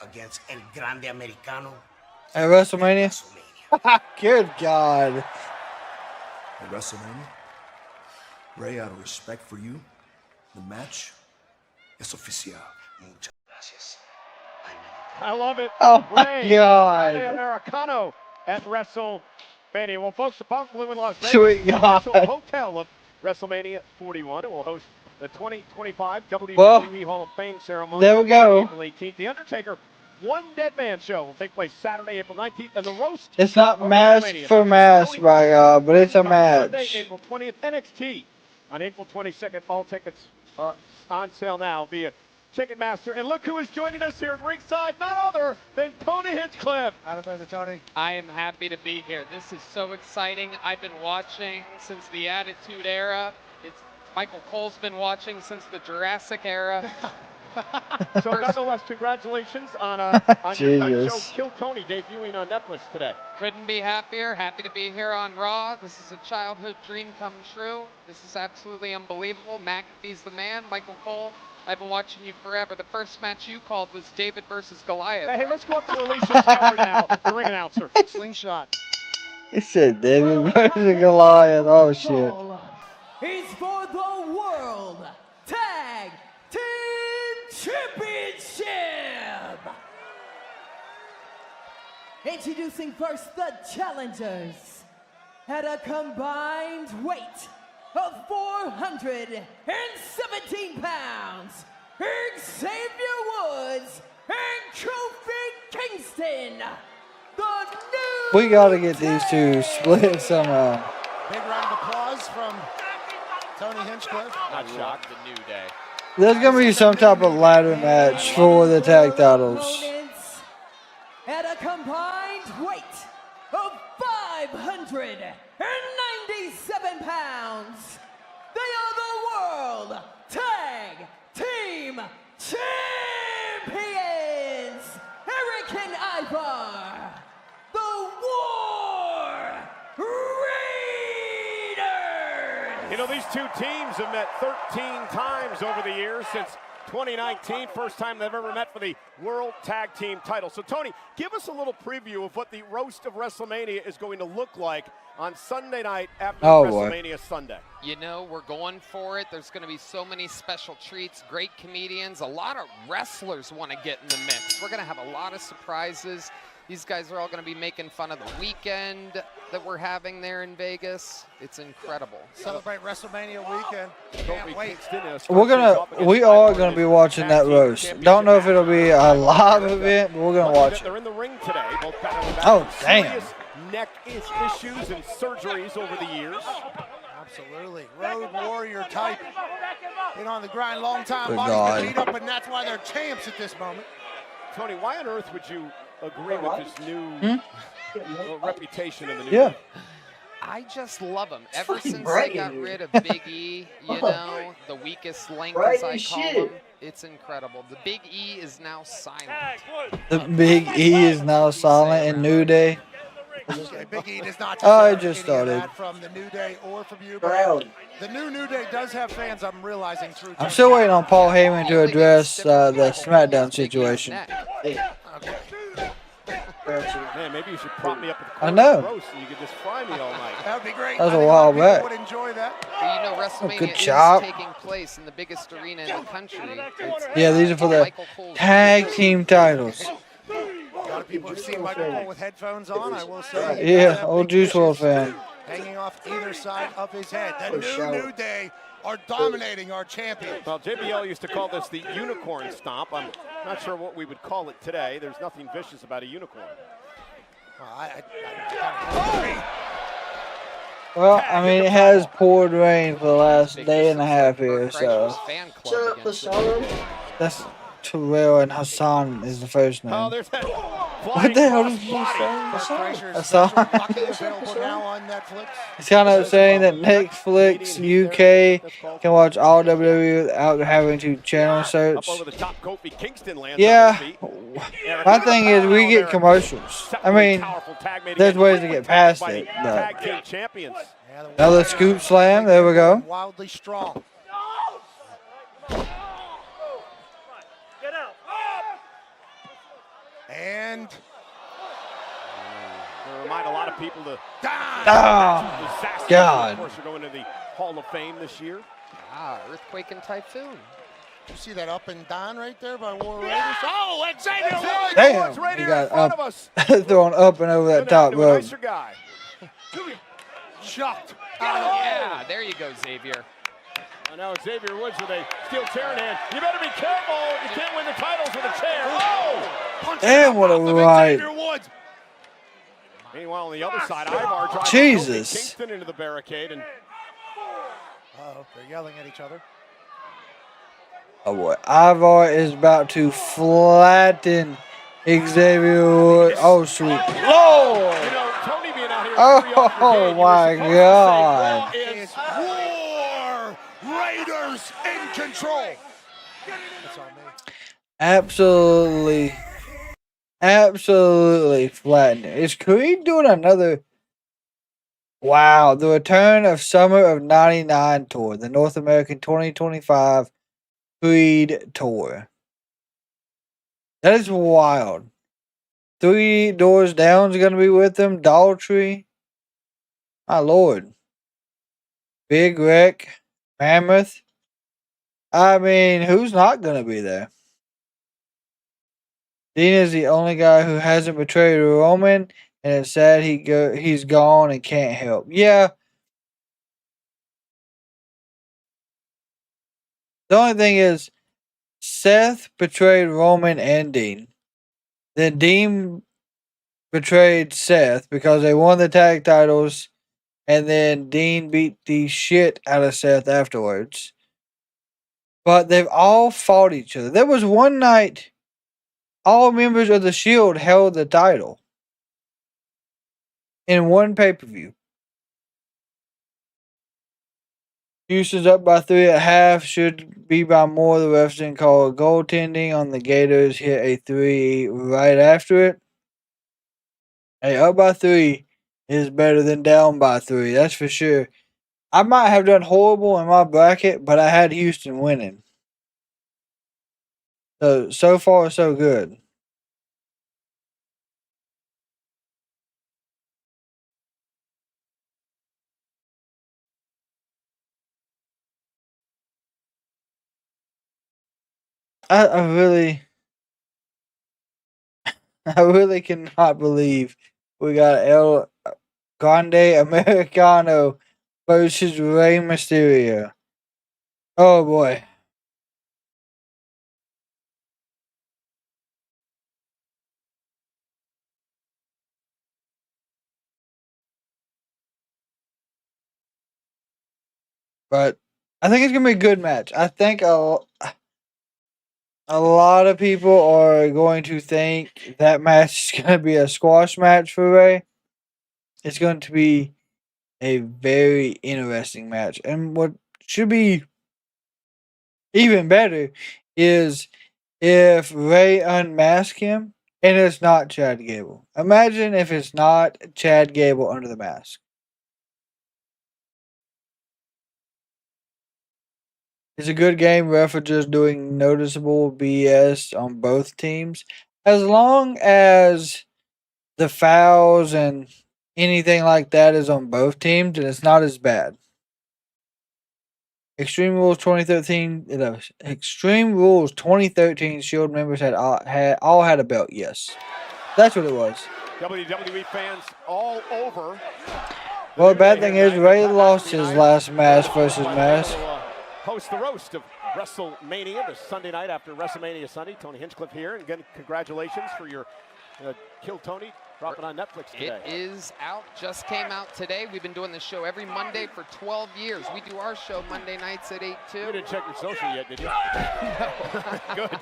against El Grande Americano. At WrestleMania? Good God. At WrestleMania? Ray, out of respect for you, the match es oficial. Muchas gracias. I love it. Oh my Ray, God. Americano at WrestleMania. Well, folks, the Punk Blue in Las Vegas, Sweet God. the hotel of WrestleMania 41. It will host the 2025 WWE Well, Hall of Fame ceremony. there we go. April 18th. The Undertaker One Dead Man Show will take place Saturday, April 19th, and the roast. It's not of mask WrestleMania for mask, by God, but it's a Sunday, match. April 20th, NXT on April 22nd. All tickets are on sale now via Ticketmaster. And look who is joining us here at ringside, none other than Tony Hinchcliffe. Tony. I am happy to be here. This is so exciting. I've been watching since the Attitude Era. Michael Cole's been watching since the Jurassic Era. So nonetheless, congratulations on your show Kill Tony debuting on Netflix today. Couldn't be happier. Happy to be here on Raw. This is a childhood dream come true. This is absolutely unbelievable. McAfee's the man. Michael Cole, I've been watching you forever. The first match you called was David versus Goliath. Hey, let's go up to Alicia's cover now, the ring announcer. Slingshot. He said David versus Goliath. Oh, shit. Is for the World Tag Team Championship. Introducing first the challengers at a combined weight of 417 pounds. Xavier Woods and Kofi Kingston. We gotta get these two split somehow. Big round of applause from Tony Hinchcliffe. Not shocked. The New Day. There's gonna be some type of ladder match for the tag titles. At a combined weight of 597 pounds, they are the World Tag Team Champions, Eric and Ivar, the War Raiders. You know, these two teams have met 13 times over the years since 2019, first time they've ever met for the World Tag Team title. So, Tony, give us a little preview of what the roast of WrestleMania is going to look like on Sunday night after WrestleMania Sunday. You know, we're going for it. There's going to be so many special treats, great comedians. A lot of wrestlers want to get in the mix. We're going to have a lot of surprises. These guys are all going to be making fun of the weekend that we're having there in Vegas. It's incredible. Celebrate WrestleMania weekend. Can't wait. We are gonna be watching that roast. Don't know if it'll be a live event, but we're gonna watch it. They're in the ring today, both battling Oh, damn. serious neck issues and surgeries over the years. Absolutely. Road warrior type. Been on the grind long time. Good Body's God. been beat up, and that's why they're champs at this moment. Tony, why on earth would you agree with this new reputation in the new? Yeah. I just love him. Ever since they got rid of Big E, you know, the weakest link as I call him, it's incredible. The Big E is now silent. The Big E is now silent in New Day. Big E does not I deserve just any of started. that from the New Day or from you. But the New Day does have fans, I'm realizing, through I'm still waiting on Paul Heyman to address the SmackDown situation. Man, maybe you should prop me up at the I corner know. of the roast and you could just fry me all night. That would be great. That was a while back. Would enjoy that. But you know, WrestleMania good is job. taking place in the biggest arena in the country. It's Yeah, these are for the tag team titles. A lot of people have seen Michael Cole with headphones on, I will say. Yeah, old Juice WRLD fan. Hanging off either side of his head. The New Day are dominating our champion. Well, JBL used to call this the unicorn stomp. I'm not sure what we would call it today. There's nothing vicious about a unicorn. Well, I mean, it has poured rain for the last day and a half here, so. That's Terrell and Hassan is the first name. Oh, there's that. What the hell did you say? Hassan? Available now on Netflix. It's kind of saying that Netflix UK can watch all WWE without having to channel search. Yeah. My thing is, we get commercials. I mean, there's ways to get past it. But. Another scoop slam. There we go. Wildly strong. And remind a lot of people to God. Of course, you're going to the Hall of Fame this year. Earthquake and typhoon. You see that up and down right there by War Raiders? Oh, it's Xavier Woods! Damn, Right he here in got front up, of us. thrown up and over that top rope. Guy. Shocked. Yeah, there you go, Xavier. Now Xavier Woods with a steel chair in hand. You better be careful. You can't win the titles with a chair. Oh! Damn, what a right. Meanwhile, on the other side, Ivar drives Jesus. Kingston into the barricade. And they're yelling at each other. Oh boy, Ivar is about to flatten Xavier Woods. Oh, sweet Lord! You know, Tony being out here Oh my God! It's War Raiders in control. That's on me. absolutely flattened it. Is Creed doing another? Wow, the return of Summer of '99 tour, the North American 2025 Creed tour. That is wild. 3 Doors Down is going to be with them. Daltrey. My lord. Big Rick. Mammoth. I mean, who's not going to be there? Dean is the only guy who hasn't betrayed Roman, and it's sad he's gone and can't help. Yeah. The only thing is, Seth betrayed Roman and Dean. Then Dean betrayed Seth because they won the tag titles, and then Dean beat the shit out of Seth afterwards. But they've all fought each other. There was one night all members of the Shield held the title in one pay-per-view. Houston's up by 3 at half. Should be by more. The refs didn't call a goaltending on the Gators. Hit a 3 right after it. Hey, up by 3 is better than down by 3. That's for sure. I might have done horrible in my bracket, but I had Houston winning. So far, so good. I really cannot believe we got El Grande Americano versus Rey Mysterio. Oh boy. But I think it's going to be a good match. I think a lot of people are going to think that match is going to be a squash match for Rey. It's going to be a very interesting match. And what should be even better is if Rey unmasks him and it's not Chad Gable. Imagine if it's not Chad Gable under the mask. It's a good game. Ref are just doing noticeable BS on both teams. As long as the fouls and anything like that is on both teams, and it's not as bad. Extreme Rules 2013 Shield members had all had a belt. Yes, that's what it was. WWE fans all over. Well, the bad thing is Rey lost his last match versus Mask. Host the roast of WrestleMania this Sunday night after WrestleMania Sunday. Tony Hinchcliffe here, and again, congratulations for your Kill Tony dropping on Netflix today. It is out, just came out today. We've been doing this show every Monday for 12 years. We do our show Monday nights at 8 too. You didn't check your social yet, did you? No. Good.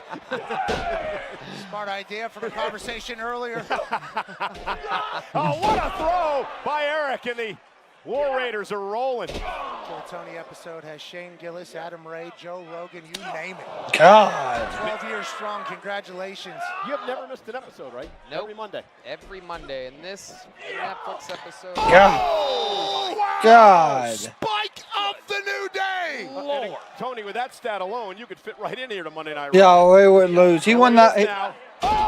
Smart idea from a conversation earlier. Oh, what a throw by Eric, and the War Raiders are rolling. Kill Tony episode has Shane Gillis, Adam Ray, Joe Rogan, you name it. God. 12 years strong, congratulations. You have never missed an episode, right? Nope. Every Monday. Every Monday, and this Netflix episode. God. Oh, wow. God. Spike of the new day. Lord. Tony, with that stat alone, you could fit right in here to Monday Night Raw. Yeah, Rey wouldn't lose. He won that.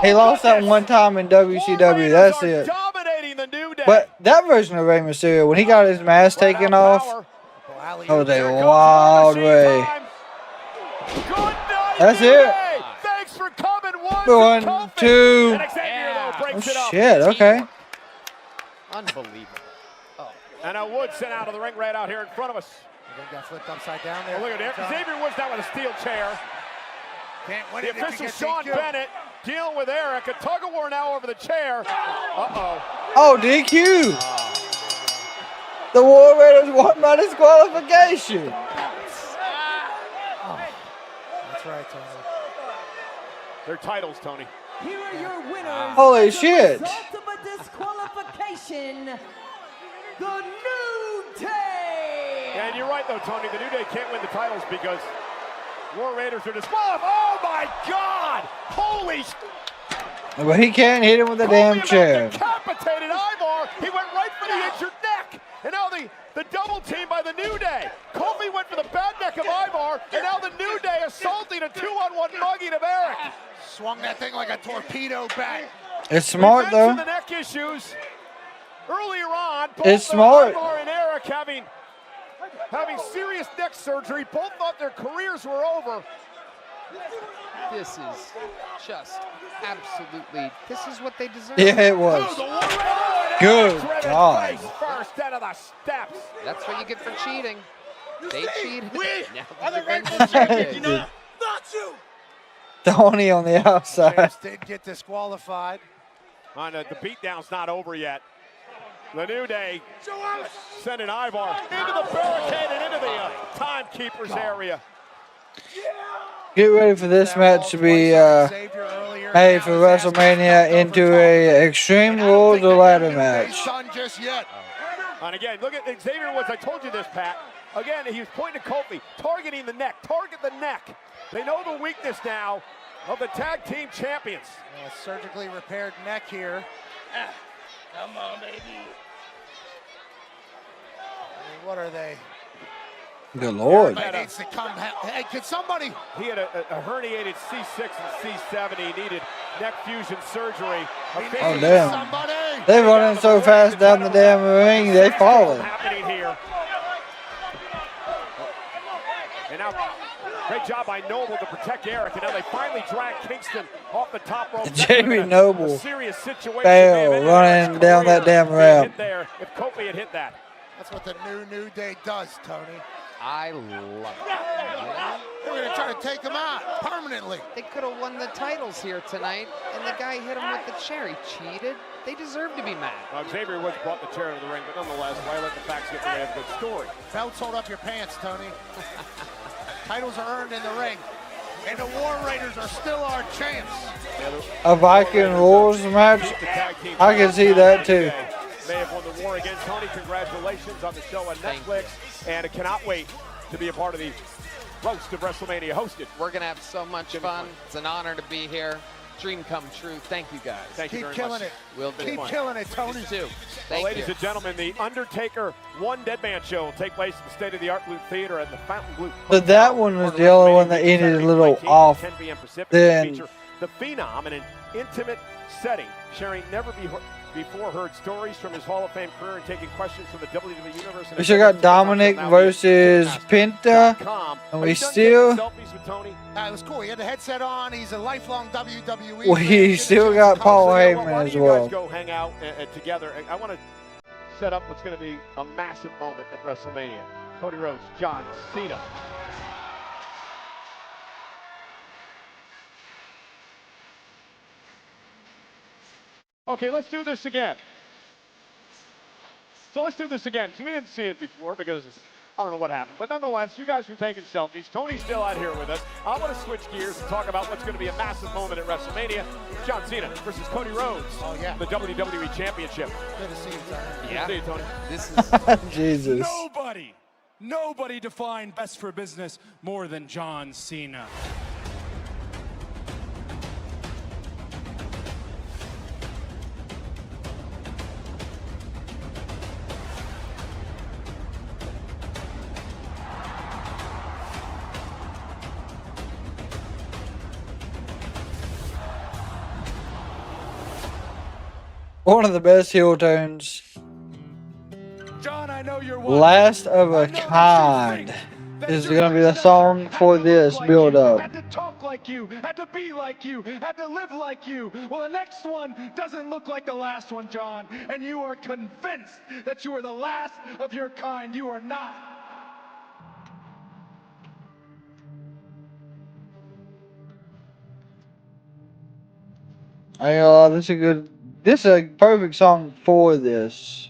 He lost that one time in WCW. That's it. Dominating the New Day. But that version of Rey Mysterio, when he got his mask taken off, that was a wild Rey. That's it. Thanks for coming. 1, 2. Oh shit. Okay. Unbelievable. Oh. And a Woodson out of the ring right out here in front of us. Then got flipped upside down there. Oh, look at that. Xavier Woods down with a steel chair. Can't win the it official Sean Bennett dealing with Eric. A tug of war now over the chair. Uh-oh. Oh, DQ. The War Raiders won by disqualification. That's right, Tony. Their titles, Tony. Here are your winners. Holy shit. The result of a disqualification, the New Day. And you're right, though, Tony. The New Day can't win the titles because War Raiders are disqualified. Oh my God! Holy! But he can't hit him with a damn chair. Decapitated Ivar. He went right for the injured neck. And now the double team by the New Day. Kofi went for the bad neck of Ivar, and now the New Day assaulting a 2-on-1 mugging of Eric. Swung that thing like a torpedo back. It's smart though. The neck issues earlier on. It's smart. Ivar and Eric having serious neck surgery. Both thought their careers were over. This is just absolutely, this is what they deserve. Yeah, it was. Good God. First out of the steps. That's what you get for cheating. They cheated. We Now are the they're rightful gonna champions. cheat. Not you. Tony on the outside. James did get disqualified. The beatdown's not over yet. The New Day sending Ivar into the barricade and into the timekeeper's area. Get ready for this match to be made for WrestleMania into a Extreme Rules or ladder match. And again, look at Xavier Woods. I told you this, Pat. Again, he was pointing to Kofi, targeting the neck. Target the neck. They know the weakness now of the tag team champions. Surgically repaired neck here. Come on, baby. What are they? Good Lord. He needs to come. Hey, can somebody? He had a herniated C6 and C7. He needed neck fusion surgery. Oh, damn. They're running so fast down the damn ring, they falling. Happening here. And now, great job by Noble to protect Eric. And now they finally drag Kingston off the top rope. Jamie Noble serious situation. failed running down that damn ramp. There, if Kofi had hit that. That's what the New Day does, Tony. I love it. They're going to try to take him out permanently. They could have won the titles here tonight, and the guy hit him with the chair. He cheated. They deserve to be mad. Xavier Woods brought the chair into the ring, but nonetheless, why let the facts get in the way of a good story? Belts, hold up your pants, Tony. Titles are earned in the ring. And the War Raiders are still our champs. A Viking Rules match? I can see that too. May have won the war again. Tony, congratulations on the show on Netflix. And I cannot wait to be a part of the roast of WrestleMania hosted. We're going to have so much fun. It's an honor to be here. Dream come true. Thank you, guys. Thank you very much. Keep killing it. We'll do. Keep killing it, Tony. Too. Well, ladies and gentlemen, the Undertaker One Dead Man Show will take place at the state-of-the-art Blue Theater at the Fountain Blue. But that one was the only one that ended a little off. 10 p.m. Pacific. Then Feature the Phenom in an intimate setting, sharing never-before heard stories from his Hall of Fame career and taking questions from the WWE Universe. We still got Dominik versus Penta, and we still. It was cool. He had the headset on. He's a lifelong WWE. We still got Paul Heyman as well. Go hang out together. I want to set up what's going to be a massive moment at WrestleMania. Cody Rhodes, John Cena. Okay, let's do this again. So let's do this again. We didn't see it before because I don't know what happened. But nonetheless, you guys were taking selfies. Tony's still out here with us. I want to switch gears and talk about what's going to be a massive moment at WrestleMania. John Cena versus Cody Rhodes. Oh, yeah. The WWE Championship. Good to see you, Tony. Yeah. Good to see you, Tony. This is Jesus. Nobody defined best for business more than John Cena. One of the best heel turns. John, I know you're Last of a Kind is going to be the song for this build-up. Had to talk like you, had to be like you, had to live like you. Well, the next one doesn't look like the last one, John. And you are convinced that you are the last of your kind. You are not. This is a perfect song for this.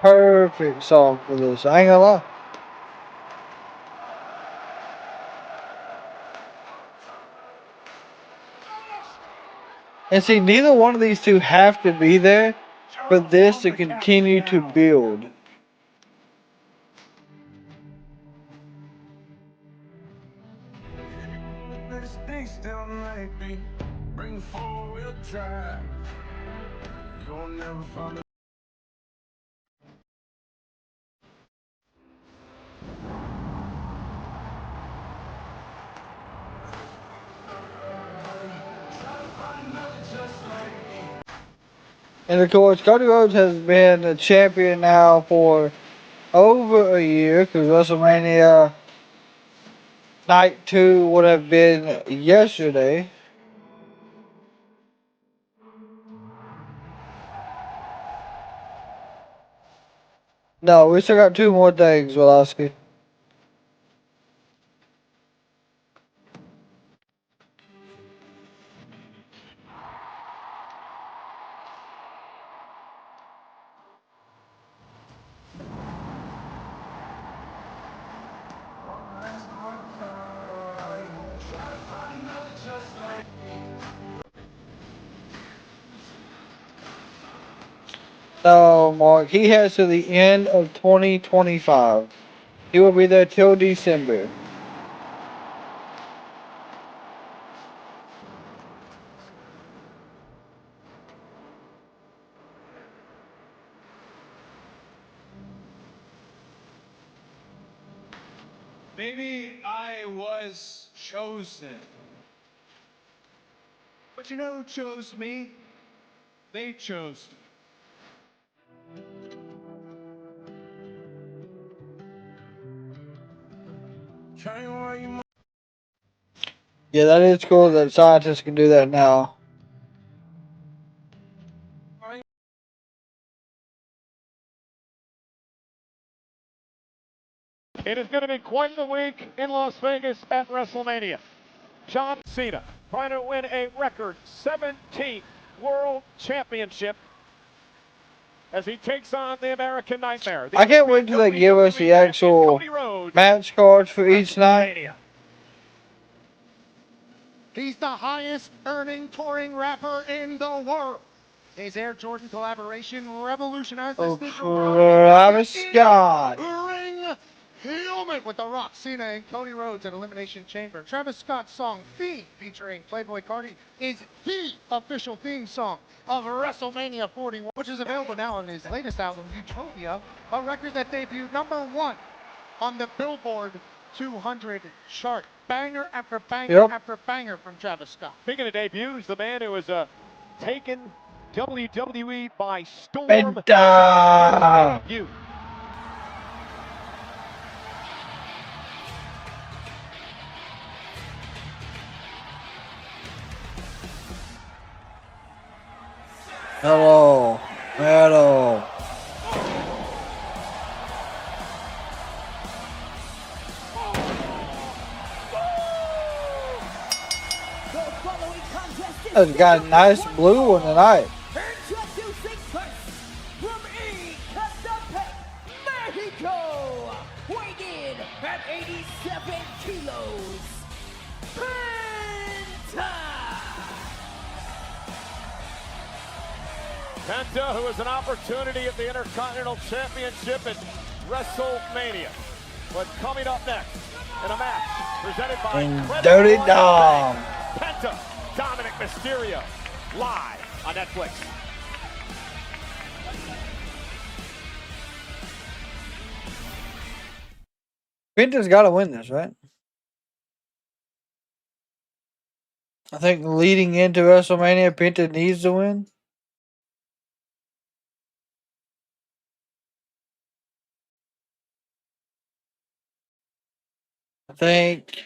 Perfect song for this. I ain't gonna lie. And see, neither one of these two have to be there for this to continue to build. And of course, Cody Rhodes has been a champion now for over a year, because WrestleMania Night 2 would have been yesterday. No, we still got 2 more things, Woloski. No, Mark, he has to the end of 2025. He will be there till December. Maybe I was chosen. But you know who chose me? They chose me. Yeah, that is cool that scientists can do that now. It is going to be quite the week in Las Vegas at WrestleMania. John Cena trying to win a record 17th World Championship as he takes on the American Nightmare. I can't wait till they give us the actual match cards for each night. He's the highest earning touring rapper in the world. His Air Jordan collaboration revolutionized the sneaker world. Travis Scott. Ring helmet with The Rock, Cena, and Cody Rhodes at Elimination Chamber. Travis Scott's song Fiend, featuring Playboy Cardi, is the official theme song of WrestleMania 41, which is available now on his latest album, Utopia, a record that debuted #1 on the Billboard 200 chart. Banger after banger after banger from Travis Scott. Speaking of debuts, the man who has taken WWE by storm. Penta. You. Hello. Hello. It's got a nice blue one tonight. Introducing first, from Ecatepec, Mexico, weighing in at 87 kilos, Penta! Penta, who has an opportunity at the Intercontinental Championship at WrestleMania. But coming up next in a match presented by Dirty Dom. Penta, Dominik Mysterio, live on Netflix. Penta's got to win this, right? I think leading into WrestleMania, Penta needs to win. I think,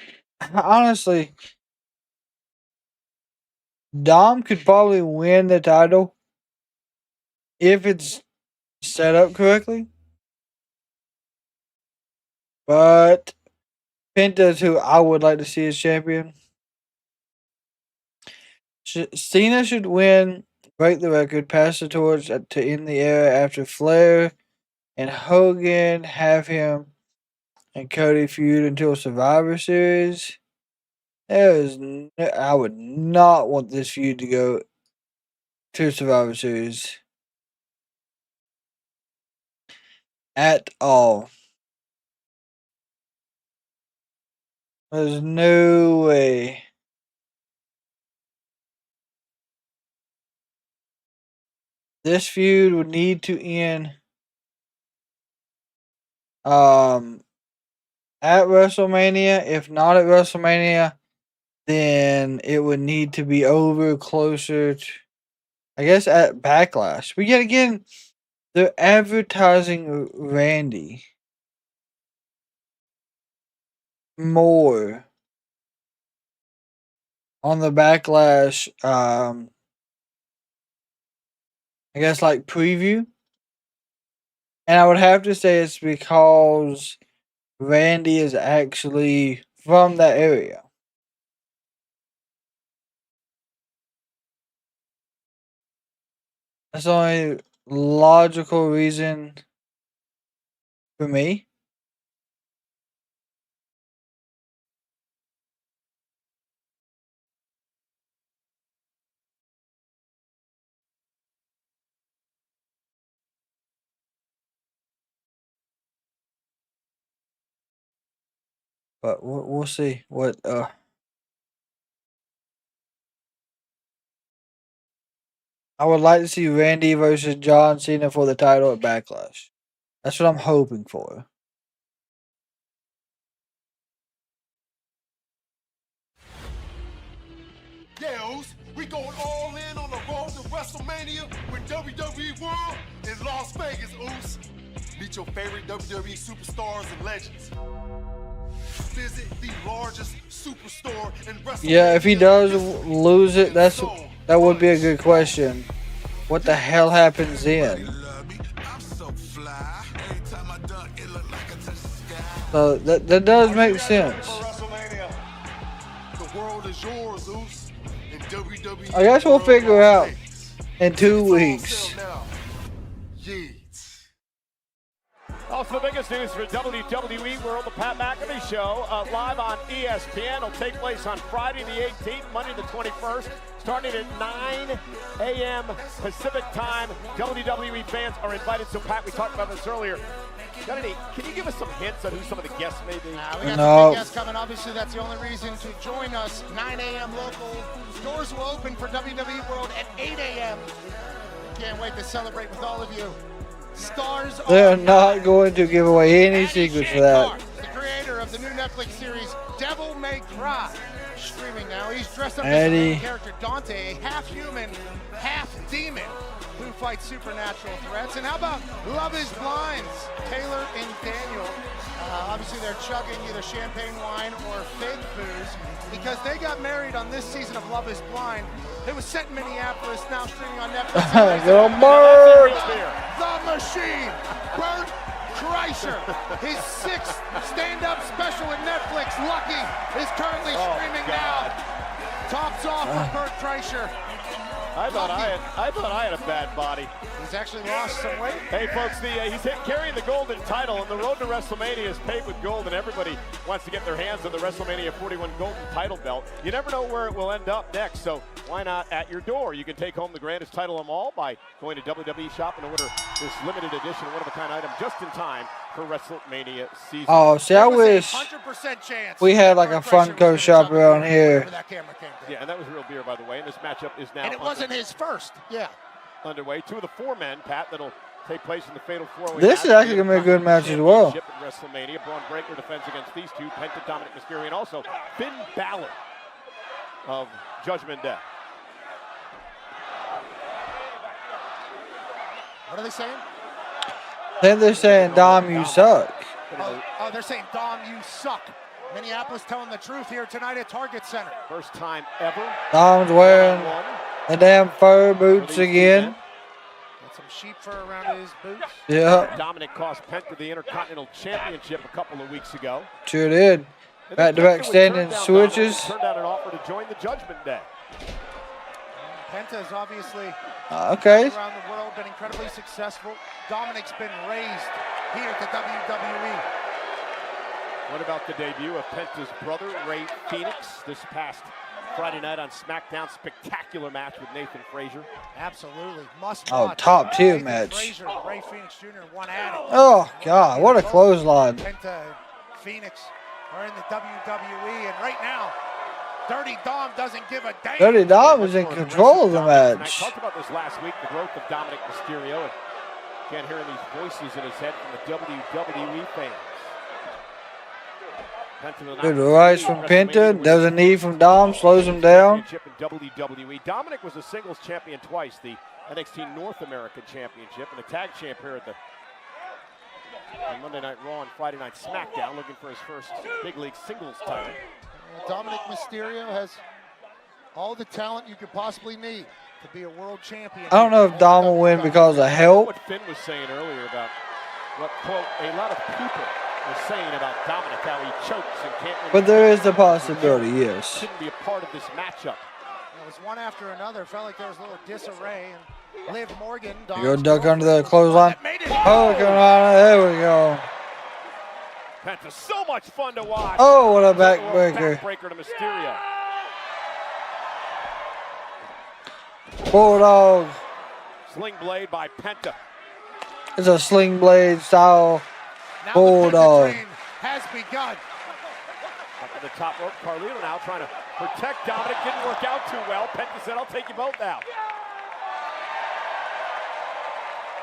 honestly, Dom could probably win the title if it's set up correctly. But Penta's who I would like to see as champion. Cena should win, break the record, pass the torch to end the era after Flair and Hogan have him and Cody feud until Survivor Series. I would not want this feud to go to Survivor Series. At all. There's no way. This feud would need to end at WrestleMania. If not at WrestleMania, then it would need to be over closer to, I guess, at Backlash. But yet again, they're advertising Randy more on the Backlash, I guess, like preview. And I would have to say it's because Randy is actually from that area. That's the only logical reason for me. But we'll see what I would like to see Randy versus John Cena for the title at Backlash. That's what I'm hoping for. Yeah, we going all in on the road to WrestleMania with WWE World in Las Vegas, Oos. Meet your favorite WWE superstars and legends. Visit the largest superstore in WrestleMania. Yeah, if he does lose it, that would be a good question. What the hell happens then? So that does make sense. The world is yours, Oos. I guess we'll figure out in 2 weeks. Also, the biggest news for WWE World, the Pat McAfee Show, live on ESPN. Will take place on Friday the 18th, Monday the 21st, starting at 9 a.m. Pacific time. WWE fans are invited. So, Pat, we talked about this earlier. Can you give us some hints on who some of the guests may be? We got some big guests coming. Obviously, that's the only reason to join us. 9 a.m. local. Doors will open for WWE World at 8 a.m. Can't wait to celebrate with all of you. Stars They're not going to give away any secrets for that. The creator of the new Netflix series Devil May Cry, streaming now. He's dressed up as the main character Dante, a half-human, half-demon who fights supernatural threats. And how about Love is Blind's Taylor and Daniel? Obviously, they're chugging either champagne wine or fake booze because they got married on this season of Love is Blind. It was set in Minneapolis, now streaming on Netflix. Go Bert! The Machine, Bert Kreischer. His 6th stand-up special at Netflix, Lucky, is currently streaming now. Tops off for Bert Kreischer. I thought I had a bad body. He's actually lost some weight. Hey, folks, he's carrying the golden title, and the road to WrestleMania is paved with gold, and everybody wants to get their hands on the WrestleMania 41 golden title belt. You never know where it will end up next, so why not at your door? You can take home the grandest title of them all by going to WWE Shop and order this limited edition one-of-a-kind item just in time for WrestleMania season. Oh, see, I wish 100% chance we had like a Funko shop around here. Yeah, and that was real beer, by the way, and this matchup is now and it wasn't his first. Yeah. Underway. 2 of the 4 men, Pat, that'll take place in the fatal 4-way. This is actually going to be a good match as well. At WrestleMania. Braun Breaker defends against these two, Penta, Dominik, Mysterio, and also Finn Balor of Judgment Day. What are they saying? Then they're saying, Dom, you suck. Oh, they're saying, Dom, you suck. Minneapolis telling the truth here tonight at Target Center. First time ever. Dom's wearing the damn fur boots again. Got some sheep fur around his boots. Yeah. Dominik cost Penta the Intercontinental Championship a couple of weeks ago. Sure did. Back-to-back standing switches. Turned out an offer to join the Judgment Day. Penta is obviously okay. around the world, been incredibly successful. Dominik's been raised here at the WWE. What about the debut of Penta's brother, Ray Phoenix, this past Friday night on SmackDown. Spectacular match with Nathan Frazier. Absolutely. Must Oh, watch. top tier Nathan match. Frazier and Ray Phoenix Jr. one at it. Oh, God, what a clothesline. Penta and Phoenix are in the WWE, and right now, Dirty Dom doesn't give a damn. Dirty Dom is in control of the I match. talked about this last week, the growth of Dominik Mysterio, and can't hear these voices in his head from the WWE fans. Good rise from Penta, does a knee from Dom, slows him down. WWE. Dominik was a singles champion twice, the NXT North American Championship, and a tag champ here at the on Monday Night Raw and Friday Night SmackDown, looking for his first big league singles title. Dominik Mysterio has all the talent you could possibly need to be a world champion. I don't know if Dom will win because of help. What Finn was saying earlier about what, quote, a lot of people were saying about Dominik, how he chokes and can't really. But there is a possibility, yes. Shouldn't be a part of this matchup. It was one after another. Felt like there was a little disarray. And Liv Morgan. You go duck under the clothesline. Oh, there we go. Penta, so much fun to watch. Oh, what a backbreaker. Backbreaker to Mysterio. Bulldog. Sling blade by Penta. It's a sling blade style bulldog. Has begun. Up to the top rope, Carlito now trying to protect Dominik. Didn't work out too well. Penta said, I'll take you both out.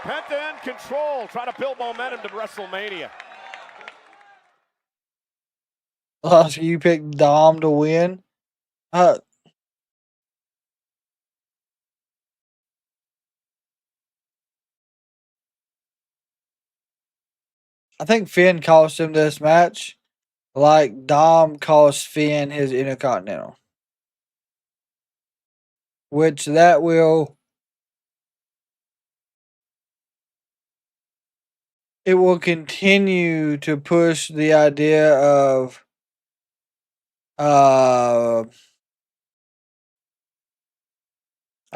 Penta in control, trying to build momentum to WrestleMania. So you picked Dom to win? I think Finn cost him this match like Dom cost Finn his Intercontinental. Which that will... It will continue to push the idea of I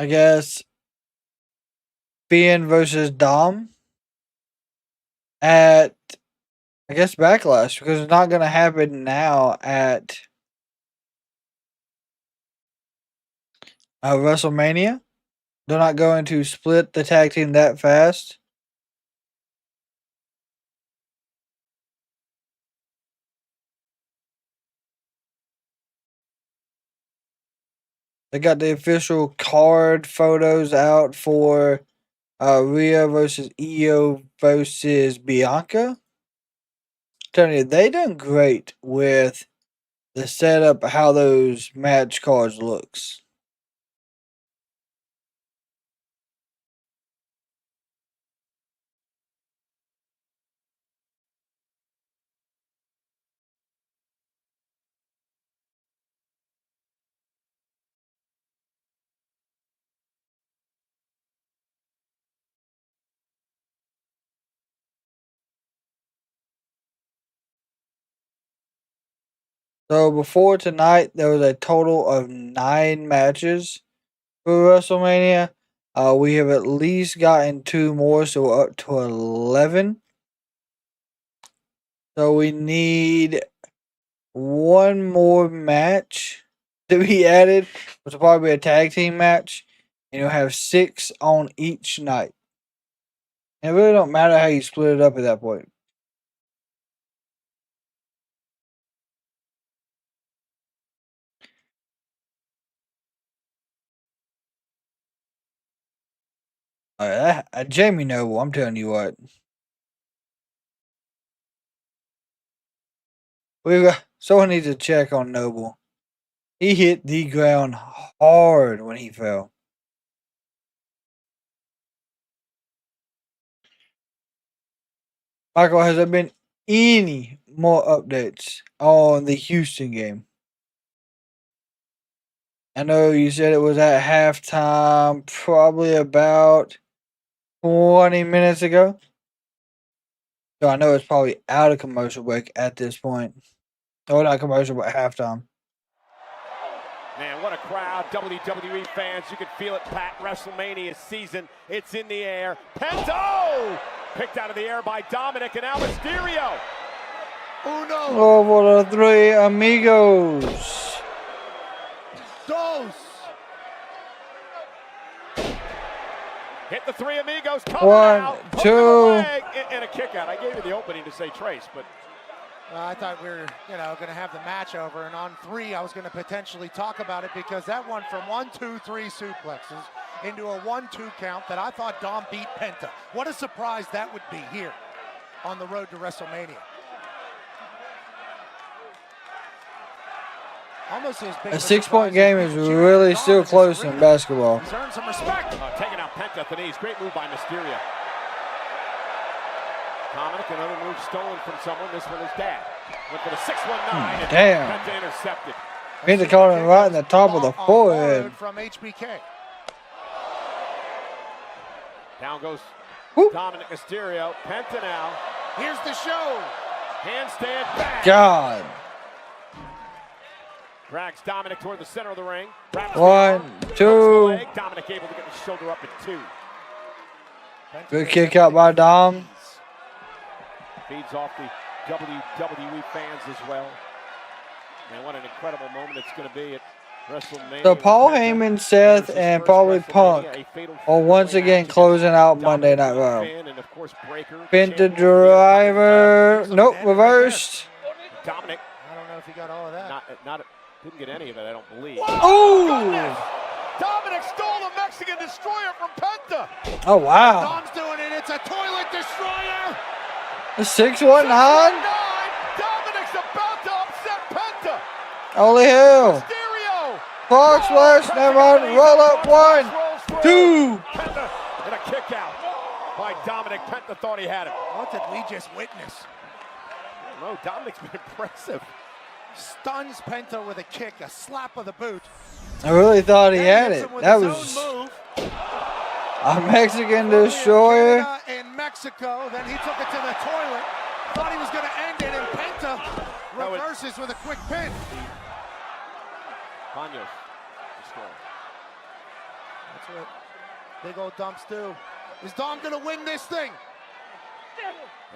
guess Finn versus Dom at I guess Backlash, because it's not going to happen now at WrestleMania. They're not going to split the tag team that fast. They got the official card photos out for Rhea versus Io versus Bianca. I'm telling you, they done great with the setup, how those match cards looks. So before tonight, there was a total of 9 matches for WrestleMania. We have at least gotten 2 more, so we're up to 11. So we need 1 more match to be added, which will probably be a tag team match. And you'll have 6 on each night. And it really don't matter how you split it up at that point. Jamie Noble, I'm telling you what. Someone needs to check on Noble. He hit the ground hard when he fell. Michael, has there been any more updates on the Houston game? I know you said it was at halftime probably about 20 minutes ago. So I know it's probably out of commercial break at this point. Oh, not commercial, but halftime. Man, what a crowd. WWE fans, you can feel it, Pat. WrestleMania season, it's in the air. Penta! Picked out of the air by Dominik, and now Mysterio. Oh, what are 3 amigos? the three amigos coming 1, out. 2. And a kick out. I gave you the opening to say Trace, but. I thought we were, going to have the match over, and on 3, I was going to potentially talk about it because that went from 1, 2, 3 suplexes into a 1-2 count that I thought Dom beat Penta. What a surprise that would be here on the road to WrestleMania. Almost as big A 6-point game is really still close in basketball. He's earned some respect. Taking out Penta at the knees. Great move by Mysterio. Dominik, another move stolen from someone. This one is Dad. Went for the 619. And Damn. Penta intercepted. Penta caught him right in the top of the forehead. From HBK. Down goes Dominik Mysterio. Penta now. Here's the show. Handstand back. God. Drags Dominik toward the center of the ring. 1, 2. Dominik able to get the shoulder up at 2. Good kick out by Dom. Feeds off the WWE fans as well. Man, what an incredible moment it's going to be at WrestleMania. So Paul Heyman, Seth, and probably Punk are once again closing out Monday Night Raw. Penta driver. Nope, reversed. Dominik. I don't know if he got all of that. Didn't get any of it, I don't believe. Ooh! Dominik stole the Mexican Destroyer from Penta. Oh, wow. Dom's doing it. It's a toilet destroyer. The 619? Dominik's about to upset Penta. Holy hell. Mysterio. Frog splash, never mind. Roll up 1, 2. Penta and a kick out by Dominik. Penta thought he had it. What did we just witness? I don't know. Dominik's been impressive. Stuns Penta with a kick, a slap of the boot. I really thought he had it. That was a Mexican destroyer. In Mexico, then he took it to the toilet. Thought he was going to end it, and Penta reverses with a quick pin. Banos destroyer. That's what big old dumps do. Is Dom going to win this thing?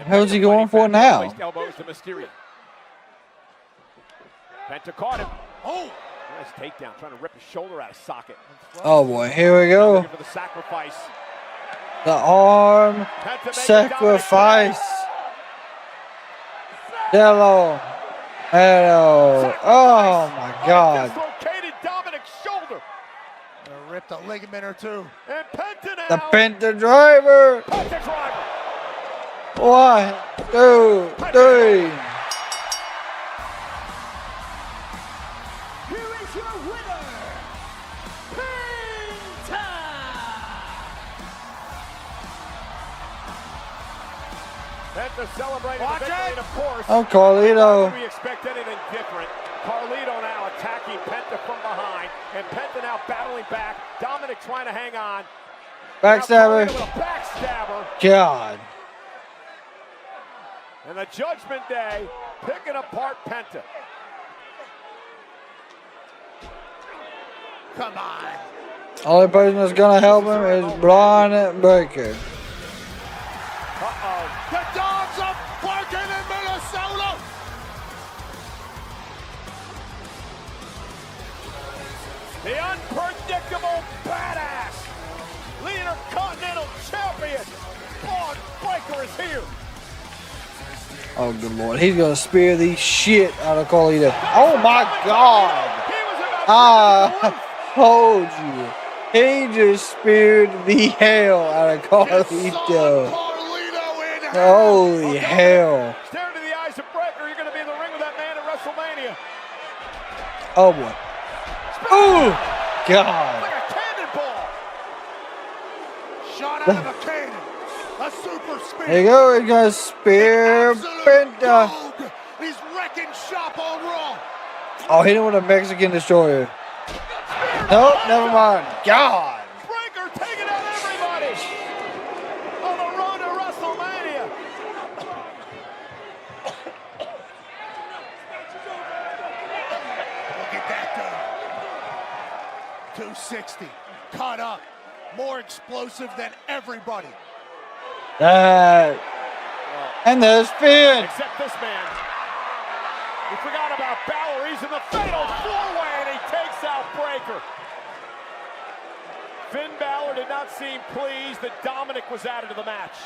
How's he going for now? Elbows to Mysterio. Penta caught him. Oh! Nice takedown, trying to rip his shoulder out of socket. Oh boy, here we go. For the sacrifice. The arm sacrifice. Hello. Hello. Oh my God. Dislocated Dominik's shoulder. Ripped a ligament or two. And Penta now. The Penta driver. Penta driver. 1, 2, 3. Penta celebrating the victory, and of course, Oh, Carlito. How do we expect anything different? Carlito now attacking Penta from behind, and Penta now battling back. Dominik trying to hang on. Backstabber. Backstabber. God. And the Judgment Day picking apart Penta. Come on. Only person that's gonna help him is Braun Breaker. Uh-oh. The dogs are barking in Minnesota. The unpredictable badass, the Intercontinental Champion, Braun Breaker is here. Oh, good Lord. He's going to spear the shit out of Carlito. Oh, my God. I told you. He just speared the hell out of Carlito. Holy hell. Stare into the eyes of Breaker. You're going to be in the ring with that man at WrestleMania. Oh, boy. Ooh, God. Like a cannonball. Shot out of a cannon. A super spear. There you go. He's going to spear Penta. He's wrecking shop on Raw. Oh, hit him with a Mexican destroyer. Nope, never mind. God. Breaker taking out everybody on the road to WrestleMania. Look at that dude. 260. Caught up. More explosive than everybody. That. And the spin. Except this man. We forgot about Balor. He's in the fatal four-way, and he takes out Breaker. Finn Balor did not seem pleased that Dominik was added to the match.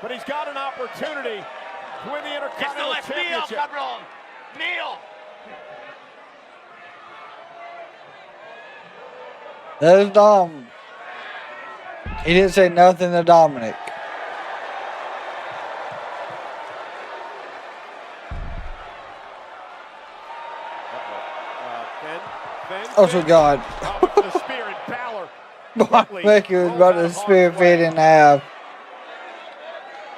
But he's got an opportunity to win the Intercontinental Championship. Kneel, cabrón. Kneel. There's Dom. He didn't say nothing to Dominik. Oh, so God. The spear and Balor. Becky was about to spear Finn in half.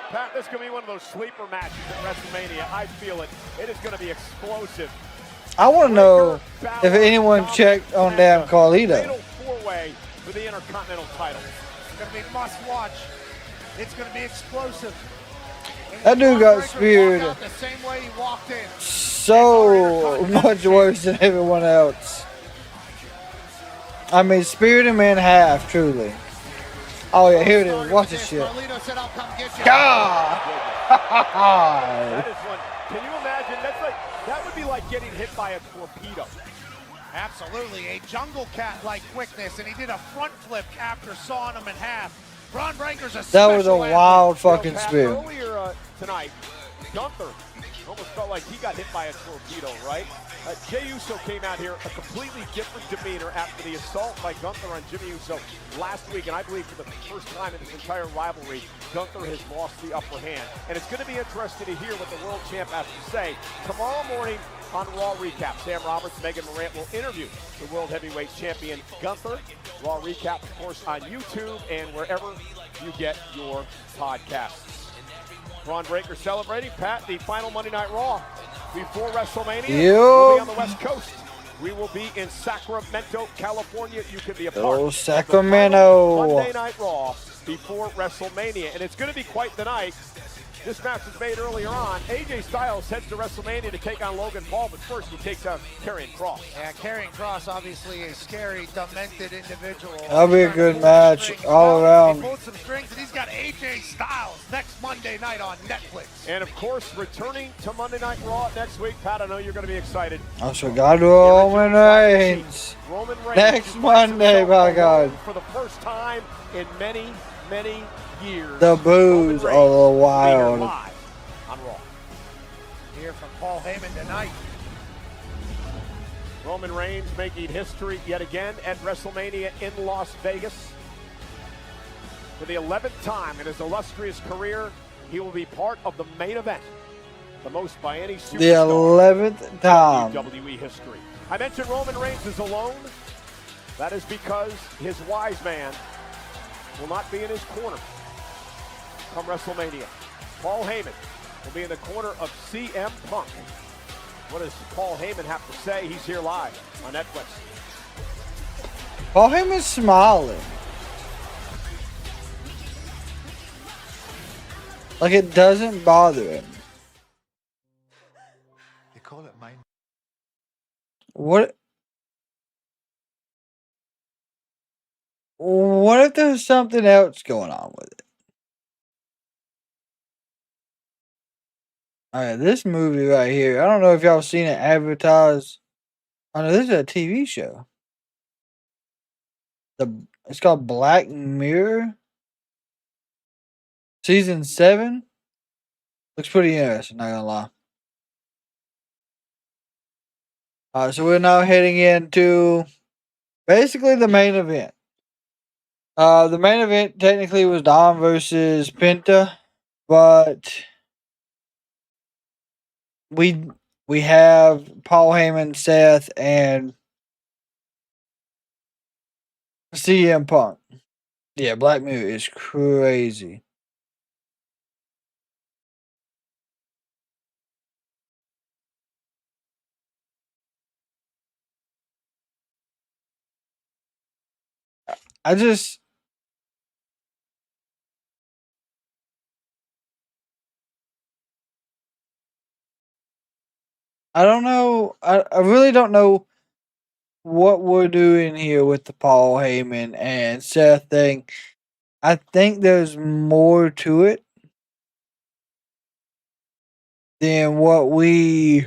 Pat, this is going to be one of those sleeper matches at WrestleMania. I feel it. It is going to be explosive. I want to know if anyone checked on damn Carlito. Fatal four-way for the Intercontinental title. It's going to be must-watch. It's going to be explosive. That dude got speared The same way he walked in. so much worse than everyone else. I mean, speared him in half, truly. Oh, yeah, here it is. Watch this shit. God! That is one. Can you imagine? That would be like getting hit by a torpedo. Absolutely. A jungle cat-like quickness, and he did a front flip after sawing him in half. Braun Breaker's a That was a wild fucking spear. Earlier tonight, Gunther almost felt like he got hit by a torpedo, right? Jey Uso came out here a completely different demeanor after the assault by Gunther on Jimmy Uso last week, and I believe for the first time in this entire rivalry, Gunther has lost the upper hand. And it's going to be interesting to hear what the world champ has to say tomorrow morning on Raw Recap. Sam Roberts, Megan Morant will interview the World Heavyweight Champion Gunther. Raw Recap, of course, on YouTube and wherever you get your podcasts. Braun Breaker celebrating, Pat, the final Monday Night Raw before WrestleMania. We'll be on the West Coast. We will be in Sacramento, California. You can be a part of Sacramento. the Monday Night Raw before WrestleMania. And it's going to be quite the night. This match was made earlier on. AJ Styles heads to WrestleMania to take on Logan Paul, but first he takes on Karrion Kross. Yeah, Karrion Kross, obviously a scary, demented individual. That'll be a good match all around. He pulled some strings, and he's got AJ Styles next Monday night on Netflix. And of course, returning to Monday Night Raw next week, Pat, I know you're going to be excited. I forgot Roman Reigns. Next Monday, my God. For the first time in many, many years. The boos are wild. On Raw. Here from Paul Heyman tonight. Roman Reigns making history yet again at WrestleMania in Las Vegas. For the 11th time in his illustrious career, he will be part of the main event. The most by any superstar. The 11th time. WWE history. I mentioned Roman Reigns is alone. That is because his wise man will not be in his corner come WrestleMania. Paul Heyman will be in the corner of CM Punk. What does Paul Heyman have to say? He's here live on Netflix. Paul Heyman's smiling. Like it doesn't bother him. They call it mind. What if there's something else going on with it? Alright, this movie right here. I don't know if y'all seen it advertised. Oh no, this is a TV show. It's called Black Mirror. Season 7. Looks pretty interesting, not gonna lie. Alright, so we're now heading into basically the main event. The main event technically was Dom versus Penta, but we have Paul Heyman, Seth, and CM Punk. Yeah, Black Mirror is crazy. I don't know. I really don't know what we're doing here with the Paul Heyman and Seth thing. I think there's more to it than what we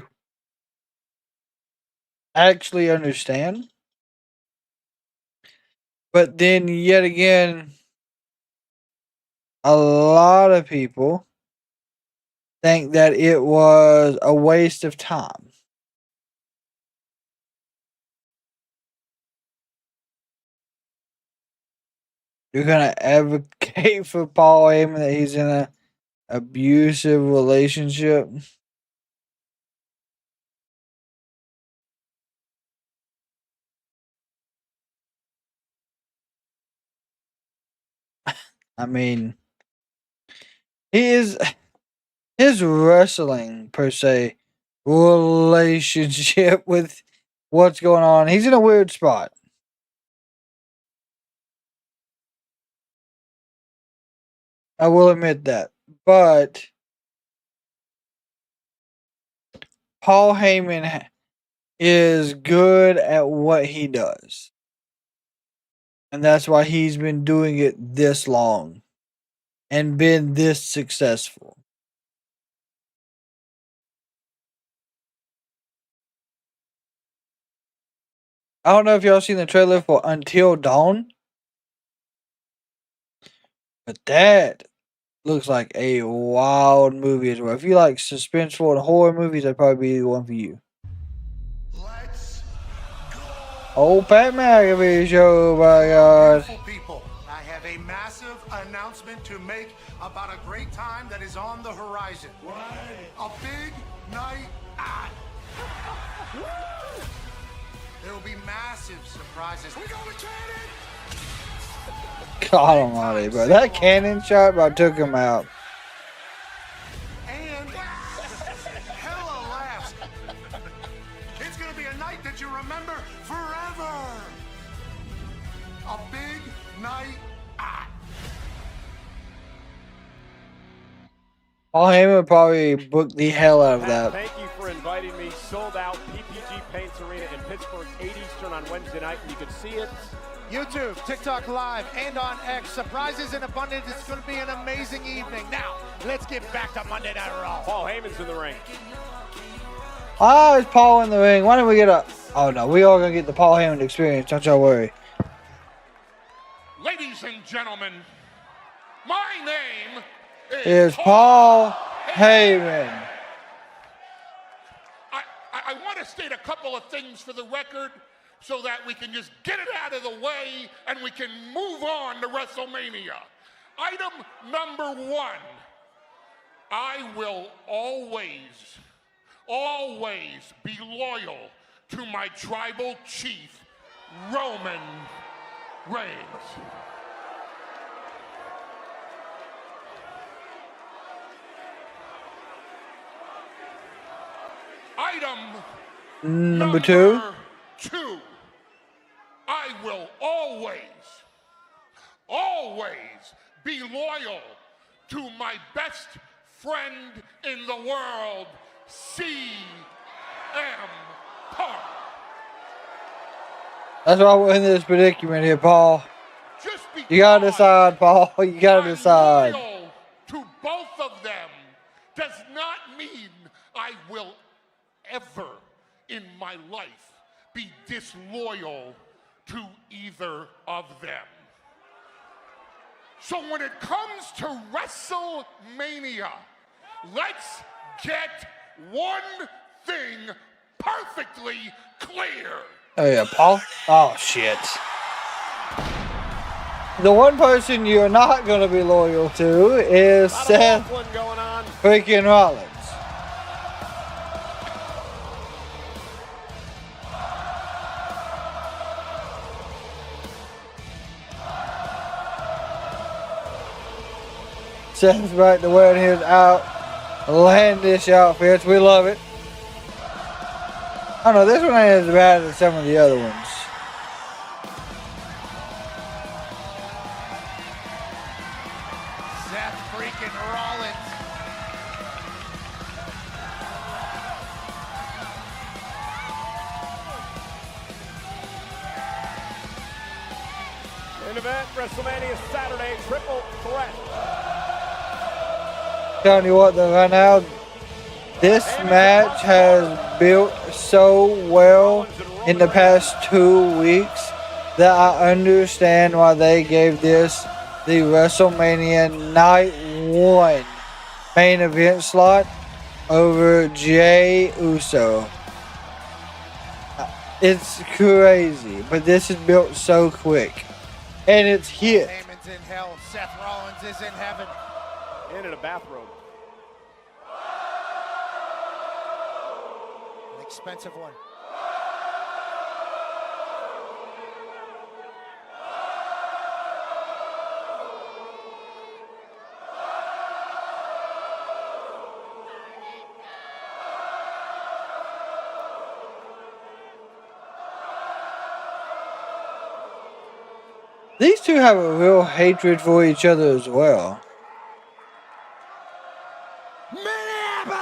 actually understand. But then, yet again, a lot of people think that it was a waste of time. You're going to advocate for Paul Heyman that he's in an abusive relationship? I mean, his wrestling, per se, relationship with what's going on, he's in a weird spot. I will admit that. But Paul Heyman is good at what he does. And that's why he's been doing it this long and been this successful. I don't know if y'all seen the trailer for Until Dawn, but that looks like a wild movie as well. If you like suspenseful and horror movies, that'd probably be the one for you. Old Pat McAfee show, my God. People, I have a massive announcement to make about a great time that is on the horizon. A big night out. There will be massive surprises. We got a cannon! God almighty, bro. That cannon shot, bro, took him out. And hella laughs. It's gonna be a night that you remember forever. A big night out. Paul Heyman would probably book the hell out of that. Thank you for inviting me. Sold out PPG Paints Arena in Pittsburgh, 8 Eastern on Wednesday night, and you can see it. YouTube, TikTok Live, and on X. Surprises in abundance. It's going to be an amazing evening. Now, let's get back to Monday Night Raw. Paul Heyman's in the ring. Ah, it's Paul in the ring. Why don't we get a... Oh, no. We all going to get the Paul Heyman experience. Don't y'all worry. Ladies and gentlemen, my name is Paul Heyman. I want to state a couple of things for the record so that we can just get it out of the way and we can move on to WrestleMania. Item number 1, I will always be loyal to my tribal chief, Roman Reigns. Item number 2. 2, I will always be loyal to my best friend in the world, CM Punk. That's why we're in this predicament here, Paul. You gotta decide, Paul. You gotta decide. Loyal to both of them does not mean I will ever in my life be disloyal to either of them. So when it comes to WrestleMania, let's get one thing perfectly clear. Oh yeah, Paul? Oh shit. The one person you're not gonna be loyal to is Seth Freakin Rollins. Seth's back to wearing his outlandish outfits. We love it. I don't know, this one ain't as bad as some of the other ones. Seth freaking Rollins. Main event, WrestleMania Saturday, triple threat. Telling you what, though, right now, this match has built so well in the past 2 weeks. that I understand why they gave this the WrestleMania Night 1 main event slot over Jey Uso. It's crazy, but this is built so quick. And it's hit. Heyman's in hell. Seth Rollins is in heaven. In a bathrobe. An expensive one. These two have a real hatred for each other as well. Minneapolis!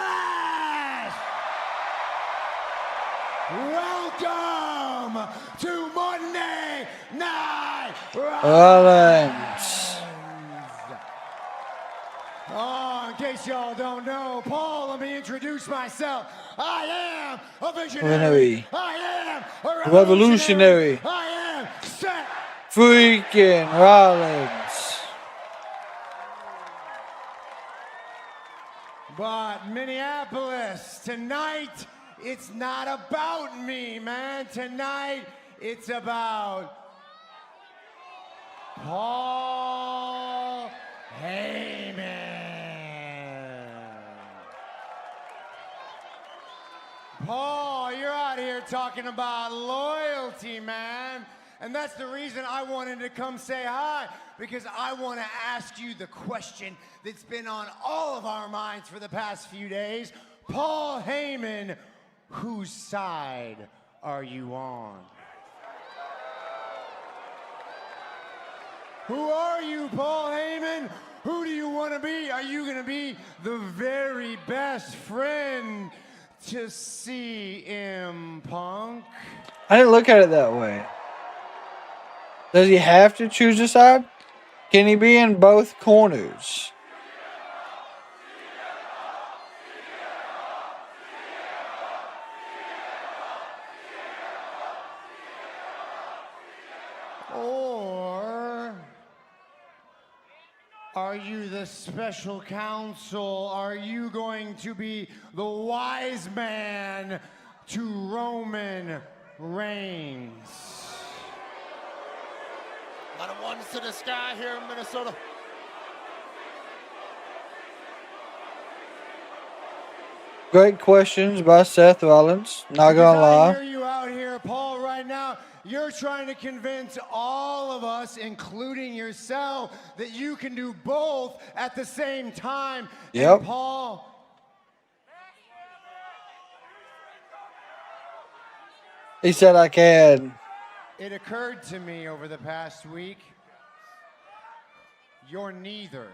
Welcome to Monday Night Rollins. Oh, in case y'all don't know, Paul, let me introduce myself. I am a visionary. I am a Revolutionary. I am Seth Freakin Rollins. But Minneapolis, tonight, it's not about me, man. Tonight, it's about Paul Heyman. Paul, you're out here talking about loyalty, man. And that's the reason I wanted to come say hi, because I want to ask you the question that's been on all of our minds for the past few days. Paul Heyman, whose side are you on? Who are you, Paul Heyman? Who do you want to be? Are you going to be the very best friend to CM Punk? I didn't look at it that way. Does he have to choose a side? Can he be in both corners? Or are you the special counsel? Are you going to be the wise man to Roman Reigns? A lot of ones to the sky here in Minnesota. Great questions by Seth Rollins. Not gonna I lie. hear you out here, Paul, right now. You're trying to convince all of us, including yourself, that you can do both at the same time. Yep. And Paul, He said I can. it occurred to me over the past week, you're neither.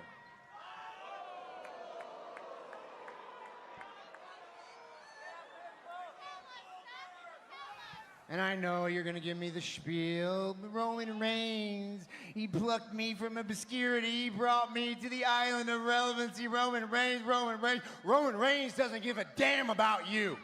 And I know you're going to give me the spiel. Roman Reigns, he plucked me from obscurity. He brought me to the island of relevancy. Roman Reigns, Roman Reigns. Roman Reigns doesn't give a damn about you.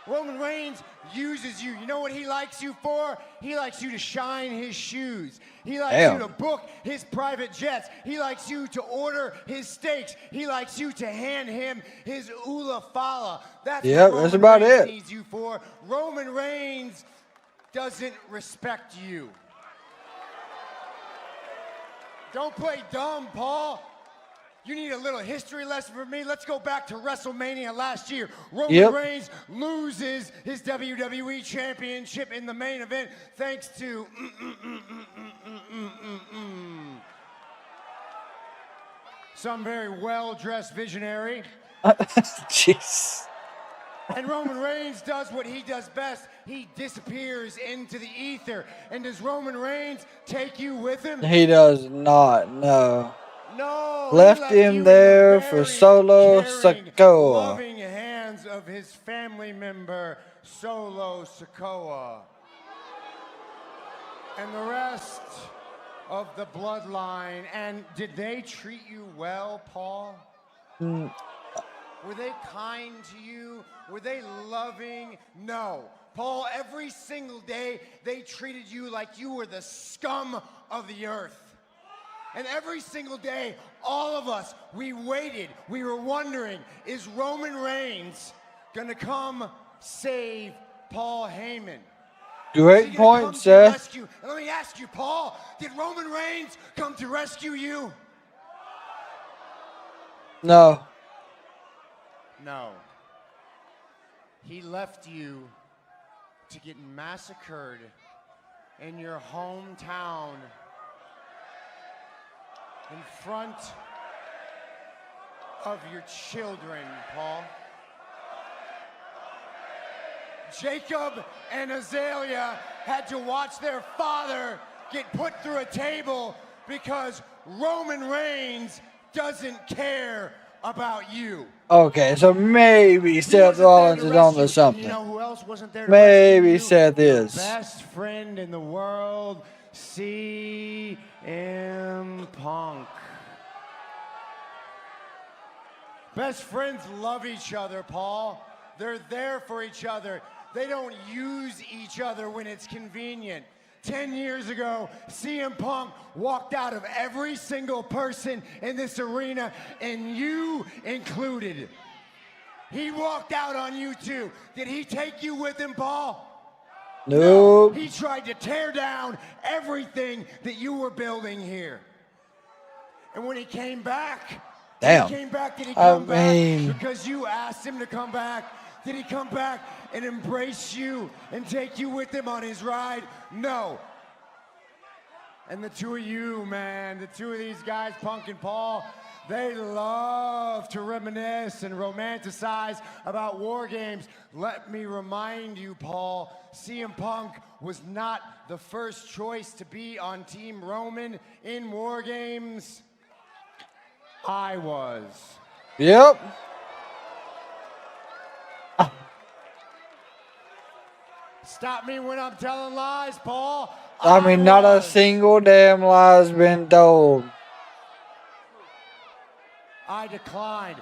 Roman Reigns uses you. You know what he likes you for? He likes you to shine his shoes. He likes you to book his private jets. He likes you to order his steaks. He likes you to hand him his Ula Fala. That's what Roman that's about Reigns it. needs you for. Roman Reigns doesn't respect you. Don't play dumb, Paul. You need a little history lesson from me? Let's go back to WrestleMania last year. Roman Reigns loses his WWE Championship in the main event thanks to some very well-dressed visionary. Jeez. And Roman Reigns does what he does best. He disappears into the ether. And does Roman Reigns take you with him? He does not, no. No. Left him there for Solo Sikoa. Loving hands of his family member, Solo Sikoa. And the rest of the bloodline. And did they treat you well, Paul? Were they kind to you? Were they loving? No. Paul, every single day, they treated you like you were the scum of the earth. And every single day, all of us, we waited. We were wondering, is Roman Reigns gonna come save Paul Heyman? Great point, Seth. And let me ask you, Paul, did Roman Reigns come to rescue you? No. No. He left you to get massacred in your hometown in front of your children, Paul. Jacob and Azalea had to watch their father get put through a table because Roman Reigns doesn't care about you. Okay, so maybe Seth Rollins is on to something. You know who else wasn't there to Maybe rescue Seth you? is. Best friend in the world, CM Punk. Best friends love each other, Paul. They're there for each other. They don't use each other when it's convenient. 10 years ago, CM Punk walked out of every single person in this arena, and you included. He walked out on you too. Did he take you with him, Paul? Nope. No. He tried to tear down everything that you were building here. And when he came back, damn. Did he come back because you asked him to come back? Did he come back and embrace you and take you with him on his ride? No. And the two of you, man, the two of these guys, Punk and Paul, they love to reminisce and romanticize about war games. Let me remind you, Paul, CM Punk was not the first choice to be on Team Roman in war games. I was. Yep. Stop me when I'm telling lies, Paul. I mean, not a single damn lie's been told. I declined.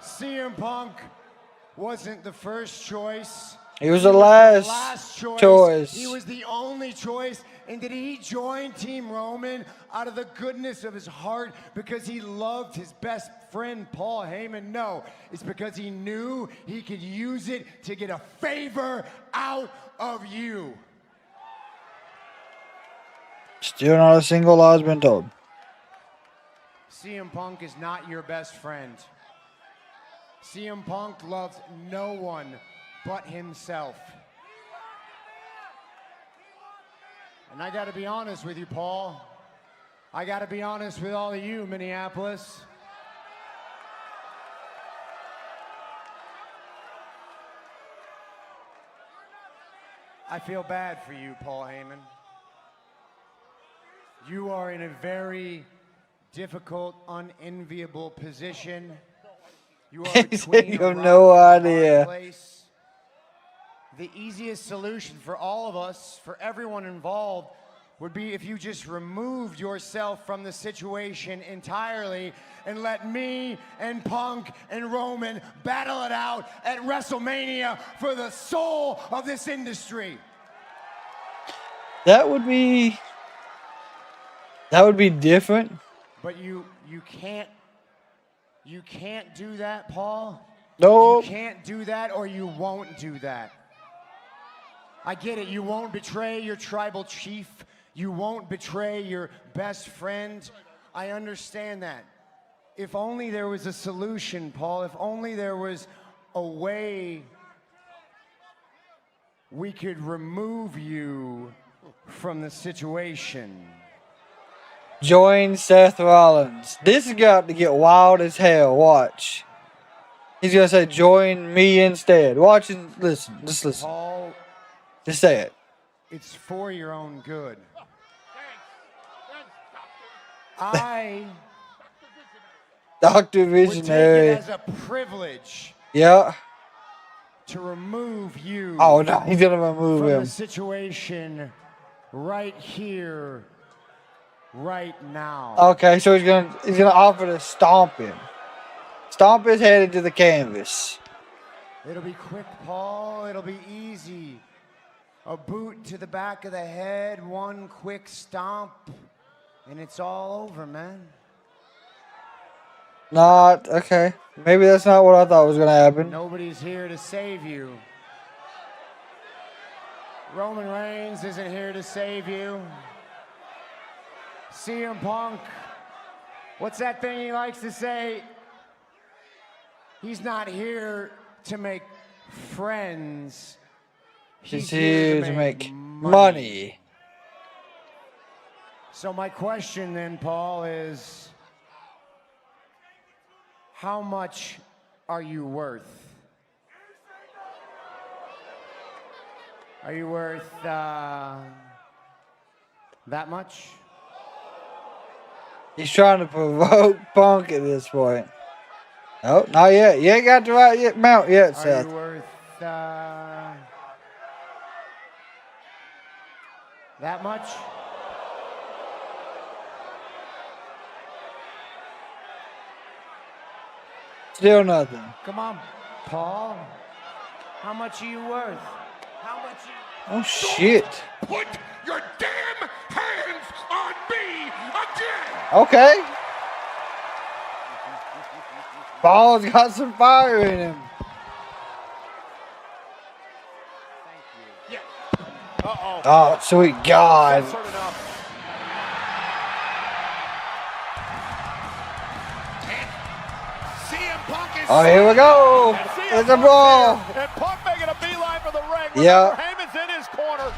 CM Punk wasn't the first choice. He was the last choice. He was the only choice. And did he join Team Roman out of the goodness of his heart because he loved his best friend Paul Heyman? No, it's because he knew he could use it to get a favor out of you. Still not a single lie's been told. CM Punk is not your best friend. CM Punk loves no one but himself. And I gotta be honest with you, Paul. I gotta be honest with all of you, Minneapolis. I feel bad for you, Paul Heyman. You are in a very difficult, unenviable position. You are between you have no idea. Place. The easiest solution for all of us, for everyone involved, would be if you just removed yourself from the situation entirely and let me and Punk and Roman battle it out at WrestleMania for the soul of this industry. That would be different. But you can't do that, Paul. No. You can't do that, or you won't do that. I get it. You won't betray your tribal chief. You won't betray your best friend. I understand that. If only there was a solution, Paul. If only there was a way we could remove you from the situation. Join Seth Rollins. This is got to get wild as hell. Watch. He's going to say, join me instead. Watch and listen. Just listen. Paul, just say it. It's for your own good. I Dr. would take Visionary. it as a privilege Yeah. to remove you. Oh, no. He's going to remove from him. the situation right here, right now. Okay, so he's gonna offer to stomp him. Stomp his head into the canvas. It'll be quick, Paul. It'll be easy. A boot to the back of the head, one quick stomp, and it's all over, man. Not okay. Maybe that's not what I thought was gonna happen. Nobody's here to save you. Roman Reigns isn't here to save you. CM Punk, what's that thing he likes to say? He's not here to make friends. He's here to make money. So my question then, Paul, is how much are you worth? Are you worth that much? He's trying to provoke Punk at this point. No, not yet. You ain't got the right mount yet, Seth. Are you worth that much? Still nothing. Come on, Paul. How much are you worth? How much? Oh shit. Put your damn hands on me again. Okay. Paul's got some fire in him. Uh-oh. Oh, sweet God. Oh, here we go. It's a brawl. And Punk making a beeline for the ring. Yeah. Heyman's in his corner.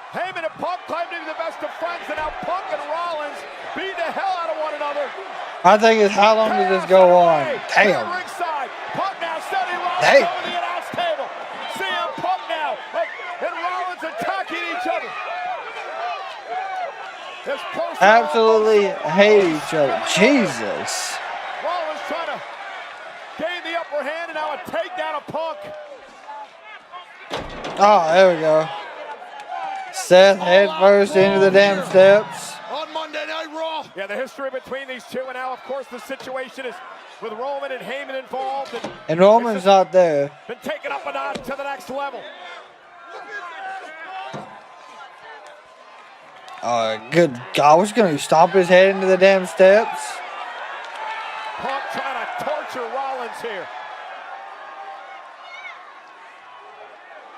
Heyman and Punk claim to be the best of friends, and now Punk and Rollins beat the hell out of one another. I think it's how long does this go on? Damn. Ringside. Punk now sending Rollins Damn. over the announce table. CM Punk now and Rollins attacking each other. Absolutely hate each other. Jesus. Rollins trying to gain the upper hand, and now a takedown of Punk. Oh, there we go. Seth head first into the damn steps. On Monday Night Raw. Yeah, the history between these two, and now, of course, the situation is with Roman and Heyman involved. And Roman's not there. Been taken up a notch to the next level. Good God, what's going to stomp his head into the damn steps? Punk trying to torture Rollins here.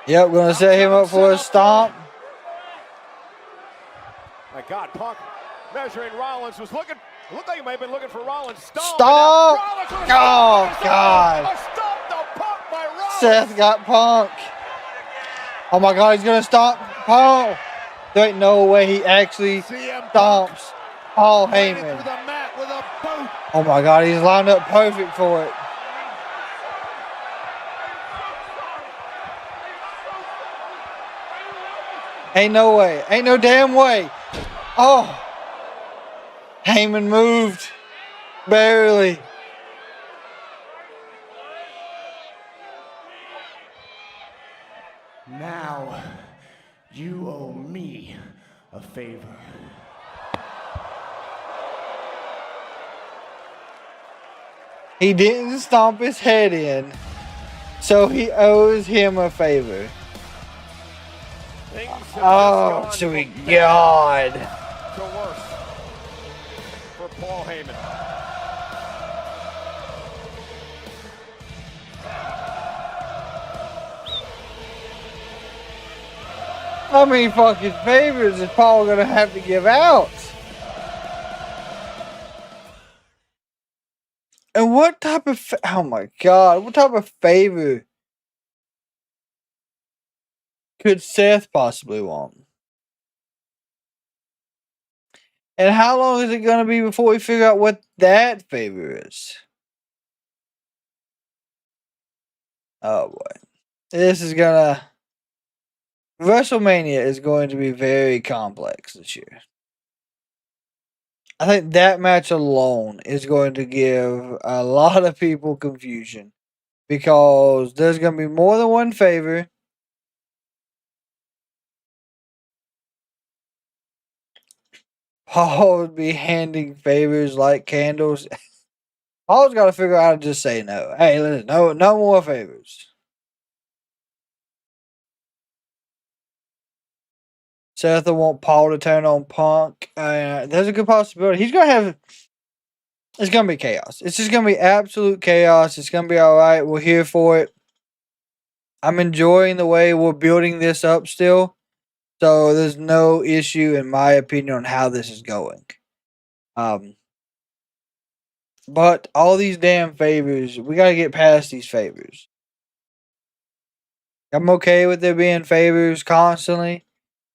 Yep, going to set him up for a stomp. My God, Punk measuring Rollins was looking. Looked like he might have been looking for Rollins. Stop! Oh, God. A stomp to Punk by Rollins. Seth got Punk. Oh, my God, he's going to stomp Punk. There ain't no way he actually stomps Paul Heyman. Oh, my God, he's lined up perfect for it. Ain't no way. Ain't no damn way. Oh. Heyman moved. Barely. Now, you owe me a favor. He didn't stomp his head in, so he owes him a favor. Oh, sweet God. To worse for Paul Heyman. How many fucking favors is Paul gonna have to give out? And what type of oh my God, what type of favor could Seth possibly want? And how long is it gonna be before we figure out what that favor is? Oh boy. This is gonna WrestleMania is going to be very complex this year. I think that match alone is going to give a lot of people confusion because there's going to be more than one favor. Paul would be handing favors like candles. Paul's got to figure out how to just say no. Hey, listen, no more favors. Seth will want Paul to turn on Punk. There's a good possibility. He's going to have... It's going to be chaos. It's just going to be absolute chaos. It's going to be all right. We're here for it. I'm enjoying the way we're building this up still. So there's no issue, in my opinion, on how this is going. But all these damn favors, we got to get past these favors. I'm okay with there being favors constantly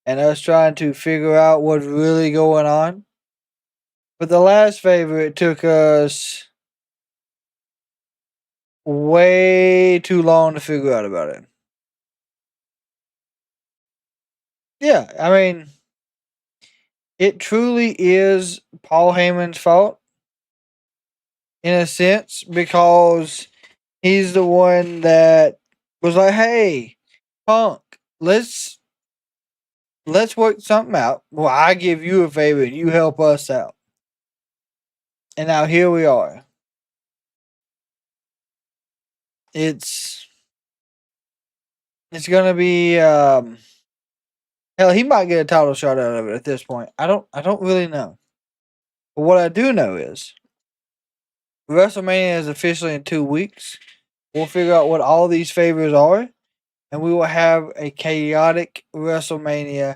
and us trying to figure out what's really going on. But the last favor, it took us way too long to figure out about it. Yeah, I mean, it truly is Paul Heyman's fault in a sense, because he's the one that was like, hey, Punk, let's work something out. Well, I give you a favor and you help us out. And now here we are. It's gonna be hell, he might get a title shot out of it at this point. I don't really know. But what I do know is WrestleMania is officially in 2 weeks. We'll figure out what all these favors are, and we will have a chaotic WrestleMania